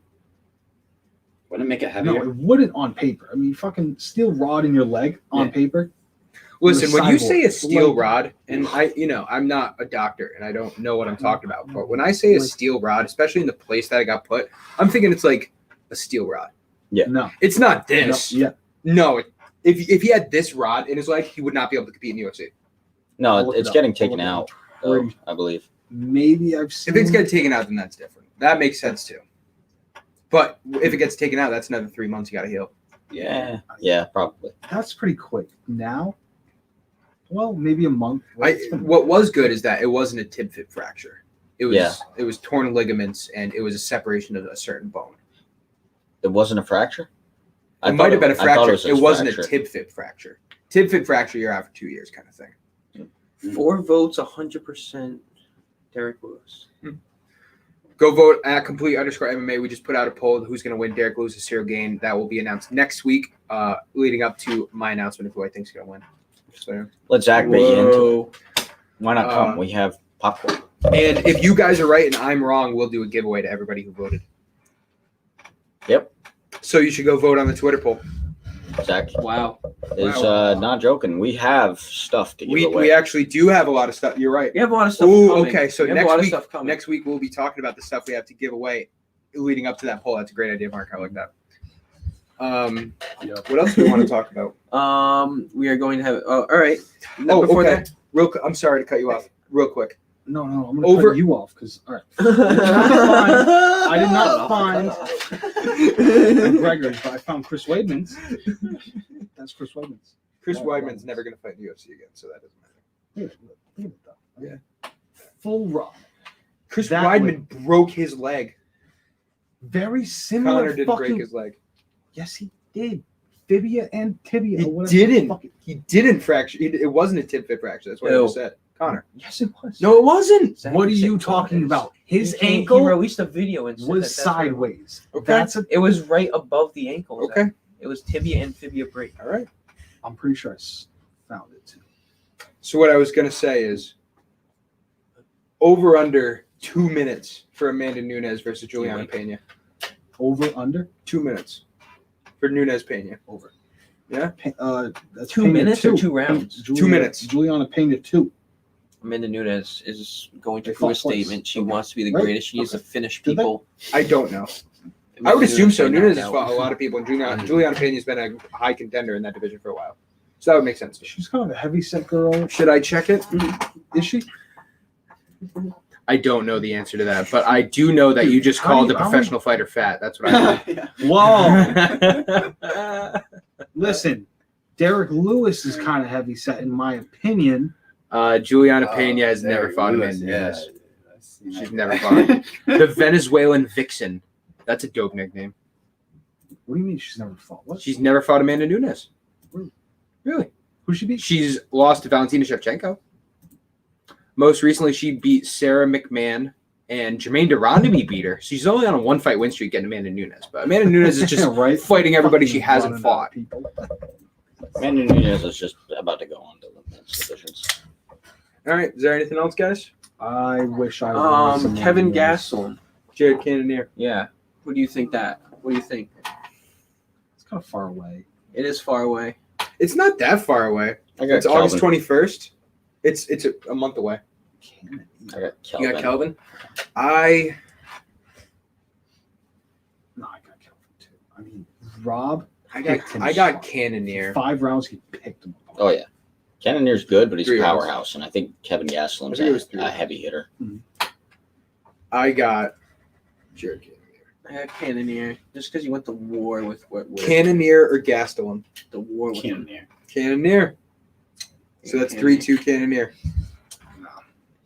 [SPEAKER 4] Wouldn't it make it
[SPEAKER 5] No,
[SPEAKER 4] heavier?
[SPEAKER 5] it wouldn't on paper. I mean, fucking steel rod in your leg on
[SPEAKER 1] Yeah.
[SPEAKER 5] paper.
[SPEAKER 1] Listen, when you
[SPEAKER 5] cyborg.
[SPEAKER 1] say a steel
[SPEAKER 5] Like-
[SPEAKER 1] rod, and I'm not a doctor and I don't know what I'm talking about, but when I say a
[SPEAKER 5] Like-
[SPEAKER 1] steel rod, especially in the place that I got put, I'm thinking it's like a steel rod.
[SPEAKER 5] No.
[SPEAKER 1] It's not
[SPEAKER 5] No,
[SPEAKER 1] this.
[SPEAKER 5] yeah.
[SPEAKER 1] No, if he had this rod in his leg, he would not be able to compete in the UFC.
[SPEAKER 3] No,
[SPEAKER 5] I'll look
[SPEAKER 3] it's
[SPEAKER 5] it up.
[SPEAKER 3] getting
[SPEAKER 5] I'll
[SPEAKER 3] taken
[SPEAKER 5] look it
[SPEAKER 3] out,
[SPEAKER 5] up.
[SPEAKER 3] though,
[SPEAKER 5] Where-
[SPEAKER 3] I believe.
[SPEAKER 5] Maybe I've seen.
[SPEAKER 1] If it's getting taken out, then that's different. That makes sense too. But if it gets taken out, that's another 3 months you got to heal.
[SPEAKER 3] Yeah, probably.
[SPEAKER 5] That's pretty quick. Now, Well, maybe a month.
[SPEAKER 1] What was good is that it wasn't a tib-fib fracture. It was
[SPEAKER 3] Yeah.
[SPEAKER 1] it was torn ligaments and it was a separation of a certain bone.
[SPEAKER 3] It wasn't a fracture.
[SPEAKER 1] It might have been a
[SPEAKER 3] I thought
[SPEAKER 1] fracture. It
[SPEAKER 3] was
[SPEAKER 1] wasn't
[SPEAKER 3] fracture.
[SPEAKER 1] a tib-fib fracture. Tib-fib fracture, you're out for 2 years, kind of thing.
[SPEAKER 2] 4 votes, 100% Derek Lewis.
[SPEAKER 1] Go vote at complete_MMA. We just put out a poll. Who's going to win Derek Lewis' Cyril Gain? That will be announced next week, leading up to my announcement of who I think is going to win. So,
[SPEAKER 3] Let Zach bait you into it.
[SPEAKER 1] whoa.
[SPEAKER 3] Why not come? We have popcorn.
[SPEAKER 1] And if you guys are right and I'm wrong, we'll do a giveaway to everybody who voted.
[SPEAKER 3] Yep.
[SPEAKER 1] So you should go vote on the Twitter poll.
[SPEAKER 3] Zach
[SPEAKER 2] Wow.
[SPEAKER 3] is
[SPEAKER 1] Wow.
[SPEAKER 3] not joking. We have stuff to give
[SPEAKER 1] We
[SPEAKER 3] away.
[SPEAKER 1] actually do have a lot of stuff. You're right.
[SPEAKER 2] We have a lot of stuff
[SPEAKER 1] Ooh,
[SPEAKER 2] coming.
[SPEAKER 1] okay. So
[SPEAKER 2] we have a lot of
[SPEAKER 1] next
[SPEAKER 2] stuff coming.
[SPEAKER 1] week we'll be talking about the stuff we have to give away leading up to that poll. That's a great idea, Mark. I like that. What else do we want to talk about?
[SPEAKER 2] We are going to have. Oh, all right.
[SPEAKER 1] Oh,
[SPEAKER 2] Before
[SPEAKER 1] okay. I'm sorry to cut you off. Real quick.
[SPEAKER 5] No, I'm going to
[SPEAKER 1] Over-
[SPEAKER 5] cut you off because, all right.
[SPEAKER 2] that.
[SPEAKER 5] I did not find McGregor's, but I found Chris Weidman's. That's Chris Weidman's.
[SPEAKER 1] Chris
[SPEAKER 5] Yeah,
[SPEAKER 1] Weidman's never going to fight in the UFC again, so that doesn't matter.
[SPEAKER 5] Look at it, though.
[SPEAKER 1] Yeah.
[SPEAKER 5] Full run.
[SPEAKER 1] Chris
[SPEAKER 5] That
[SPEAKER 1] Weidman broke his leg.
[SPEAKER 5] Very similar.
[SPEAKER 1] Connor didn't break his leg.
[SPEAKER 5] Yes, he did. Fibia and tibia.
[SPEAKER 1] He
[SPEAKER 5] or whatever
[SPEAKER 1] didn't.
[SPEAKER 5] the fuck it-
[SPEAKER 1] He didn't fracture. It wasn't a tib-fib fracture. That's what I
[SPEAKER 2] Ew.
[SPEAKER 1] just said. Connor.
[SPEAKER 5] Yes, it was.
[SPEAKER 1] No, it wasn't.
[SPEAKER 2] Zach,
[SPEAKER 5] What are
[SPEAKER 2] said
[SPEAKER 5] you talking
[SPEAKER 2] it.
[SPEAKER 5] about? His
[SPEAKER 2] He
[SPEAKER 5] ankle
[SPEAKER 2] released a video and said
[SPEAKER 5] was
[SPEAKER 2] that's what it was.
[SPEAKER 5] sideways.
[SPEAKER 1] Okay.
[SPEAKER 5] That's a.
[SPEAKER 2] It was right above the ankle. Zach.
[SPEAKER 1] Okay.
[SPEAKER 2] It was tibia and fibia break.
[SPEAKER 1] All right.
[SPEAKER 5] I'm pretty sure I found it too.
[SPEAKER 1] So what I was going to say is over under 2 minutes for Amanda Nunes versus Juliana Pena.
[SPEAKER 5] Over under
[SPEAKER 1] 2 minutes for Nunes Pena.
[SPEAKER 5] over.
[SPEAKER 1] Yeah?
[SPEAKER 5] That's
[SPEAKER 2] 2
[SPEAKER 5] Pena
[SPEAKER 2] minutes or 2 rounds?
[SPEAKER 1] 2 minutes.
[SPEAKER 5] Juliana Pena 2.
[SPEAKER 2] Amanda Nunes is going to
[SPEAKER 5] They
[SPEAKER 2] prove a
[SPEAKER 5] fought twice.
[SPEAKER 2] statement. She
[SPEAKER 5] Okay.
[SPEAKER 2] wants to be the
[SPEAKER 5] Right.
[SPEAKER 2] greatest. She needs to finish
[SPEAKER 5] Did they?
[SPEAKER 2] people.
[SPEAKER 1] I don't know. I
[SPEAKER 2] Amanda
[SPEAKER 1] would assume so.
[SPEAKER 2] got
[SPEAKER 1] Nunes
[SPEAKER 2] knocked
[SPEAKER 1] has
[SPEAKER 2] out.
[SPEAKER 1] fought a lot of people, and Juliana Pena's been a high contender in that division for a while. So that would make sense.
[SPEAKER 5] She's kind of a heavy set girl.
[SPEAKER 1] Should I check it?
[SPEAKER 5] Is she?
[SPEAKER 1] I don't know the answer to that, but I do know that you just
[SPEAKER 5] How do
[SPEAKER 1] called
[SPEAKER 5] you-
[SPEAKER 1] a
[SPEAKER 5] how
[SPEAKER 1] professional fighter fat. That's what I heard.
[SPEAKER 5] Whoa. Listen, Derek Lewis is kind of heavy set in my opinion.
[SPEAKER 1] Juliana Pena has never fought Amanda Nunes. She's never fought. The Venezuelan Vixen. That's a dope nickname.
[SPEAKER 5] What do you mean she's never fought? What?
[SPEAKER 1] She's never fought Amanda Nunes.
[SPEAKER 5] Really?
[SPEAKER 1] Really?
[SPEAKER 5] Who she beat?
[SPEAKER 1] She's lost to Valentina Shevchenko. Most recently, she beat Sarah McMahon, and Jermaine Durandamy beat her. She's only on a 1-fight win streak getting Amanda Nunes. But Amanda Nunes is just
[SPEAKER 5] Right?
[SPEAKER 1] fighting everybody she
[SPEAKER 5] Fucking
[SPEAKER 1] hasn't
[SPEAKER 5] running
[SPEAKER 1] fought.
[SPEAKER 5] out of people.
[SPEAKER 3] Amanda Nunes is just about to go on to the next divisions.
[SPEAKER 1] All right. Is there anything else, guys?
[SPEAKER 5] I wish I was Amanda
[SPEAKER 2] Kevin
[SPEAKER 5] Nunes.
[SPEAKER 2] Gastelum.
[SPEAKER 1] Jared Cannonier.
[SPEAKER 2] Yeah. What do you think that? What do you think?
[SPEAKER 5] It's kind of far away.
[SPEAKER 2] It is far away.
[SPEAKER 1] It's not that far away.
[SPEAKER 3] I got
[SPEAKER 1] It's August
[SPEAKER 3] Kelvin.
[SPEAKER 1] 21st. It's a month away.
[SPEAKER 5] Can't
[SPEAKER 3] I got
[SPEAKER 1] You got
[SPEAKER 3] Kelvin.
[SPEAKER 1] Kelvin? I
[SPEAKER 5] No, I got Kelvin too. I mean, Rob
[SPEAKER 1] got
[SPEAKER 5] him
[SPEAKER 1] I got
[SPEAKER 5] soft.
[SPEAKER 1] Cannonier.
[SPEAKER 5] 5 rounds, he picked him apart.
[SPEAKER 3] Oh yeah, Cannonier's good, but he's
[SPEAKER 1] 3
[SPEAKER 3] a
[SPEAKER 1] rounds.
[SPEAKER 3] powerhouse, and I think Kevin
[SPEAKER 1] I
[SPEAKER 3] Gastelum's
[SPEAKER 1] think it was 3
[SPEAKER 3] a
[SPEAKER 1] rounds.
[SPEAKER 3] heavy hitter.
[SPEAKER 1] I got Jared Cannonier.
[SPEAKER 2] I had Cannonier just because you went to war with
[SPEAKER 1] Cannonier or Gastelum?
[SPEAKER 2] the war with him.
[SPEAKER 1] Cannonier. So that's 3-2 Cannonier.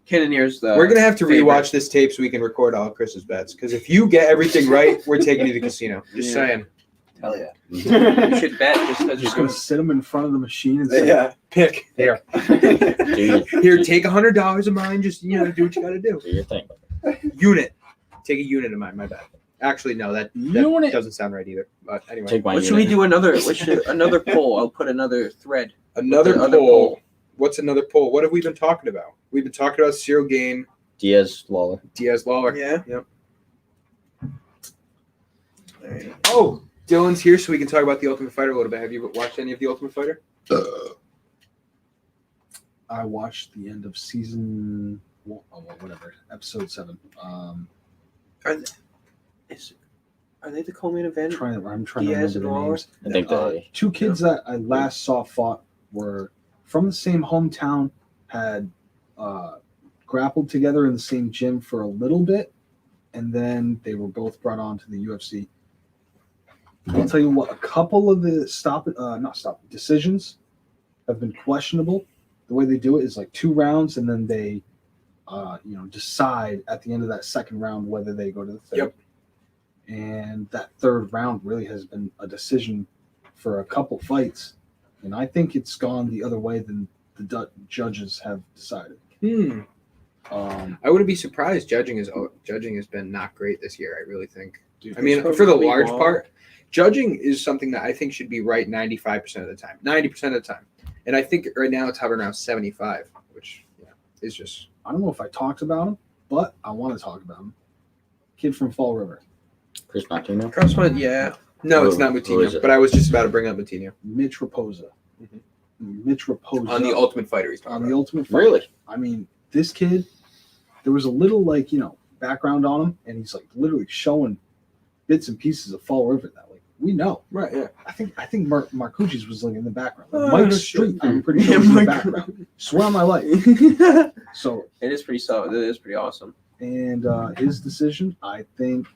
[SPEAKER 2] Cannonier's the.
[SPEAKER 1] We're gonna have to
[SPEAKER 2] favorite.
[SPEAKER 1] rewatch this tape so we can record all of Chris's bets. Because if you get everything right, we're taking you to the casino. Just
[SPEAKER 2] Yeah.
[SPEAKER 1] saying.
[SPEAKER 4] Hell yeah.
[SPEAKER 2] You should bet just because
[SPEAKER 5] Just
[SPEAKER 2] you're
[SPEAKER 5] gonna sit him in front of the machine and say,
[SPEAKER 1] Yeah. Pick.
[SPEAKER 5] "Here,
[SPEAKER 3] Do
[SPEAKER 1] Here, take $100 of mine. Just do what you gotta do.
[SPEAKER 3] your thing.
[SPEAKER 1] Unit. Take a unit of mine. My bad. Actually, no. That
[SPEAKER 5] Unit.
[SPEAKER 1] doesn't sound right either. But anyway,
[SPEAKER 3] Take my
[SPEAKER 2] What should we
[SPEAKER 3] unit.
[SPEAKER 2] do? Another poll? I'll put another thread.
[SPEAKER 1] another
[SPEAKER 2] the other
[SPEAKER 1] poll.
[SPEAKER 2] poll.
[SPEAKER 1] What's another poll? What have we been talking about? We've been talking about Cyril Gain,
[SPEAKER 3] Diaz Lawler.
[SPEAKER 1] Diaz Lawler.
[SPEAKER 2] Yeah.
[SPEAKER 1] Yep. Oh, Dylan's here, so we can talk about the Ultimate Fighter a little bit. Have you watched any of the Ultimate Fighter?
[SPEAKER 5] I watched the end of season, whatever, episode 7.
[SPEAKER 2] Are they the co-main event?
[SPEAKER 5] I'm trying
[SPEAKER 2] Diaz
[SPEAKER 5] to
[SPEAKER 2] and
[SPEAKER 5] remember their
[SPEAKER 2] Lawler?
[SPEAKER 5] names.
[SPEAKER 3] I think they.
[SPEAKER 5] 2 kids that I last saw fought were from the same hometown, had grappled together in the same gym for a little bit, and then they were both brought on to the UFC. I'll tell you what, a couple of the decisions have been questionable. the way they do it is like 2 rounds, and then they, decide at the end of that second round whether they go to the third.
[SPEAKER 1] Yep.
[SPEAKER 5] And that third round really has been a decision for a couple fights, and I think it's gone the other way than the judges have decided.
[SPEAKER 1] I wouldn't be surprised. Judging has been not great this year. I really think.
[SPEAKER 2] Dude,
[SPEAKER 1] I mean,
[SPEAKER 2] it's
[SPEAKER 1] for the
[SPEAKER 2] probably
[SPEAKER 1] large
[SPEAKER 2] wrong.
[SPEAKER 1] part, judging is something that I think should be right 95% of the time, 90% of the time. And I think right now it's hovering around 75, which is just.
[SPEAKER 5] I don't know if I talked about him, but I want to talk about him. Kid from Fall River,
[SPEAKER 3] Chris Martino.
[SPEAKER 2] Crossman, yeah.
[SPEAKER 1] No, it's not
[SPEAKER 3] Who is
[SPEAKER 1] Moutinho,
[SPEAKER 3] it?
[SPEAKER 1] but I was just about to bring up Moutinho
[SPEAKER 5] Mitch Raposa.
[SPEAKER 1] Mhm.
[SPEAKER 5] Mitch Raposa
[SPEAKER 1] on the Ultimate Fighter. He's talking
[SPEAKER 5] on
[SPEAKER 1] about.
[SPEAKER 5] the Ultimate Fighter.
[SPEAKER 3] Really?
[SPEAKER 5] I mean, this kid, there was a little background on him, and he's like literally showing bits and pieces of Fall River that we know.
[SPEAKER 1] Right. Yeah.
[SPEAKER 5] I think Marcucci's was like in the background.
[SPEAKER 2] Oh,
[SPEAKER 5] Mike
[SPEAKER 2] no
[SPEAKER 5] Street,
[SPEAKER 2] shit.
[SPEAKER 5] I'm pretty sure was in the background. Swear on my life.
[SPEAKER 2] It
[SPEAKER 5] So,
[SPEAKER 2] is pretty solid. It is pretty awesome.
[SPEAKER 5] and his decision, I think,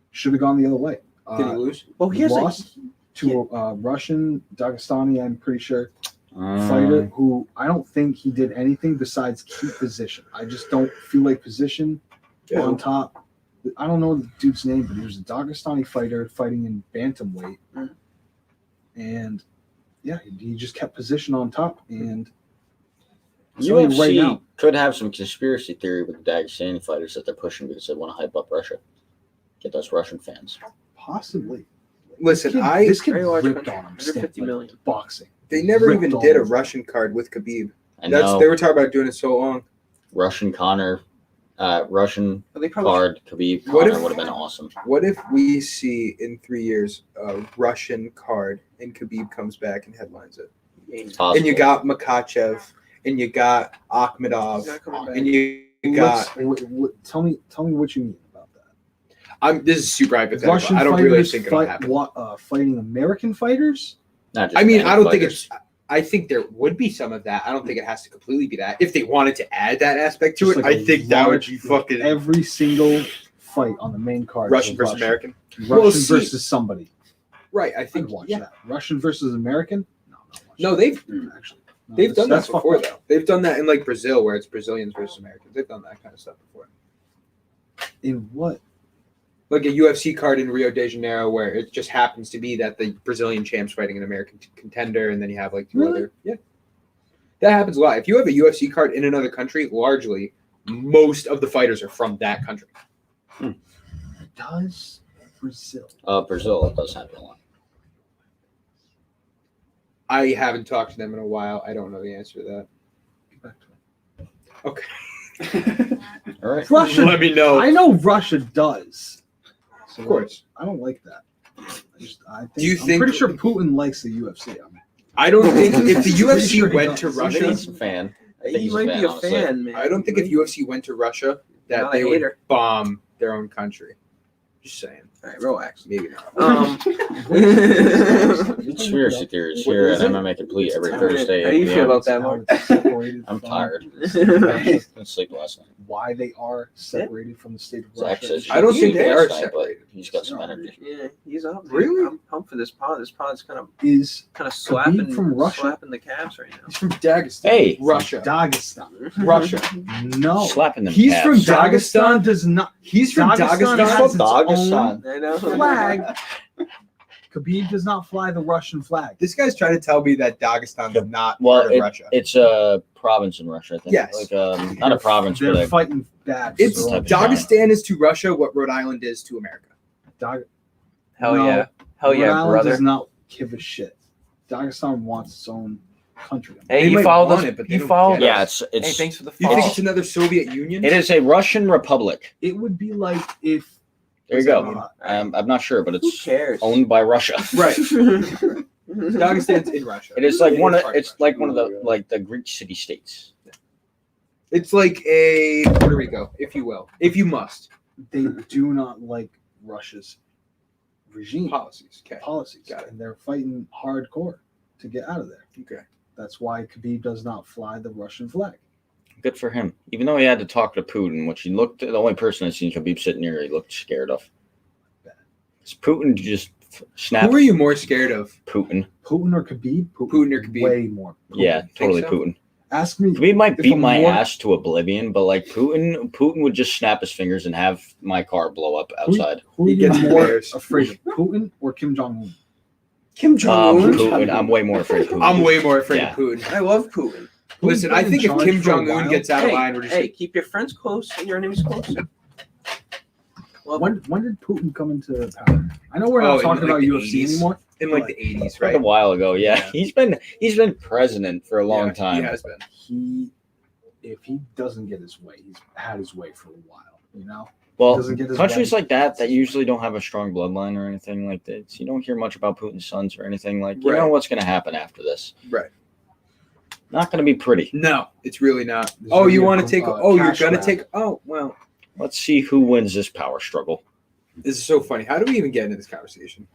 [SPEAKER 5] should have gone the other way.
[SPEAKER 1] Did he lose?
[SPEAKER 2] Well,
[SPEAKER 5] he lost to a Russian, Dagestani, I'm pretty sure,
[SPEAKER 3] Um,
[SPEAKER 5] fighter who I don't think he did anything besides keep position. I just don't feel like position on top. I don't know the dude's name, but he was a Dagestani fighter fighting in bantamweight, and he just kept position on top. And I'll tell you
[SPEAKER 3] UFC
[SPEAKER 5] right now,
[SPEAKER 3] could have some conspiracy theory with the Dagestani fighters that they're pushing because they want to hype up Russia, get those Russian fans.
[SPEAKER 5] possibly.
[SPEAKER 1] Listen,
[SPEAKER 5] This kid
[SPEAKER 2] Very large
[SPEAKER 5] ripped
[SPEAKER 2] country,
[SPEAKER 5] on him.
[SPEAKER 2] 150 million.
[SPEAKER 5] Boxing.
[SPEAKER 1] they never
[SPEAKER 5] ripped
[SPEAKER 1] even
[SPEAKER 5] all
[SPEAKER 1] did a
[SPEAKER 5] over.
[SPEAKER 1] Russian card with Khabib.
[SPEAKER 3] I know
[SPEAKER 1] They were talking about doing it so long.
[SPEAKER 3] Russian Russian
[SPEAKER 2] But they probably
[SPEAKER 3] card Khabib
[SPEAKER 1] What
[SPEAKER 3] Conor
[SPEAKER 1] if-
[SPEAKER 3] would have been awesome.
[SPEAKER 1] What if we see in 3 years a Russian card and Khabib comes back and headlines it?
[SPEAKER 3] It's possible.
[SPEAKER 1] And you got Makachev, and you got Akhmedov,
[SPEAKER 2] He's not coming back.
[SPEAKER 1] and you got.
[SPEAKER 5] Tell me what you mean about that.
[SPEAKER 1] This is super hypothetical.
[SPEAKER 5] Russian
[SPEAKER 1] I don't really
[SPEAKER 5] fighters
[SPEAKER 1] think it'll happen.
[SPEAKER 5] fighting American fighters.
[SPEAKER 3] Not just
[SPEAKER 1] I mean,
[SPEAKER 3] many
[SPEAKER 1] I don't think
[SPEAKER 3] fighters.
[SPEAKER 1] it's. I think there would be some of that. I don't think it has to completely be that. If they wanted to add that aspect to
[SPEAKER 5] Just
[SPEAKER 1] it,
[SPEAKER 5] like
[SPEAKER 1] I
[SPEAKER 5] a
[SPEAKER 1] think that would
[SPEAKER 5] large-
[SPEAKER 1] be fucking
[SPEAKER 5] every single fight on the main card.
[SPEAKER 1] Russian
[SPEAKER 5] is
[SPEAKER 1] versus American.
[SPEAKER 5] Russian
[SPEAKER 1] Well, see-
[SPEAKER 5] versus somebody.
[SPEAKER 1] Right. I
[SPEAKER 5] I'd
[SPEAKER 1] think.
[SPEAKER 5] watch
[SPEAKER 1] Yeah.
[SPEAKER 5] that. Russian versus American.
[SPEAKER 1] No, they've
[SPEAKER 5] actually. No,
[SPEAKER 1] they've done that
[SPEAKER 5] that's fucked
[SPEAKER 1] before
[SPEAKER 5] up.
[SPEAKER 1] though. They've done that in like Brazil, where it's Brazilians versus Americans. They've done that kind of stuff before.
[SPEAKER 5] In what?
[SPEAKER 1] Like a UFC card in Rio de Janeiro, where it just happens to be that the Brazilian champ's fighting an American contender, and then you have like two
[SPEAKER 5] Really?
[SPEAKER 1] other. Yeah, that happens a lot. If you have a UFC card in another country, largely most of the fighters are from that country.
[SPEAKER 5] Does Brazil?
[SPEAKER 3] Brazil does happen a lot.
[SPEAKER 1] I haven't talked to them in a while. I don't know the answer to that.
[SPEAKER 5] Get back to it.
[SPEAKER 1] Okay.
[SPEAKER 3] All right.
[SPEAKER 5] Russia.
[SPEAKER 1] Let me know.
[SPEAKER 5] I know Russia does. So
[SPEAKER 1] Of course.
[SPEAKER 5] I don't like that. I think,
[SPEAKER 1] Do you
[SPEAKER 5] I'm
[SPEAKER 1] think-
[SPEAKER 5] pretty sure Putin likes the UFC. I mean,
[SPEAKER 1] I don't think if the
[SPEAKER 5] Pretty
[SPEAKER 1] UFC
[SPEAKER 5] sure he
[SPEAKER 1] went to
[SPEAKER 5] does.
[SPEAKER 3] I think
[SPEAKER 1] Russia,
[SPEAKER 3] he's a fan. I think
[SPEAKER 2] He
[SPEAKER 3] he's
[SPEAKER 2] might be a
[SPEAKER 3] honestly.
[SPEAKER 2] fan, man.
[SPEAKER 1] I don't think if UFC went to Russia that
[SPEAKER 2] Not a
[SPEAKER 1] they would
[SPEAKER 2] hater.
[SPEAKER 1] bomb their own country. Just saying.
[SPEAKER 2] All right, relax.
[SPEAKER 1] Maybe not.
[SPEAKER 3] Conspiracy theories here at MMA Complete every Thursday.
[SPEAKER 2] How do you
[SPEAKER 3] 8
[SPEAKER 2] feel
[SPEAKER 3] p.m.
[SPEAKER 2] about that,
[SPEAKER 5] how
[SPEAKER 2] Mark?
[SPEAKER 5] it's separated
[SPEAKER 3] I'm
[SPEAKER 5] from
[SPEAKER 3] tired.
[SPEAKER 5] Russia,
[SPEAKER 3] Didn't sleep last night.
[SPEAKER 5] why they are separated from the state of
[SPEAKER 3] Zach
[SPEAKER 5] Russia.
[SPEAKER 3] says
[SPEAKER 1] I don't
[SPEAKER 3] he
[SPEAKER 1] think they are
[SPEAKER 3] last night, but
[SPEAKER 1] separated.
[SPEAKER 3] He's got some energy.
[SPEAKER 2] Yeah, he's up. dude.
[SPEAKER 1] Really?
[SPEAKER 2] I'm pumped for this pod. This pod's kind of
[SPEAKER 5] Is
[SPEAKER 2] slapping
[SPEAKER 5] from Russia?
[SPEAKER 2] slapping the calves right now.
[SPEAKER 1] He's from Dagestan.
[SPEAKER 3] Hey.
[SPEAKER 1] Russia.
[SPEAKER 5] Dagestan?
[SPEAKER 1] Russia.
[SPEAKER 5] No,
[SPEAKER 3] Slapping them
[SPEAKER 1] He's
[SPEAKER 3] calves.
[SPEAKER 1] from
[SPEAKER 5] Dagestan does not.
[SPEAKER 1] He's from
[SPEAKER 5] Dagestan
[SPEAKER 1] Dagestan.
[SPEAKER 5] has its
[SPEAKER 3] Dagestan.
[SPEAKER 2] I know.
[SPEAKER 5] own flag. Khabib does not fly the Russian flag.
[SPEAKER 1] This guy's trying to tell me that Dagestan is not
[SPEAKER 3] Well,
[SPEAKER 1] part of Russia.
[SPEAKER 3] It's a province in Russia, I think.
[SPEAKER 1] Yes.
[SPEAKER 3] Like not a province,
[SPEAKER 5] They're
[SPEAKER 3] but
[SPEAKER 5] fighting bad.
[SPEAKER 1] It's
[SPEAKER 5] for their own
[SPEAKER 3] type of
[SPEAKER 1] Dagestan is to Russia what Rhode Island is to America.
[SPEAKER 5] Dag-
[SPEAKER 2] Hell
[SPEAKER 5] No.
[SPEAKER 2] yeah. Hell
[SPEAKER 5] Rhode
[SPEAKER 2] yeah,
[SPEAKER 5] Island
[SPEAKER 2] brother.
[SPEAKER 5] does not give a shit. Dagestan wants its own country.
[SPEAKER 2] Hey,
[SPEAKER 1] They
[SPEAKER 2] he
[SPEAKER 1] might
[SPEAKER 2] followed
[SPEAKER 1] want
[SPEAKER 2] us.
[SPEAKER 1] it, but they
[SPEAKER 2] He
[SPEAKER 1] don't
[SPEAKER 2] followed
[SPEAKER 1] get it.
[SPEAKER 3] yeah,
[SPEAKER 2] us.
[SPEAKER 3] it's
[SPEAKER 2] Hey, thanks for the
[SPEAKER 1] You
[SPEAKER 2] follow.
[SPEAKER 1] think it's another Soviet Union?
[SPEAKER 3] it is a Russian republic.
[SPEAKER 5] It would be like if
[SPEAKER 3] There you go.
[SPEAKER 5] Uh,
[SPEAKER 3] I'm not sure, but
[SPEAKER 2] Who
[SPEAKER 3] it's
[SPEAKER 2] cares?
[SPEAKER 3] owned by Russia.
[SPEAKER 1] Right. Dagestan's in Russia.
[SPEAKER 3] It is like one of
[SPEAKER 1] part
[SPEAKER 3] it's
[SPEAKER 1] Russia.
[SPEAKER 3] like one of the Greek city states.
[SPEAKER 1] It's like a Puerto Rico, if you will, if you must.
[SPEAKER 5] they do not like Russia's regime
[SPEAKER 1] Policies. Okay.
[SPEAKER 5] policies,
[SPEAKER 1] Got it.
[SPEAKER 5] and they're fighting hardcore to get out of there.
[SPEAKER 1] Okay.
[SPEAKER 5] That's why Khabib does not fly the Russian flag.
[SPEAKER 3] Good for him. Even though he had to talk to Putin, which he looked the only person I've seen Khabib sitting near, he looked scared of. Putin just snapped.
[SPEAKER 1] Who are you more scared of?
[SPEAKER 3] Putin.
[SPEAKER 5] Putin or Khabib?
[SPEAKER 1] Putin or Khabib?
[SPEAKER 5] Way more.
[SPEAKER 3] Yeah,
[SPEAKER 1] Think
[SPEAKER 3] totally
[SPEAKER 1] so?
[SPEAKER 3] Putin.
[SPEAKER 5] Ask me.
[SPEAKER 3] Khabib might
[SPEAKER 5] if
[SPEAKER 3] beat
[SPEAKER 5] I'm
[SPEAKER 3] my
[SPEAKER 5] more-
[SPEAKER 3] ass to oblivion, but like Putin would just snap his fingers and have my car blow up outside.
[SPEAKER 5] Who are
[SPEAKER 1] He
[SPEAKER 5] you
[SPEAKER 1] gets
[SPEAKER 5] more
[SPEAKER 1] embarrassed.
[SPEAKER 5] afraid of, Putin or Kim Jong Un?
[SPEAKER 2] Kim Jong Un.
[SPEAKER 3] Putin. I'm way more afraid of Putin.
[SPEAKER 1] I'm way more afraid
[SPEAKER 3] Yeah.
[SPEAKER 1] of Putin.
[SPEAKER 2] I love Putin.
[SPEAKER 1] Listen,
[SPEAKER 5] Putin's
[SPEAKER 1] I
[SPEAKER 5] been
[SPEAKER 1] think
[SPEAKER 5] in
[SPEAKER 1] if
[SPEAKER 5] charge
[SPEAKER 1] Kim
[SPEAKER 5] for a
[SPEAKER 1] Jong Un
[SPEAKER 5] while.
[SPEAKER 1] gets out of
[SPEAKER 2] Hey,
[SPEAKER 1] line, we're just
[SPEAKER 2] hey, keep your friends close and your enemies closer. Well,
[SPEAKER 5] When did Putin come into power? I know we're not
[SPEAKER 1] Oh, in,
[SPEAKER 5] talking
[SPEAKER 1] like,
[SPEAKER 5] about
[SPEAKER 1] the
[SPEAKER 5] UFC
[SPEAKER 1] 80s?
[SPEAKER 5] anymore.
[SPEAKER 1] in like the 80s,
[SPEAKER 3] Quite
[SPEAKER 1] right?
[SPEAKER 3] a while ago. Yeah,
[SPEAKER 1] Yeah.
[SPEAKER 3] he's been president for a long
[SPEAKER 1] Yeah,
[SPEAKER 3] time.
[SPEAKER 1] He has been.
[SPEAKER 5] If he doesn't get his way, he's had his way for a while. You know,
[SPEAKER 3] Well,
[SPEAKER 5] doesn't get his
[SPEAKER 3] countries
[SPEAKER 5] way.
[SPEAKER 3] like that usually don't have a strong bloodline or anything like that. You don't hear much about Putin's sons or anything like. You know
[SPEAKER 1] Right.
[SPEAKER 3] what's going to happen after this?
[SPEAKER 1] Right.
[SPEAKER 3] Not going to be pretty.
[SPEAKER 1] No, it's really not.
[SPEAKER 5] There's
[SPEAKER 1] Oh,
[SPEAKER 5] gonna
[SPEAKER 1] you
[SPEAKER 5] be a
[SPEAKER 1] want to take? Oh, you're
[SPEAKER 5] cash
[SPEAKER 1] gonna
[SPEAKER 5] grab.
[SPEAKER 1] take? Oh, well,
[SPEAKER 3] Let's see who wins this power struggle.
[SPEAKER 1] this is so funny. How do we even get into this conversation?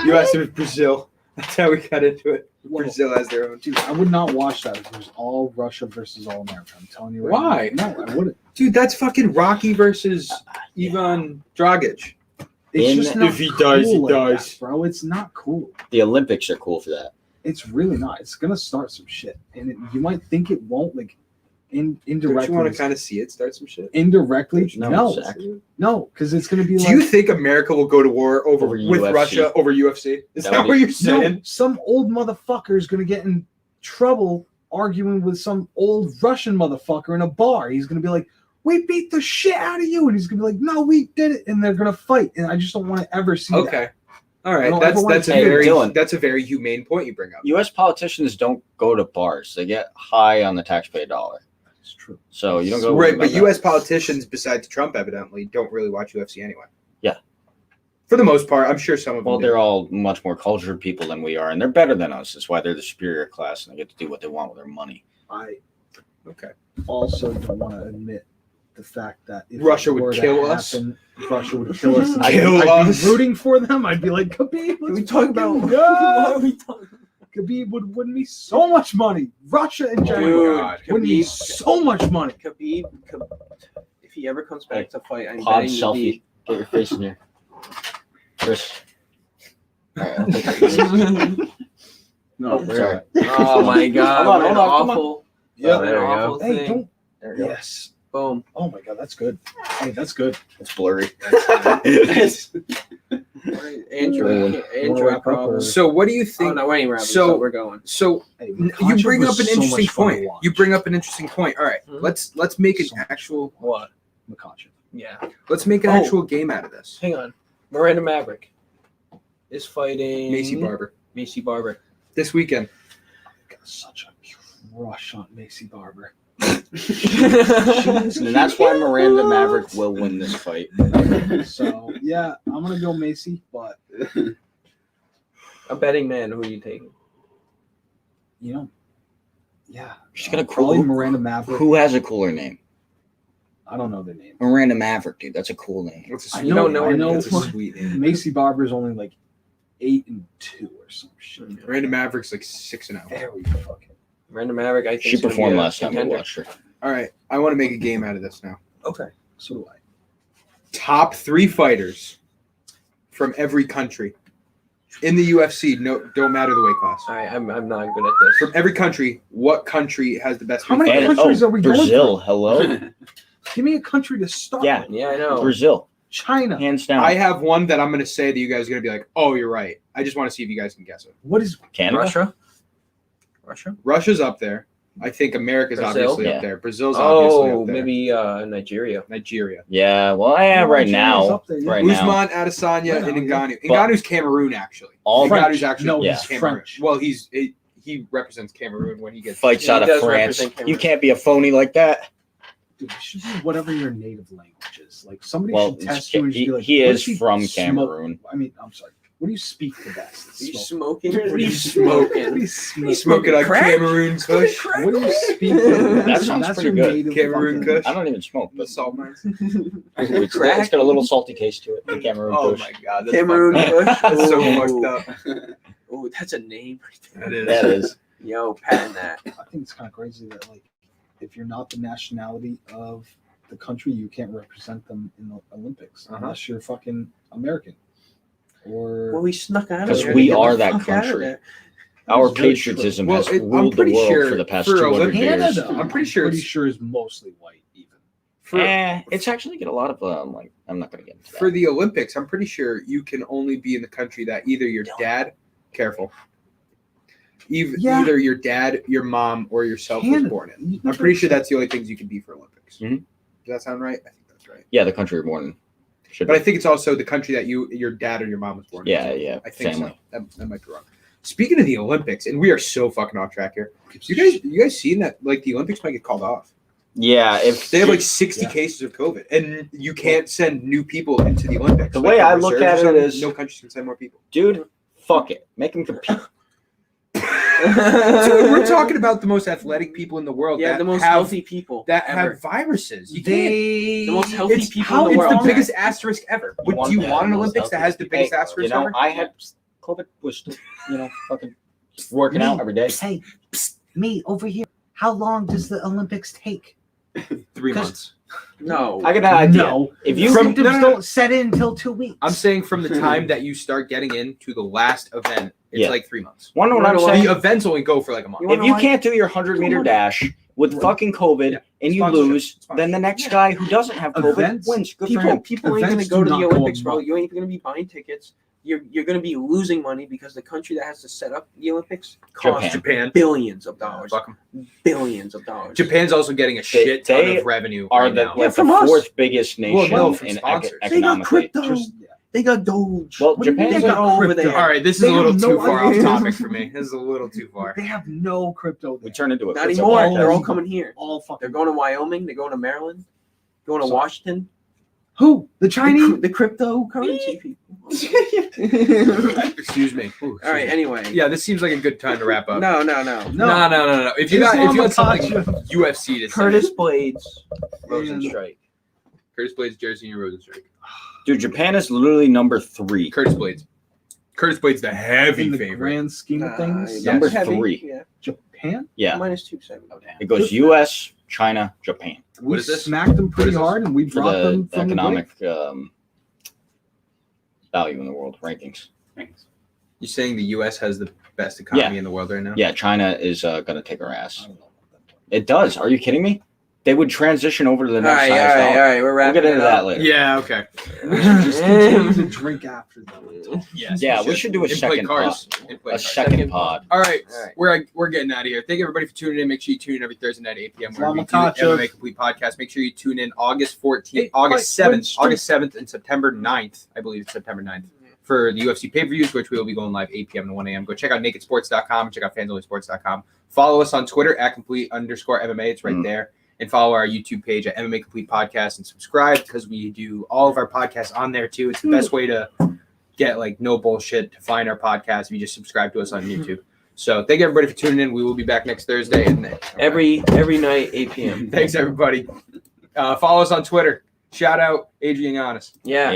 [SPEAKER 1] You asked if Brazil. That's how we got into it.
[SPEAKER 5] Well,
[SPEAKER 1] Brazil has their own.
[SPEAKER 5] Dude, I would not watch that if it was all Russia versus all America. I'm telling you right
[SPEAKER 1] Why?
[SPEAKER 5] now. No, I wouldn't.
[SPEAKER 1] Dude, that's fucking Rocky versus Ivan Dragic.
[SPEAKER 5] It's
[SPEAKER 3] In-
[SPEAKER 5] just not
[SPEAKER 1] if he
[SPEAKER 5] cool
[SPEAKER 1] dies, he
[SPEAKER 5] like
[SPEAKER 1] dies.
[SPEAKER 5] that, bro. It's not cool.
[SPEAKER 3] The Olympics are cool for that.
[SPEAKER 5] It's really not. It's gonna start some shit, and you might think it won't. Like,
[SPEAKER 1] Don't
[SPEAKER 5] indirectly.
[SPEAKER 1] you want to kind of see it start some shit?
[SPEAKER 5] indirectly?
[SPEAKER 3] No,
[SPEAKER 5] No,
[SPEAKER 3] Zach.
[SPEAKER 5] no, because it's gonna be
[SPEAKER 1] Do
[SPEAKER 5] like.
[SPEAKER 1] you think America will go to war
[SPEAKER 3] Over
[SPEAKER 1] with
[SPEAKER 3] UFC?
[SPEAKER 1] Russia over UFC? Is
[SPEAKER 3] That
[SPEAKER 1] that
[SPEAKER 3] would
[SPEAKER 1] what
[SPEAKER 3] be-
[SPEAKER 1] you're
[SPEAKER 5] No,
[SPEAKER 1] saying?
[SPEAKER 5] some old motherfucker is gonna get in trouble arguing with some old Russian motherfucker in a bar. He's gonna be like, "We beat the shit out of you," and he's gonna be like, "No, we did it," and they're gonna fight. And I just don't want to ever see that.
[SPEAKER 1] Okay. All
[SPEAKER 5] I
[SPEAKER 1] right.
[SPEAKER 5] don't
[SPEAKER 1] That's
[SPEAKER 5] ever wanna
[SPEAKER 1] that's a
[SPEAKER 3] see it.
[SPEAKER 1] very
[SPEAKER 3] Dylan.
[SPEAKER 1] that's a very humane point you bring up.
[SPEAKER 3] U.S. politicians don't go to bars. They get high on the taxpayer dollar.
[SPEAKER 5] It's true.
[SPEAKER 3] So you don't go
[SPEAKER 1] Right,
[SPEAKER 3] about
[SPEAKER 1] but
[SPEAKER 3] that.
[SPEAKER 1] U.S. politicians, besides Trump, evidently don't really watch UFC anyway.
[SPEAKER 3] Yeah.
[SPEAKER 1] For the most part, I'm sure some of them.
[SPEAKER 3] Well,
[SPEAKER 1] do.
[SPEAKER 3] they're all much more cultured people than we are, and they're better than us. That's why they're the superior class, and they get to do what they want with their money.
[SPEAKER 5] I
[SPEAKER 1] Okay.
[SPEAKER 5] also don't want to admit the fact that if
[SPEAKER 1] Russia
[SPEAKER 5] it
[SPEAKER 1] would
[SPEAKER 5] were to
[SPEAKER 1] kill us?
[SPEAKER 5] happen, Russia would kill us. and
[SPEAKER 1] Kill
[SPEAKER 5] I'd
[SPEAKER 1] us?
[SPEAKER 5] be rooting for them. I'd be like, Khabib,
[SPEAKER 2] Can we
[SPEAKER 5] let's
[SPEAKER 2] talk about
[SPEAKER 5] fucking
[SPEAKER 2] what
[SPEAKER 5] go.
[SPEAKER 2] are we talking?
[SPEAKER 5] Khabib would win me so much money. Russia in
[SPEAKER 1] Oh
[SPEAKER 5] general
[SPEAKER 1] my God.
[SPEAKER 5] win me
[SPEAKER 2] Khabib,
[SPEAKER 5] so much money.
[SPEAKER 2] Khabib, if he ever comes back to fight, I'm
[SPEAKER 3] Pod
[SPEAKER 2] betting
[SPEAKER 3] selfie. Get your face in here, Chris. All right, I'll take that easy.
[SPEAKER 5] No,
[SPEAKER 3] sorry.
[SPEAKER 2] Oh my god!
[SPEAKER 3] Hold on,
[SPEAKER 2] what an
[SPEAKER 3] hold on, come on.
[SPEAKER 2] awful,
[SPEAKER 5] Yeah,
[SPEAKER 2] what an
[SPEAKER 3] there we go.
[SPEAKER 2] awful
[SPEAKER 5] Hey,
[SPEAKER 2] thing.
[SPEAKER 5] don't.
[SPEAKER 3] There we go.
[SPEAKER 5] Yes.
[SPEAKER 2] Boom.
[SPEAKER 5] Oh my God, that's good. Hey, that's good.
[SPEAKER 3] It's blurry.
[SPEAKER 2] Andrew,
[SPEAKER 5] Wanna
[SPEAKER 2] Andrew,
[SPEAKER 5] wrap up, or-
[SPEAKER 1] So, what do you
[SPEAKER 2] Oh
[SPEAKER 1] think?
[SPEAKER 2] no, we ain't wrapping.
[SPEAKER 1] So-
[SPEAKER 2] So we're going.
[SPEAKER 1] So,
[SPEAKER 5] Hey,
[SPEAKER 1] you
[SPEAKER 5] Makachev
[SPEAKER 1] bring up
[SPEAKER 5] was
[SPEAKER 1] an
[SPEAKER 5] so
[SPEAKER 1] interesting
[SPEAKER 5] much fun to
[SPEAKER 1] point.
[SPEAKER 5] watch.
[SPEAKER 1] You bring up an interesting point. All right,
[SPEAKER 2] Mhm.
[SPEAKER 1] let's make an
[SPEAKER 5] So much
[SPEAKER 1] actual
[SPEAKER 2] What?
[SPEAKER 5] Makachev.
[SPEAKER 2] Yeah.
[SPEAKER 1] let's make an
[SPEAKER 2] Oh.
[SPEAKER 1] actual game out of this.
[SPEAKER 2] Hang on. Miranda Maverick is fighting
[SPEAKER 1] Macy Barber
[SPEAKER 2] Macy Barber.
[SPEAKER 1] this weekend.
[SPEAKER 5] Got such a crush on Macy Barber.
[SPEAKER 3] And that's why Miranda Maverick will win this fight.
[SPEAKER 5] So yeah, I'm gonna go Macy, but
[SPEAKER 2] A betting man. Who are you taking?
[SPEAKER 5] you know, yeah,
[SPEAKER 3] She's got a
[SPEAKER 5] probably
[SPEAKER 3] cool.
[SPEAKER 5] Miranda Maverick.
[SPEAKER 3] Who has a cooler name?
[SPEAKER 5] I don't know the name.
[SPEAKER 3] Miranda Maverick, dude. That's a cool name.
[SPEAKER 1] What's a
[SPEAKER 5] I
[SPEAKER 1] sweet
[SPEAKER 2] You
[SPEAKER 5] know,
[SPEAKER 2] don't know
[SPEAKER 5] I
[SPEAKER 2] her
[SPEAKER 5] know.
[SPEAKER 1] That's a sweet name.
[SPEAKER 5] Macy Barber's only like 8-2 or some shit.
[SPEAKER 1] Miranda Maverick's like 6-0.
[SPEAKER 5] Very fucking.
[SPEAKER 2] Miranda Maverick. I think
[SPEAKER 3] She
[SPEAKER 2] is gonna be
[SPEAKER 3] performed
[SPEAKER 2] a
[SPEAKER 3] last time we
[SPEAKER 2] contender.
[SPEAKER 3] watched her.
[SPEAKER 1] All right, I want to make a game out of this now.
[SPEAKER 2] Okay.
[SPEAKER 5] So do I.
[SPEAKER 1] Top 3 fighters from every country in the UFC. No, don't matter the weight class.
[SPEAKER 2] All right. I'm not good at this.
[SPEAKER 1] From every country, what country has the best?
[SPEAKER 5] How many
[SPEAKER 1] fighters?
[SPEAKER 3] And-
[SPEAKER 5] countries are we going
[SPEAKER 3] Brazil, hello?
[SPEAKER 5] Give me a country to start
[SPEAKER 3] Yeah.
[SPEAKER 5] with.
[SPEAKER 2] Yeah, I know.
[SPEAKER 3] Brazil,
[SPEAKER 5] China.
[SPEAKER 3] hands down.
[SPEAKER 1] I have one that I'm going to say that you guys are going to be like, "Oh, you're right." I just want to see if you guys can guess it.
[SPEAKER 5] What is
[SPEAKER 3] Canada.
[SPEAKER 2] Russia.
[SPEAKER 1] Russia's up there. I think America's
[SPEAKER 2] Brazil?
[SPEAKER 1] obviously
[SPEAKER 3] Yeah.
[SPEAKER 1] up there. Brazil's obviously
[SPEAKER 2] Oh,
[SPEAKER 1] up there.
[SPEAKER 2] maybe Nigeria.
[SPEAKER 1] Nigeria.
[SPEAKER 3] Yeah, well, yeah, right
[SPEAKER 5] Nigeria's
[SPEAKER 3] now.
[SPEAKER 5] up there, yeah.
[SPEAKER 3] Right now.
[SPEAKER 1] Usman, Adesanya,
[SPEAKER 5] Right
[SPEAKER 1] and
[SPEAKER 5] now,
[SPEAKER 1] Ngannou.
[SPEAKER 3] But-
[SPEAKER 1] Ngannou's Cameroon, actually.
[SPEAKER 3] All
[SPEAKER 1] Ngannou's actually
[SPEAKER 5] No,
[SPEAKER 3] he's
[SPEAKER 1] Cameroon.
[SPEAKER 5] French.
[SPEAKER 1] Well, he represents Cameroon when he gets
[SPEAKER 3] fights
[SPEAKER 2] Yeah,
[SPEAKER 3] out
[SPEAKER 2] he
[SPEAKER 3] of
[SPEAKER 2] does
[SPEAKER 3] France.
[SPEAKER 2] represent Cameroon.
[SPEAKER 3] You can't be a phony like that.
[SPEAKER 5] Dude, it should be whatever your native language is. Like somebody
[SPEAKER 3] Well,
[SPEAKER 5] should test you and just
[SPEAKER 3] he,
[SPEAKER 5] be like,
[SPEAKER 3] he
[SPEAKER 5] what
[SPEAKER 3] is
[SPEAKER 5] does
[SPEAKER 3] from
[SPEAKER 5] smoke?
[SPEAKER 3] Cameroon.
[SPEAKER 5] I mean, I'm sorry. What do you speak the best?
[SPEAKER 2] Are you
[SPEAKER 5] Smoke.
[SPEAKER 2] smoking?
[SPEAKER 5] What
[SPEAKER 2] What are
[SPEAKER 5] do
[SPEAKER 2] you
[SPEAKER 5] you smoke? What do
[SPEAKER 2] smoking?
[SPEAKER 5] you smoke?
[SPEAKER 1] He's smoking on
[SPEAKER 2] Crack?
[SPEAKER 1] Cameroon Kush.
[SPEAKER 5] What do you speak?
[SPEAKER 3] That sounds
[SPEAKER 5] That's
[SPEAKER 3] pretty
[SPEAKER 5] your
[SPEAKER 3] good.
[SPEAKER 5] native
[SPEAKER 1] Cameroon
[SPEAKER 5] fucking-
[SPEAKER 1] Kush.
[SPEAKER 3] I don't even smoke,
[SPEAKER 1] The
[SPEAKER 3] but
[SPEAKER 1] salt mines.
[SPEAKER 3] it's
[SPEAKER 2] Crack?
[SPEAKER 3] got a little salty taste to it. The Cameroon
[SPEAKER 1] Oh
[SPEAKER 3] Kush.
[SPEAKER 1] my god, that's
[SPEAKER 2] Cameroon
[SPEAKER 1] fucked up.
[SPEAKER 2] Kush.
[SPEAKER 1] That's so
[SPEAKER 2] Ooh.
[SPEAKER 1] fucked up.
[SPEAKER 2] Oh, that's a name right
[SPEAKER 1] That is.
[SPEAKER 3] That is.
[SPEAKER 2] Yo, patent that.
[SPEAKER 5] I think it's kind of crazy that like if you're not the nationality of the country, you can't represent them in the Olympics unless you're fucking American. Or
[SPEAKER 2] Well, we snuck out of
[SPEAKER 3] 'Cause
[SPEAKER 2] there.
[SPEAKER 3] we
[SPEAKER 2] Get the
[SPEAKER 3] are that
[SPEAKER 2] fuck out of
[SPEAKER 3] country.
[SPEAKER 2] there.
[SPEAKER 3] Our
[SPEAKER 5] It's really
[SPEAKER 3] patriotism
[SPEAKER 1] Well,
[SPEAKER 3] has
[SPEAKER 1] I'm
[SPEAKER 3] ruled the
[SPEAKER 1] pretty
[SPEAKER 3] world
[SPEAKER 1] sure
[SPEAKER 3] for the past
[SPEAKER 1] for
[SPEAKER 3] 200
[SPEAKER 1] Olympics-
[SPEAKER 3] years.
[SPEAKER 5] Canada,
[SPEAKER 1] I'm pretty sure
[SPEAKER 5] is mostly white even.
[SPEAKER 3] It's actually get a lot of like. I'm not gonna get into that.
[SPEAKER 1] For the Olympics, I'm pretty sure you can only be in the country that either your dad, careful,
[SPEAKER 5] Yeah.
[SPEAKER 1] either your dad, your mom, or yourself was
[SPEAKER 5] Canada.
[SPEAKER 1] born in. I'm pretty sure that's the only things you can be for Olympics.
[SPEAKER 3] Mhm.
[SPEAKER 1] Does that sound right? I think that's right.
[SPEAKER 3] Yeah, the country you're born in. Should
[SPEAKER 1] But I
[SPEAKER 3] be.
[SPEAKER 1] think it's also the country that your dad or your mom was born in.
[SPEAKER 3] Yeah, yeah.
[SPEAKER 1] I think
[SPEAKER 3] family.
[SPEAKER 1] so. That might be wrong. Speaking of the Olympics, and we are so fucking off track here. You guys seen that? Like the Olympics might get called off.
[SPEAKER 3] Yeah, if
[SPEAKER 1] They have like 60
[SPEAKER 5] Yeah.
[SPEAKER 1] cases of COVID, and you can't send new people into the Olympics.
[SPEAKER 3] The
[SPEAKER 1] Like,
[SPEAKER 3] way I
[SPEAKER 1] reserves
[SPEAKER 3] look
[SPEAKER 1] or
[SPEAKER 3] at it
[SPEAKER 1] something,
[SPEAKER 3] is-
[SPEAKER 1] no countries can send more people.
[SPEAKER 3] dude, fuck it, make them compete.
[SPEAKER 1] So we're talking about the most athletic people in the world.
[SPEAKER 2] Yeah,
[SPEAKER 1] that
[SPEAKER 2] the most
[SPEAKER 1] have,
[SPEAKER 2] healthy people
[SPEAKER 1] that
[SPEAKER 2] ever.
[SPEAKER 1] have viruses. You can't.
[SPEAKER 5] They
[SPEAKER 2] The most healthy
[SPEAKER 1] It's,
[SPEAKER 2] people in the
[SPEAKER 1] it's
[SPEAKER 2] world.
[SPEAKER 1] the biggest asterisk ever. Do you want an
[SPEAKER 4] most
[SPEAKER 1] Olympics that has the
[SPEAKER 4] healthy
[SPEAKER 1] biggest asterisk ever?
[SPEAKER 3] I had COVID was still, fucking working out every day.
[SPEAKER 6] Hey, me over here. How long does the Olympics take?
[SPEAKER 1] 3
[SPEAKER 6] 'Cause-
[SPEAKER 1] months.
[SPEAKER 2] No.
[SPEAKER 3] I got an idea.
[SPEAKER 6] No,
[SPEAKER 3] If you
[SPEAKER 1] From-
[SPEAKER 6] symptoms
[SPEAKER 1] no, no, no.
[SPEAKER 6] don't set in until 2 weeks.
[SPEAKER 1] I'm saying from the time that you start getting into the last event, it's
[SPEAKER 3] Yeah.
[SPEAKER 1] like 3 months.
[SPEAKER 3] want to know what I'm
[SPEAKER 2] You wanna
[SPEAKER 3] saying?
[SPEAKER 1] The events only go for like a month.
[SPEAKER 2] You
[SPEAKER 3] If
[SPEAKER 2] wanna
[SPEAKER 3] you
[SPEAKER 2] know
[SPEAKER 3] can't do your 100-meter dash with
[SPEAKER 1] Right.
[SPEAKER 3] fucking COVID
[SPEAKER 1] Yeah.
[SPEAKER 3] and you
[SPEAKER 1] Sponsorship.
[SPEAKER 3] lose, then the next guy who doesn't have COVID
[SPEAKER 5] Events-
[SPEAKER 3] wins. Good for him.
[SPEAKER 2] People ain't gonna
[SPEAKER 5] Events
[SPEAKER 2] go
[SPEAKER 5] do
[SPEAKER 2] to the
[SPEAKER 5] not go
[SPEAKER 2] Olympics,
[SPEAKER 5] a
[SPEAKER 2] bro.
[SPEAKER 5] month.
[SPEAKER 2] You ain't gonna be buying tickets. You're gonna be losing money because the country that has to set up the Olympics costs
[SPEAKER 1] Japan.
[SPEAKER 2] billions of dollars.
[SPEAKER 1] Fuck 'em.
[SPEAKER 2] Billions of dollars.
[SPEAKER 1] Japan's also getting a shit ton
[SPEAKER 3] they
[SPEAKER 1] of revenue.
[SPEAKER 3] Are
[SPEAKER 1] right
[SPEAKER 3] the
[SPEAKER 1] now.
[SPEAKER 2] Yeah,
[SPEAKER 3] like the
[SPEAKER 2] from us.
[SPEAKER 3] fourth biggest nation
[SPEAKER 1] no, from
[SPEAKER 3] in
[SPEAKER 1] sponsors.
[SPEAKER 2] They got
[SPEAKER 3] economically?
[SPEAKER 2] crypto. They got Doge.
[SPEAKER 3] Well,
[SPEAKER 2] What do you mean
[SPEAKER 3] Japan's
[SPEAKER 2] they
[SPEAKER 3] got
[SPEAKER 2] got over
[SPEAKER 5] crypto.
[SPEAKER 2] there.
[SPEAKER 1] All right, this is
[SPEAKER 5] They
[SPEAKER 1] a little
[SPEAKER 5] have
[SPEAKER 1] too
[SPEAKER 5] no
[SPEAKER 1] far off
[SPEAKER 5] idea.
[SPEAKER 1] topic for me. This is a little too far.
[SPEAKER 5] They have no crypto.
[SPEAKER 3] We
[SPEAKER 5] There.
[SPEAKER 3] turn into a
[SPEAKER 2] Not
[SPEAKER 3] crypto
[SPEAKER 2] anymore.
[SPEAKER 3] podcast.
[SPEAKER 2] They're all coming here.
[SPEAKER 5] All fucking.
[SPEAKER 2] They're going to Wyoming. They're going to Maryland. Going to
[SPEAKER 5] So-
[SPEAKER 2] Washington.
[SPEAKER 5] Who? The Chinese?
[SPEAKER 2] The cryptocurrency people.
[SPEAKER 1] Excuse me. Ooh,
[SPEAKER 2] All right. Anyway.
[SPEAKER 1] Yeah, this seems like a good time to wrap up.
[SPEAKER 2] No.
[SPEAKER 1] No. If you got something UFC to say,
[SPEAKER 2] Curtis Blades.
[SPEAKER 1] Rosenstrike. Curtis Blades, Jersey, and Rosenstrike.
[SPEAKER 3] Dude, Japan is literally number 3.
[SPEAKER 1] Curtis Blades. Curtis Blades, the heavy
[SPEAKER 5] In the
[SPEAKER 1] favorite.
[SPEAKER 5] grand scheme of things,
[SPEAKER 3] Number
[SPEAKER 2] heavy.
[SPEAKER 3] 3.
[SPEAKER 2] Yeah.
[SPEAKER 5] Japan.
[SPEAKER 3] Yeah,
[SPEAKER 2] -270.
[SPEAKER 4] Oh, damn.
[SPEAKER 3] it goes U.S., China, Japan
[SPEAKER 5] We
[SPEAKER 1] What is this?
[SPEAKER 5] smacked them pretty
[SPEAKER 1] What is this?
[SPEAKER 5] hard, and we
[SPEAKER 3] for
[SPEAKER 5] brought
[SPEAKER 3] the
[SPEAKER 5] them from
[SPEAKER 3] economic
[SPEAKER 5] the
[SPEAKER 3] value in the world rankings.
[SPEAKER 4] Thanks.
[SPEAKER 1] You saying the U.S. has the best economy in the world right now?
[SPEAKER 3] Yeah, China is gonna take our ass. It does. Are you kidding me? They would transition over to the
[SPEAKER 2] All
[SPEAKER 3] next
[SPEAKER 2] right.
[SPEAKER 3] highest dollar.
[SPEAKER 2] All right. We're
[SPEAKER 3] We'll
[SPEAKER 2] wrapping
[SPEAKER 3] get into
[SPEAKER 2] it
[SPEAKER 3] that
[SPEAKER 2] up.
[SPEAKER 3] later.
[SPEAKER 1] Yeah. Okay.
[SPEAKER 5] We should just continue to drink after them.
[SPEAKER 1] Yes.
[SPEAKER 3] Yeah, we should do a
[SPEAKER 1] And play
[SPEAKER 3] second
[SPEAKER 1] cards. And play
[SPEAKER 3] A
[SPEAKER 1] cards.
[SPEAKER 3] second pod.
[SPEAKER 1] All right,
[SPEAKER 2] All right.
[SPEAKER 1] we're getting out of here. Thank you everybody for tuning in. Make sure you tune in every Thursday night at 8 p.m.
[SPEAKER 5] Salama
[SPEAKER 1] wherever you do
[SPEAKER 5] Kacha.
[SPEAKER 1] MMA Complete Podcast. Make sure you tune in August 14th,
[SPEAKER 5] Hey,
[SPEAKER 1] August
[SPEAKER 5] wait,
[SPEAKER 1] 7th, August 7th, and September 9th. I believe it's September 9th for the UFC pay-per-views, which we will be going live 8 p.m. to 1 a.m. Go check out nakedsports.com. Check out fansonlysports.com. Follow us on Twitter at complete_MMA. It's right there. And follow our YouTube page at MMA Complete Podcast and subscribe because we do all of our podcasts on there too. It's the best way to get like no bullshit to find our podcast if you just subscribe to us on YouTube. So thank you everybody for tuning in. We will be back next Thursday and
[SPEAKER 2] Every night, 8 p.m.
[SPEAKER 1] Thanks everybody. Follow us on Twitter. Shout out Adrian Giannis.
[SPEAKER 2] Yeah.